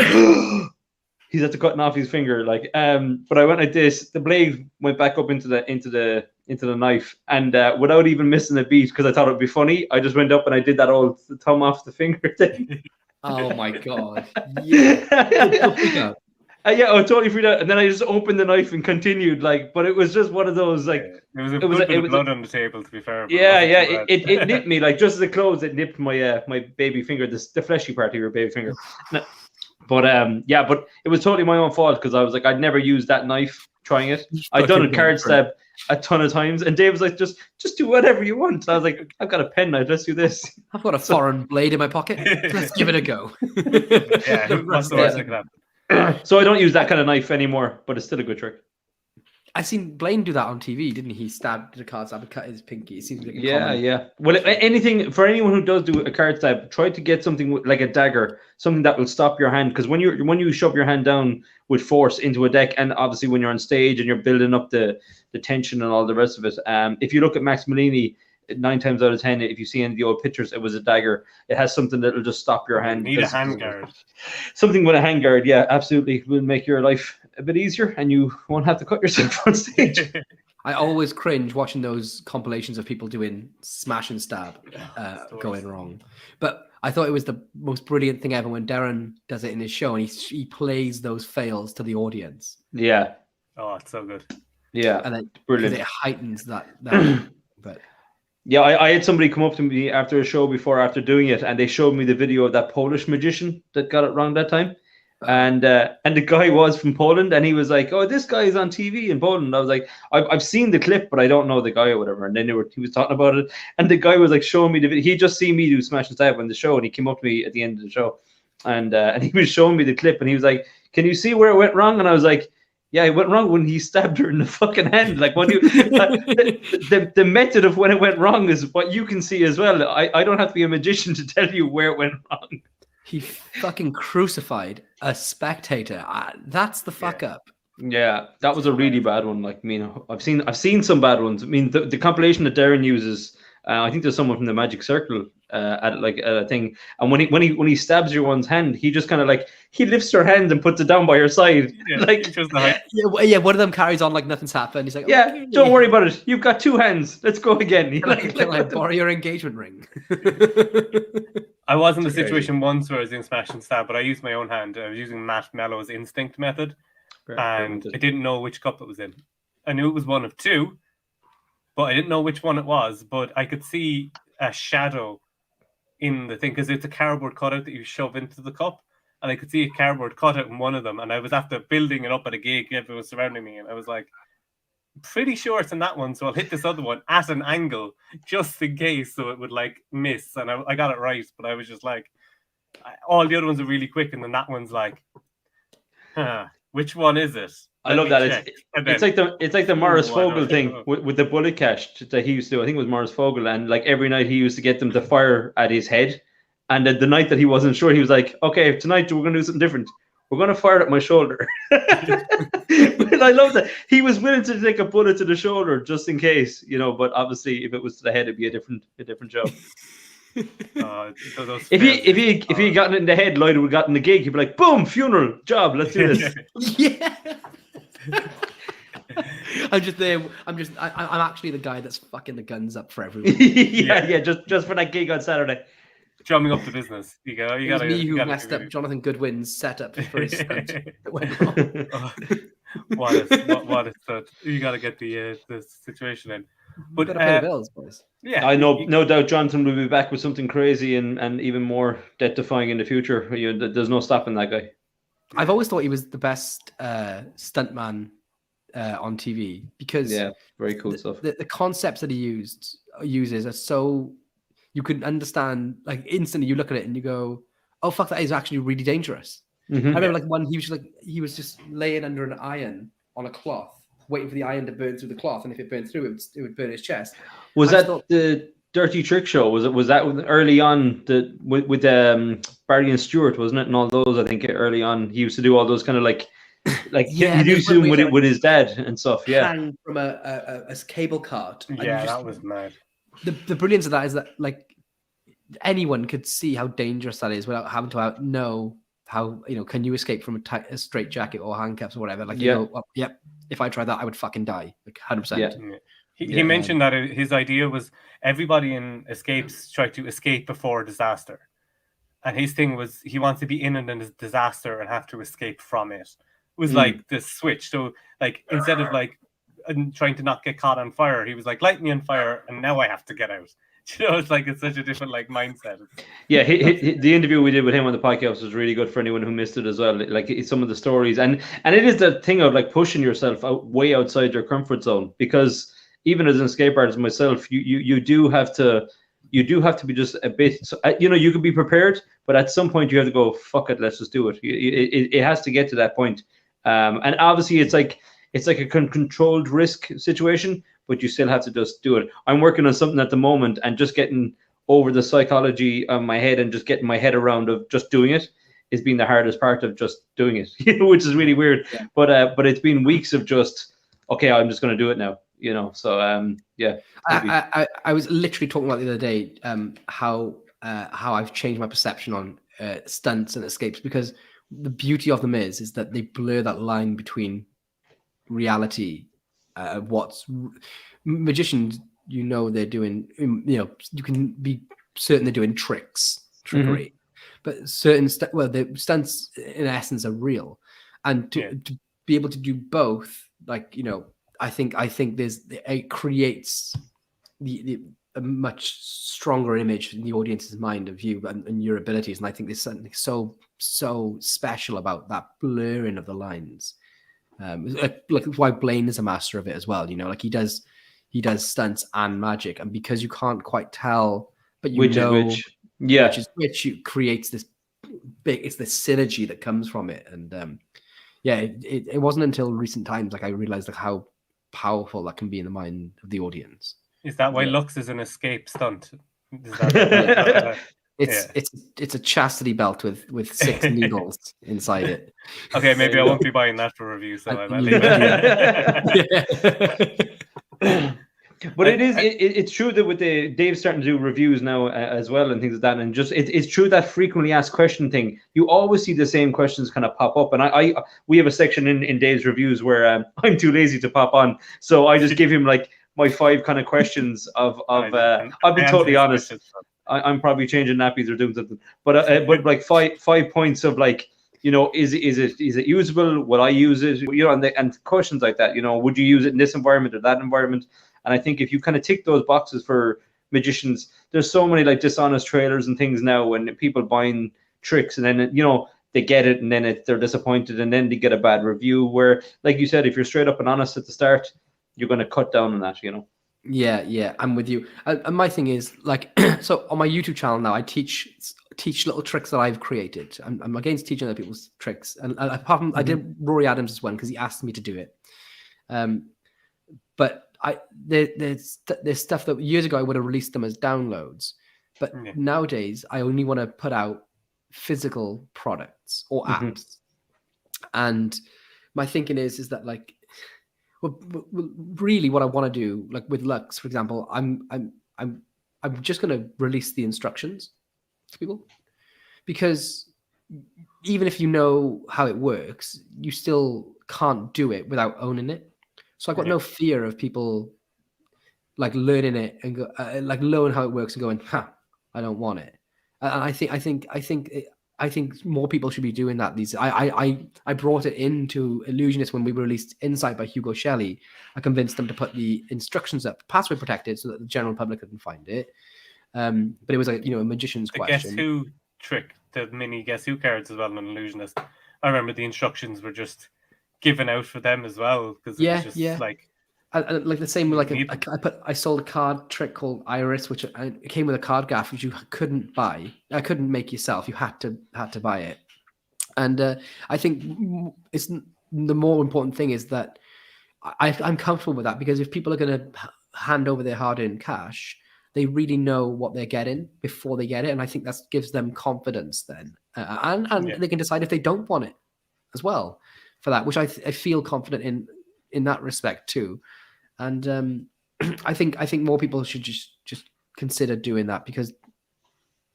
he's at the cutting off his finger. Like, but I went like this. The blade went back up into the knife, and without even missing a beat, because I thought it'd be funny, I just went up and I did that old thumb off the finger thing.
Oh my God! Yeah.
I totally freaked out, and then I just opened the knife and continued. Like, but it was just one of those like.
There was a bit of blood on the table, to be fair.
It nipped me, like, just as it closed, it nipped my my baby finger, the fleshy part of your baby finger. But but it was totally my own fault because I was like, I'd never used that knife trying it. I'd done a card stab a ton of times, and Dave was like, just do whatever you want. And I was like, I've got a pen knife, let's do this.
I've got a foreign blade in my pocket. Let's give it a go.
What's the worst that could happen?
So I don't use that kind of knife anymore, but it's still a good trick.
I seen Blaine do that on TV, didn't he? Stabbed a card stab and cut his pinky. It seems like
yeah. Well, anything for anyone who does do a card stab, try to get something like a dagger, something that will stop your hand. Because when you shove your hand down with force into a deck, and obviously when you're on stage and you're building up the tension and all the rest of it, if you look at Max Malini, 9 times out of 10, if you see any of the old pictures, it was a dagger. It has something that will just stop your hand.
You need a hand guard.
Something with a hand guard, yeah, absolutely, will make your life a bit easier, and you won't have to cut yourself on stage.
I always cringe watching those compilations of people doing smash and stab going wrong. But I thought it was the most brilliant thing ever when Darren does it in his show and he plays those fails to the audience.
Yeah.
Oh, it's so good.
Yeah,
and then
brilliant.
It heightens that. But
yeah, I had somebody come up to me after a show after doing it, and they showed me the video of that Polish magician that got it wrong that time. And the guy was from Poland, and he was like, "Oh, this guy is on TV in Poland." I was like, "I've seen the clip, but I don't know the guy or whatever." And then he was talking about it, and the guy was like showing me the video. He just seen me do smash and stab on the show, and he came up to me at the end of the show, and he was showing me the clip, and he was like, "Can you see where it went wrong?" And I was like, "Yeah, it went wrong when he stabbed her in the fucking hand." Like when you, the method of when it went wrong is what you can see as well. I don't have to be a magician to tell you where it went wrong.
He fucking crucified a spectator. That's the fuck up.
Yeah, that was a really bad one. Like, I mean, I've seen some bad ones. I mean, the compilation that Darren uses, I think there's someone from the Magic Circle at a thing. And when he stabs your one's hand, he just kind of like he lifts her hand and puts it down by her side.
Yeah,
like,
yeah, one of them carries on like nothing's happened. He's like,
yeah, don't worry about it. You've got 2 hands. Let's go again.
Can I borrow your engagement ring?
I was in the situation once where I was doing smash and stab, but I used my own hand. I was using Matt Mellow's instinct method, and I didn't know which cup it was in. I knew it was one of 2, but I didn't know which one it was. But I could see a shadow in the thing because it's a cardboard cutout that you shove into the cup, and I could see a cardboard cutout in one of them. And I was after building it up at a gig, everyone was surrounding me, and I was like, pretty sure it's in that one, so I'll hit this other one at an angle just in case, so it would like miss. And I got it right, but I was just like, all the other ones are really quick, and then that one's like, which one is it?
I love that. It's like the Morris Fogel thing with the bullet cash that he used to do. I think it was Morris Fogel, and like every night he used to get them to fire at his head. And the night that he wasn't sure, he was like, "Okay, tonight we're going to do something different. We're going to fire it at my shoulder." And I love that he was willing to take a bullet to the shoulder just in case, you know. But obviously, if it was to the head, it'd be a different job. If he gotten it in the head, Lloyd would have gotten the gig. He'd be like, "Boom, funeral job. Let's do this."
Yeah. I'm actually the guy that's fucking the guns up for everyone.
yeah, just for that gig on Saturday.
Drumming up the business. You gotta.
Me who messed up Jonathan Goodwin's setup for his stunt. That went wrong.
What is that? You gotta get the situation in. But
gotta pay the bills, boys.
Yeah, I know. No doubt, Jonathan will be back with something crazy and even more death-defying in the future. There's no stopping that guy.
I've always thought he was the best stuntman on TV because
very cool stuff.
The concepts that he uses are so you can understand. Like instantly, you look at it and you go, "Oh fuck, that is actually really dangerous."
Mm-hmm.
I remember like one he was just laying under an iron on a cloth, waiting for the iron to burn through the cloth, and if it burned through, it would burn his chest.
Was that the Dirty Trick Show? Was that early on with Barry and Stewart, wasn't it? And all those, I think early on he used to do all those kind of like you do Zoom with his dad and stuff. Yeah,
hang from a cable cart.
Yeah, that was mad.
The brilliance of that is that like anyone could see how dangerous that is without having to know how, you know, can you escape from a straight jacket or handcuffs or whatever? Like, you know, well, if I tried that, I would fucking die, like 100%.
Yeah. He mentioned that his idea was everybody in escapes try to escape before disaster. And his thing was he wants to be in a disaster and have to escape from it. It was like the switch. So like instead of like trying to not get caught on fire, he was like, light me on fire and now I have to get out. It's like it's such a different like mindset.
Yeah, the interview we did with him on the podcast was really good for anyone who missed it as well. Like some of the stories, and it is the thing of like pushing yourself way outside your comfort zone, because even as an escape artist myself, you do have to be just a bit. You could be prepared, but at some point you have to go, fuck it, let's just do it. It has to get to that point, and obviously it's like a controlled risk situation, but you still have to just do it. I'm working on something at the moment and just getting over the psychology of my head and just getting my head around of just doing it is being the hardest part of just doing it, which is really weird. Yeah. But it's been weeks of just, okay, I'm just going to do it now, So yeah.
I was literally talking about the other day how I've changed my perception on stunts and escapes, because the beauty of them is that they blur that line between reality. What's magicians, they're doing, you can be certain they're doing trickery, but certain the stunts in essence are real, and to be able to do both, like, I think it creates a much stronger image in the audience's mind of you and your abilities, and I think there's something so special about that blurring of the lines. Like why Blaine is a master of it as well, like he does stunts and magic, and because you can't quite tell, but which is which, it creates this it's the synergy that comes from it. And it wasn't until recent times like I realized like how powerful that can be in the mind of the audience.
Is that why Lux is an escape stunt?
It's a chastity belt with 6 needles inside it.
Okay, maybe I won't be buying that for review, so I'll leave it.
But it's true that with Dave's starting to do reviews now as well and things like that, and just it's true that frequently asked question thing. You always see the same questions kind of pop up, and we have a section in Dave's reviews where I'm too lazy to pop on, so I just give him like my 5 kind of questions of I'll be totally honest. I'm probably changing nappies or doing something, but like five points of like, is it usable? Will I use it? And questions like that. Would you use it in this environment or that environment? And I think if you kind of tick those boxes for magicians, there's so many like dishonest trailers and things now when people buying tricks and then they get it and then they're disappointed and then they get a bad review. Where, like you said, if you're straight up and honest at the start, you're going to cut down on that.
Yeah, I'm with you. And my thing is like, so on my YouTube channel now, I teach little tricks that I've created. I'm against teaching other people's tricks, and apart from I did Rory Adams' one because he asked me to do it. But there's stuff that years ago I would have released them as downloads, but nowadays I only want to put out physical products or apps. And my thinking is that like, well, really, what I want to do, like with Lux, for example, I'm just going to release the instructions to people, because even if you know how it works, you still can't do it without owning it. So I've got no fear of people like learning it and go, like learning how it works and going, I don't want it. And I think more people should be doing that. I brought it into Illusionist when we released Insight by Hugo Shelley. I convinced them to put the instructions up, password protected, so that the general public couldn't find it. But it was like, a magician's question.
Guess Who trick, the mini Guess Who cards as well in Illusionist. I remember the instructions were just given out for them as well, because it was just like
like the same like I sold a card trick called Iris, which it came with a card gaff which you couldn't buy. I couldn't make yourself. You had to buy it. And I think it's the more important thing is that I'm comfortable with that, because if people are going to hand over their hard-earned cash, they really know what they're getting before they get it, and I think that gives them confidence then, and they can decide if they don't want it as well for that, which I feel confident in that respect too. And I think more people should just consider doing that, because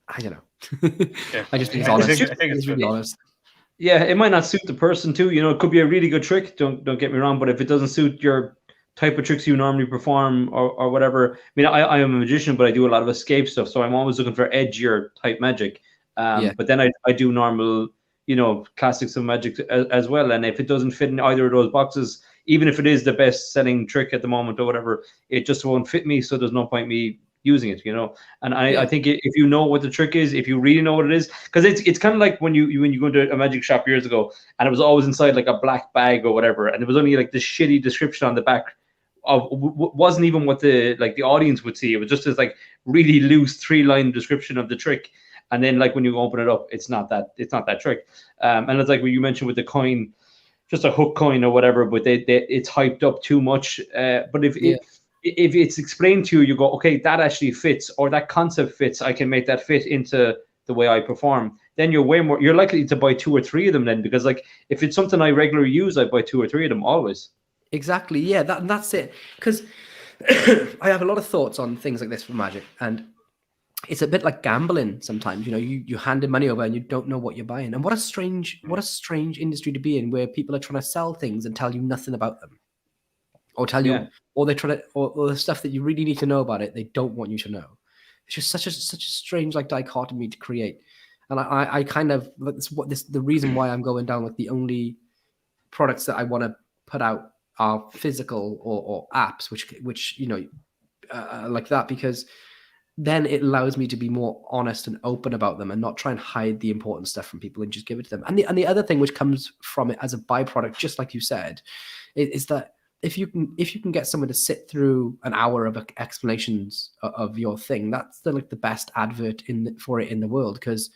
I don't know. I just think it's honest. It's really honest.
Yeah, it might not suit the person too. It could be a really good trick. Don't get me wrong, but if it doesn't suit your type of tricks you normally perform or whatever. I mean, I am a magician, but I do a lot of escape stuff, so I'm always looking for edgier type magic. But then I do normal, classics of magic as well. And if it doesn't fit in either of those boxes, even if it is the best selling trick at the moment or whatever, it just won't fit me. So there's no point me using it, And I think if you know what the trick is, if you really know what it is, because it's kind of like when you go into a magic shop years ago, and it was always inside like a black bag or whatever, and it was only like this shitty description on the back of wasn't even what the audience would see. It was just this like really loose 3-line description of the trick, and then like when you open it up, it's not that trick. And it's like what you mentioned with the coin, just a hook coin or whatever, but it's hyped up too much. But if it's explained to you, you go, okay, that actually fits, or that concept fits, I can make that fit into the way I perform. Then you're likely to buy 2 or 3 of them then, because like if it's something I regularly use, I buy 2 or 3 of them always.
Exactly. Yeah, that's it. Because I have a lot of thoughts on things like this for Magic, and it's a bit like gambling sometimes. You handed money over and you don't know what you're buying. And what a strange industry to be in, where people are trying to sell things and tell you nothing about them, or tell you, or they try to, or the stuff that you really need to know about it, they don't want you to know. It's just such a strange like dichotomy to create. And I kind of, the reason why I'm going down like the only products that I want to put out are physical or apps, which like that, because then it allows me to be more honest and open about them and not try and hide the important stuff from people and just give it to them. And the other thing which comes from it as a byproduct, just like you said, is that if you can get someone to sit through an hour of explanations of your thing, that's the best advert for it in the world. Because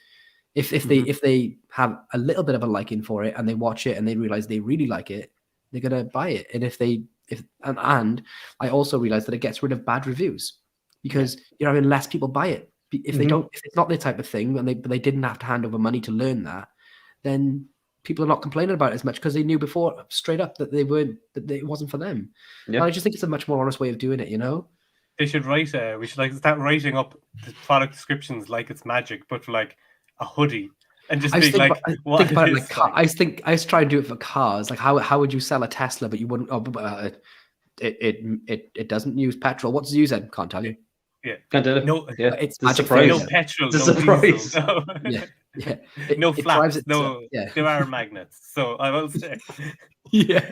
if they have a little bit of a liking for it and they watch it and they realize they really like it, they're gonna buy it. And and I also realize that it gets rid of bad reviews, because you're having less people buy it. If it's not their type of thing, and they didn't have to hand over money to learn that, then people are not complaining about it as much, because they knew before straight up that it wasn't for them. Yeah. And I just think it's a much more honest way of doing it.
They should write. We should start writing up the product descriptions like it's Magic, but for like a hoodie. And just think about it like
I was trying to do it for cars. Like how would you sell a Tesla, but you wouldn't? It doesn't use petrol. What's it using? Can't tell you.
Yeah,
can't tell you.
No,
it's
a surprise.
No petrol.
It's
no
a surprise.
Diesel,
no.
No flaps. There are magnets. So I will say.
Yeah.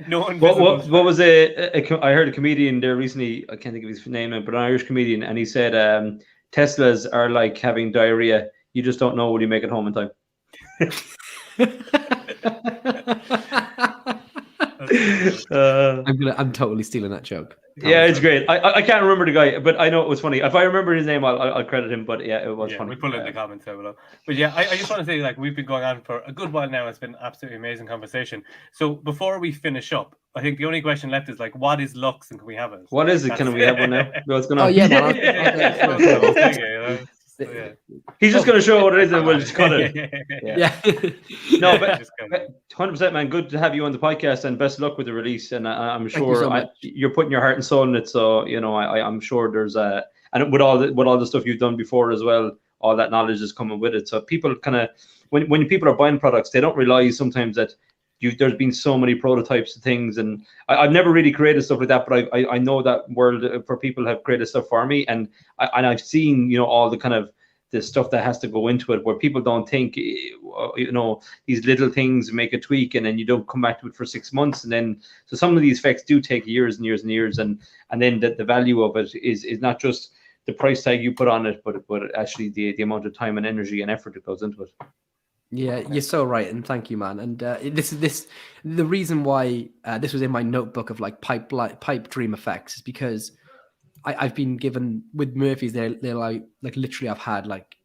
No.
What was I heard a comedian there recently. I can't think of his name, but an Irish comedian, and he said Teslas are like having diarrhea. You just don't know when you make it home in time.
I'm totally stealing that joke.
Yeah, it's great. I can't remember the guy, but I know it was funny. If I remember his name, I'll credit him. But yeah, it was funny.
We put it in the comments down below. But yeah, I just want to say, like, we've been going on for a good while now. It's been absolutely amazing conversation. So before we finish up, I think the only question left is like, what is Lux, and can we have it?
What is it? Can we have one now? What's going on?
Oh yeah, man.
He's just going to show what it is, and we'll just cut it.
Yeah.
No, but 100%, man. Good to have you on the podcast, and best of luck with the release. And I'm sure you're putting your heart and soul in it. So I'm sure there's and with all the stuff you've done before as well, all that knowledge is coming with it. So people kind of when people are buying products, they don't realize sometimes that there's been so many prototypes of things, and I've never really created stuff like that, but I know that world for people have created stuff for me, and I've seen all the kind of the stuff that has to go into it, where people don't think these little things make a tweak, and then you don't come back to it for 6 months, and then so some of these effects do take years and years and years, and then the value of it is not just the price tag you put on it, but actually the amount of time and energy and effort that goes into it.
Yeah, you're so right, and thank you, man. And the reason why this was in my notebook of like pipe dream effects is because I've been given with Murphy's. They're like literally I've had like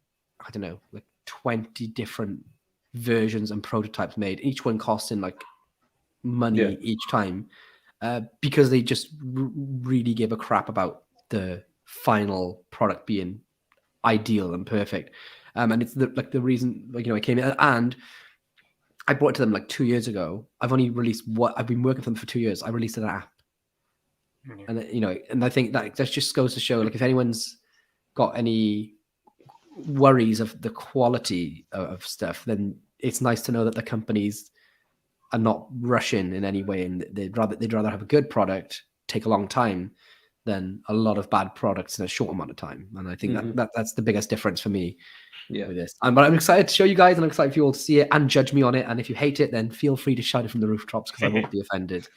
20 different versions and prototypes made, each one costing like money each time, because they just really give a crap about the final product being ideal and perfect. And it's the reason I came in, and I brought it to them like 2 years ago. I've only released I've been working for them for 2 years. I released an app, and and I think that just goes to show, like, if anyone's got any worries of the quality of stuff, then it's nice to know that the companies are not rushing in any way, and they'd rather have a good product take a long time than a lot of bad products in a short amount of time. And I think that's the biggest difference for me with this. But I'm excited to show you guys, and I'm excited for you all to see it and judge me on it. And if you hate it, then feel free to shout it from the rooftops, because I won't be offended.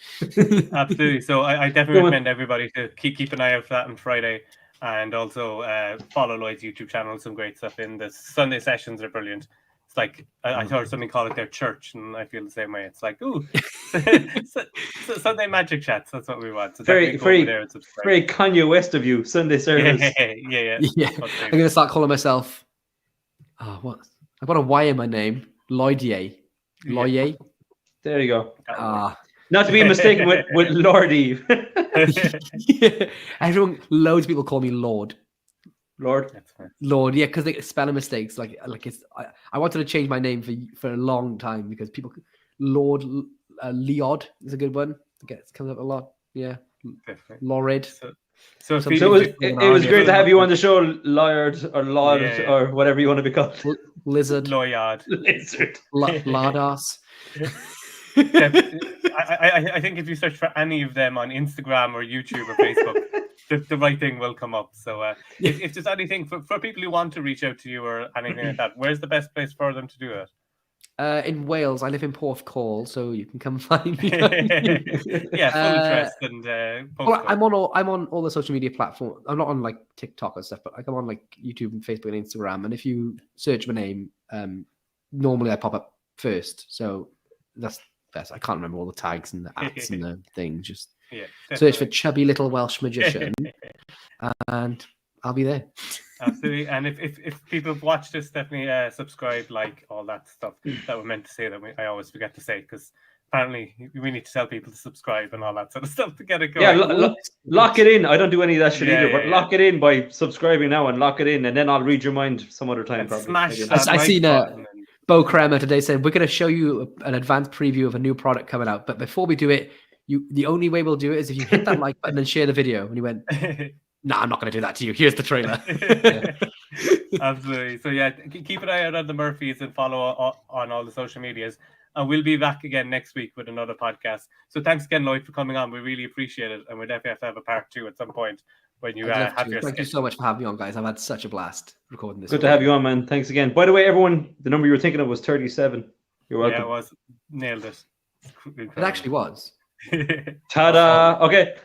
Absolutely. So I definitely recommend everybody to keep an eye out for that on Friday. And also follow Lloyd's YouTube channel. Some great stuff in the Sunday sessions are brilliant. It's like I heard something call it their church, and I feel the same way. It's like, ooh, Sunday magic chats. That's what we want. So
Very,
go over there and subscribe.
very Kanye West of you. Sunday service.
Yeah.
I'm gonna start calling myself. What? I've got a Y in my name. Lloyd Ye. Lloyd.
There you go.
Not
to be mistaken with Lordy.
Loads of people call me Lord.
Lord,
yeah, because they spelling mistakes. Like it's. I wanted to change my name for a long time because people. Lord Leod is a good one. It comes up a lot. Yeah, Lorid.
So
it was great to have you on the show, Lloyd or Lord or whatever you want to be called.
Lizard.
Lloyd.
Lizard.
Lardass.
I think if you search for any of them on Instagram or YouTube or Facebook, the right thing will come up. So if there's anything for people who want to reach out to you or anything like that, where's the best place for them to do it?
In Wales, I live in Porthcawl, so you can come find me.
Full address and
well, I'm on all the social media platforms. I'm not on like TikTok and stuff, but like I'm on like YouTube and Facebook and Instagram. And if you search my name, normally I pop up first. So that's best. I can't remember all the tags and the ats and the things. Just search for chubby little Welsh magician, and I'll be there.
Absolutely. And if people have watched this, definitely subscribe, like all that stuff that we're meant to say that I always forget to say, because apparently we need to tell people to subscribe and all that sort of stuff to get it going.
Yeah, lock it in. I don't do any of that shit either, but lock it in by subscribing now and lock it in, and then I'll read your mind some other time. Probably.
Smash that
I seen Bo Kremer today said we're going to show you an advanced preview of a new product coming out, but before we do it, the only way we'll do it is if you hit that like button and share the video. And he went, "No, I'm not going to do that to you. Here's the trailer."
Absolutely. So keep an eye out on the Murphys and follow on all the social medias. And we'll be back again next week with another podcast. So thanks again, Lloyd, for coming on. We really appreciate it. And we definitely have to have a part 2 at some point when you have your
Thank you so much for having me on, guys. I've had such a blast recording this.
Good to have you on, man. Thanks again. By the way, everyone, the number you were thinking of was 37. You're welcome.
Yeah, it was. Nailed it.
It actually was.
Ta-da. Okay.